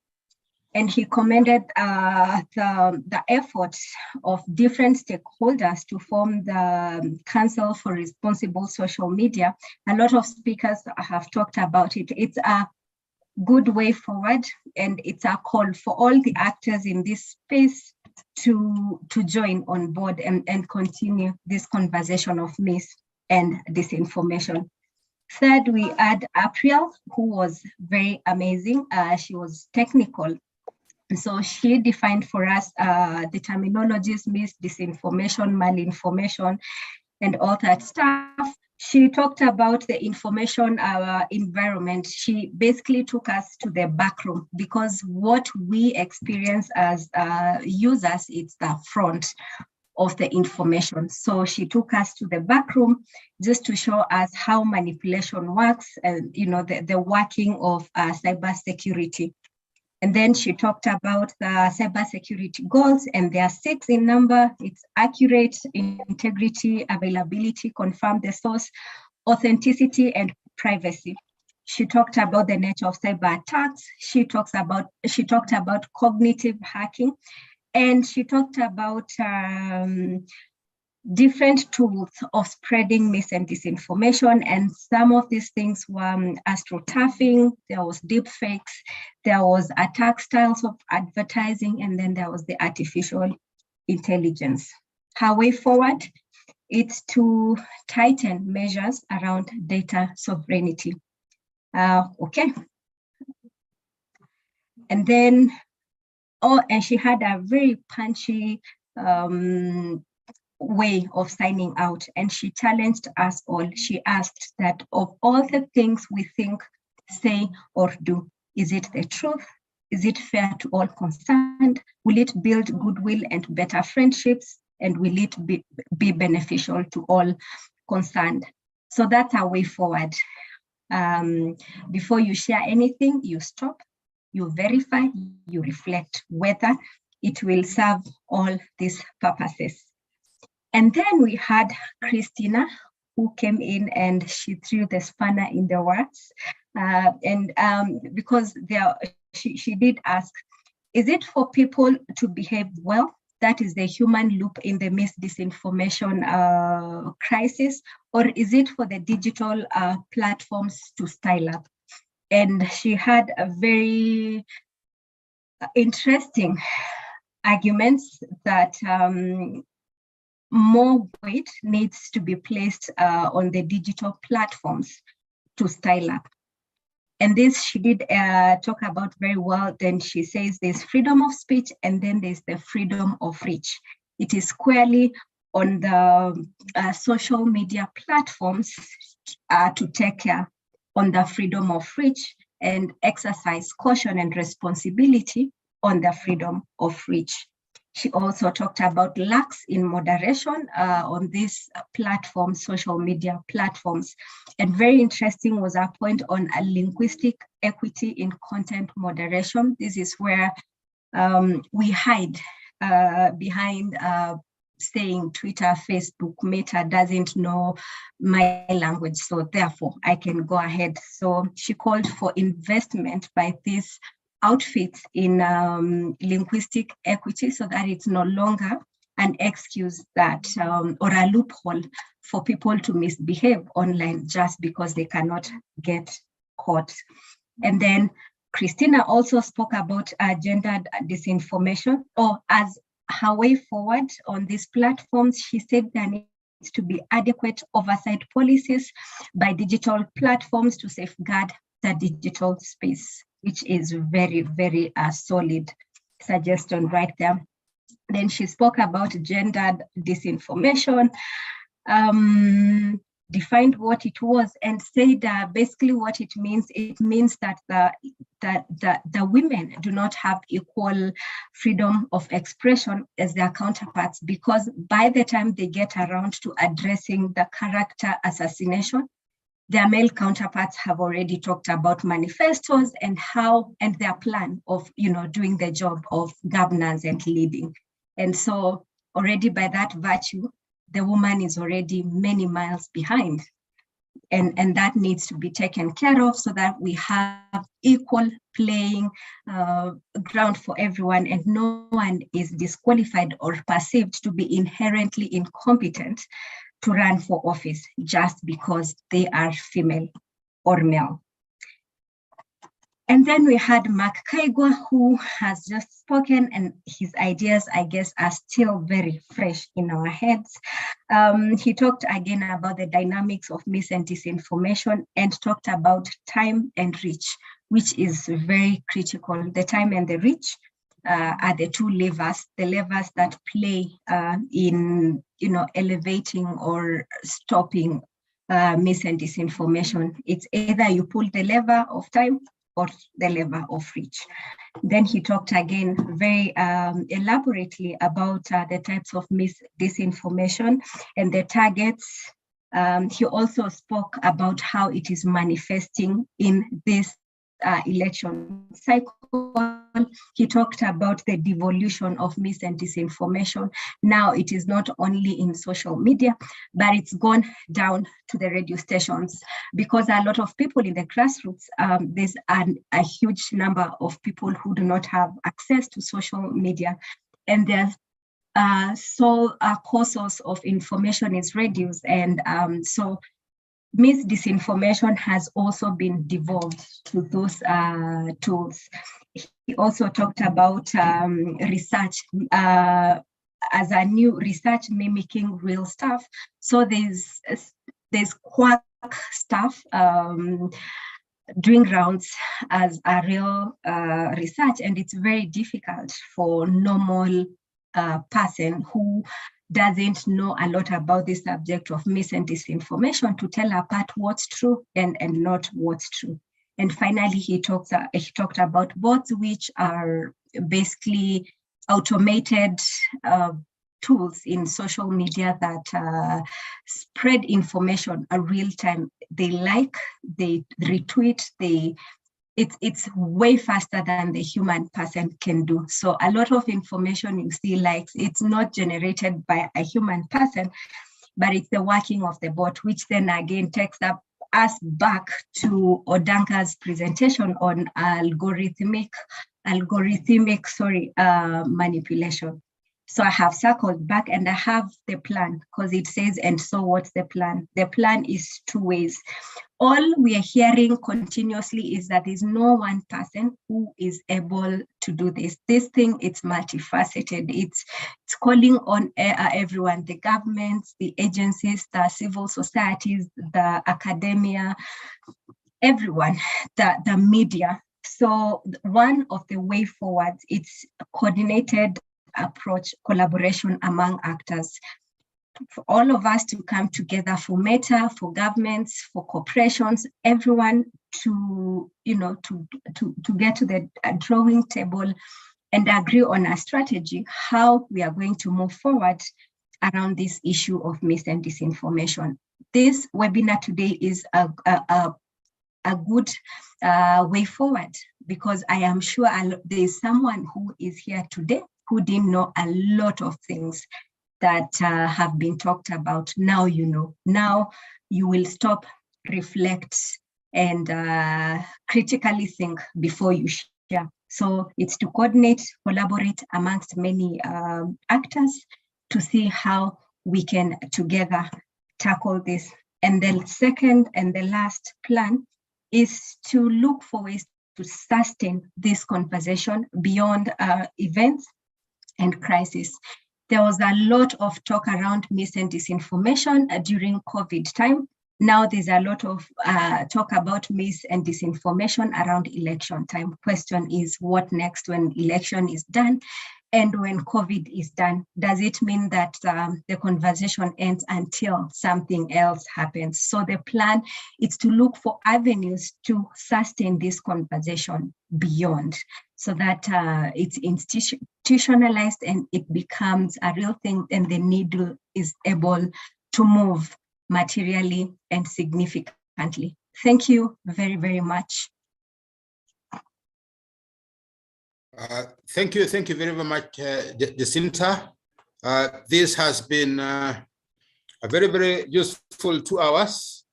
And he commended the effort of different stakeholders to form the Council for Responsible Social Media. A lot of speakers have talked about it. It's a good way forward, and it's a call for all the actors in this space to join on board and continue this conversation of mis and disinformation. Third, we had April, who was very amazing. She was technical. So she defined for us the terminologies, mis, disinformation, malinformation, and all that stuff. She talked about the information environment. She basically took us to the back room because what we experience as users, it's the front of the information. So she took us to the back room just to show us how manipulation works and the working of cybersecurity. And then she talked about the cybersecurity goals, and there are 6 in number. It's accurate, integrity, availability, confirm the source, authenticity, and privacy. She talked about the nature of cyber attacks. She talked about cognitive hacking, And she talked about different tools of spreading mis and disinformation. And some of these things were astroturfing, there was deep fakes, there was attack styles of advertising, and then there was the artificial intelligence. Her way forward, it's to tighten measures around data sovereignty. Okay. And then, and she had a very punchy way of signing out, and she challenged us all. She asked that of all the things we think, say, or do, is it the truth? Is it fair to all concerned? Will it build goodwill and better friendships? And will it be beneficial to all concerned? So that's our way forward. Before you share anything, you stop, you verify, you reflect whether it will serve all these purposes. And then we had Christina, who came in and she threw the spanner in the works. Because she did ask, is it for people to behave well? That is the human loop in the mis-disinformation crisis, or is it for the digital platforms to style up? And she had a very interesting arguments that more weight needs to be placed on the digital platforms to style up. And this she did talk about very well. Then she says there's freedom of speech and then there's the freedom of reach. It is squarely on the social media platforms to take care on the freedom of reach and exercise caution and responsibility on the freedom of reach. She also talked about lacks in moderation on these platforms, social media platforms. And very interesting was our point on a linguistic equity in content moderation. This is where we hide behind saying Twitter, Facebook, Meta doesn't know my language, so therefore I can go ahead. So she called for investment by these outfits in linguistic equity so that it's no longer an excuse that or a loophole for people to misbehave online just because they cannot get caught. And then Christina also spoke about gendered disinformation, or as her way forward on these platforms. She said there needs to be adequate oversight policies by digital platforms to safeguard the digital space, which is very, very solid suggestion right there. Then she spoke about gendered disinformation, defined what it was, and said basically what it means. It means that the women do not have equal freedom of expression as their counterparts, because by the time they get around to addressing the character assassination, their male counterparts have already talked about manifestos and how, and their plan of, doing the job of governance and leading. And so already by that virtue, the woman is already many miles behind. And that needs to be taken care of so that we have equal playing ground for everyone, and no one is disqualified or perceived to be inherently incompetent to run for office just because they are female or male. And then we had Mark Kaigwa, who has just spoken, and his ideas, I guess, are still very fresh in our heads. He talked again about the dynamics of mis and disinformation and talked about time and reach, which is very critical. The time and the reach are the two levers, the levers that play in elevating or stopping mis and disinformation. It's either you pull the lever of time or the lever of reach. Then he talked again very elaborately about the types of disinformation and the targets. He also spoke about how it is manifesting in this election cycle. He talked about the devolution of mis and disinformation. Now it is not only in social media, but it's gone down to the radio stations, because a lot of people in the grassroots, there's a huge number of people who do not have access to social media. and their core source of information is reduced. And so disinformation has also been devolved to those tools. He also talked about research as a new research mimicking real stuff. So there's quack stuff doing rounds as a real research, and it's very difficult for normal person who doesn't know a lot about the subject of mis and disinformation to tell apart what's true and not what's true. And finally, he talked about bots, which are basically automated tools in social media that spread information in real time. They retweet, it's way faster than the human person can do. So a lot of information you see likes, it's not generated by a human person, but it's the working of the bot, which then again takes us back to Odanka's presentation on algorithmic manipulation. So I have circled back and I have the plan because it says, and so what's the plan? The plan is two ways. All we are hearing continuously is that there's no one person who is able to do this. This thing, it's multifaceted. It's calling on everyone, the governments, the agencies, the civil societies, the academia, everyone, the media. So one of the way forward, it's a coordinated approach, collaboration among actors, for all of us to come together, for Meta, for governments, for corporations, everyone to get to the drawing table and agree on a strategy, how we are going to move forward around this issue of mis and disinformation. This webinar today is a good way forward, because I am sure there is someone who is here today who didn't know a lot of things that have been talked about. Now you know. Now you will stop, reflect, and critically think before you share. So it's to coordinate, collaborate amongst many actors to see how we can together tackle this. And the second and the last plan is to look for ways to sustain this conversation beyond events and crisis. There was a lot of talk around mis and disinformation during COVID time. Now there's a lot of talk about mis and disinformation around election time. Question is, what next when election is done and when COVID is done? Does it mean that the conversation ends until something else happens? So the plan is to look for avenues to sustain this conversation beyond, so that it's institutionalized and it becomes a real thing, and the needle is able to move materially and significantly. Thank you very, very much. Thank you very much, Jacinta. This has been a very, very useful 2 hours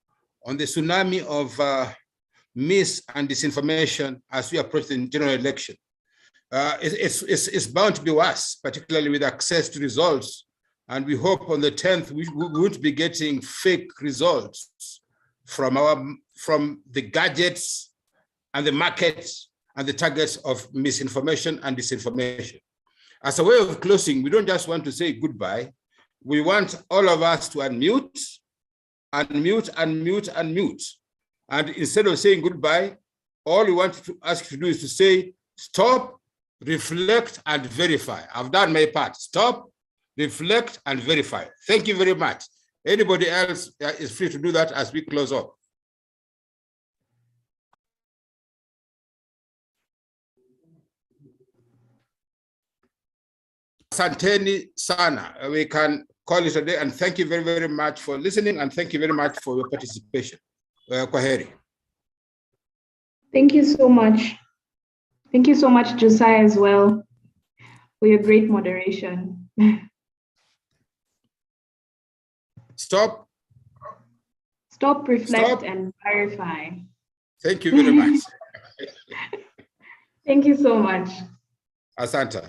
on the tsunami of mis and disinformation as we approach the general election. It's bound to be worse, particularly with access to results. And we hope on the 10th, we won't be getting fake results from the gadgets and the markets and the targets of misinformation and disinformation. As a way of closing, we don't just want to say goodbye. We want all of us to unmute, unmute, unmute, unmute. And instead of saying goodbye, all we want to ask you to do is to say, stop, reflect, and verify. I've done my part. Stop, reflect, and verify. Thank you very much. Anybody else is free to do that as we close up. Asanteni sana. We can call it a day, and thank you very, very much for listening, and thank you very much for your participation. Kwaheri. Thank you so much. Thank you so much, Josiah, as well, for your great moderation. Stop. Stop, reflect, Stop. and verify. Thank you very much. Thank you so much. Asante.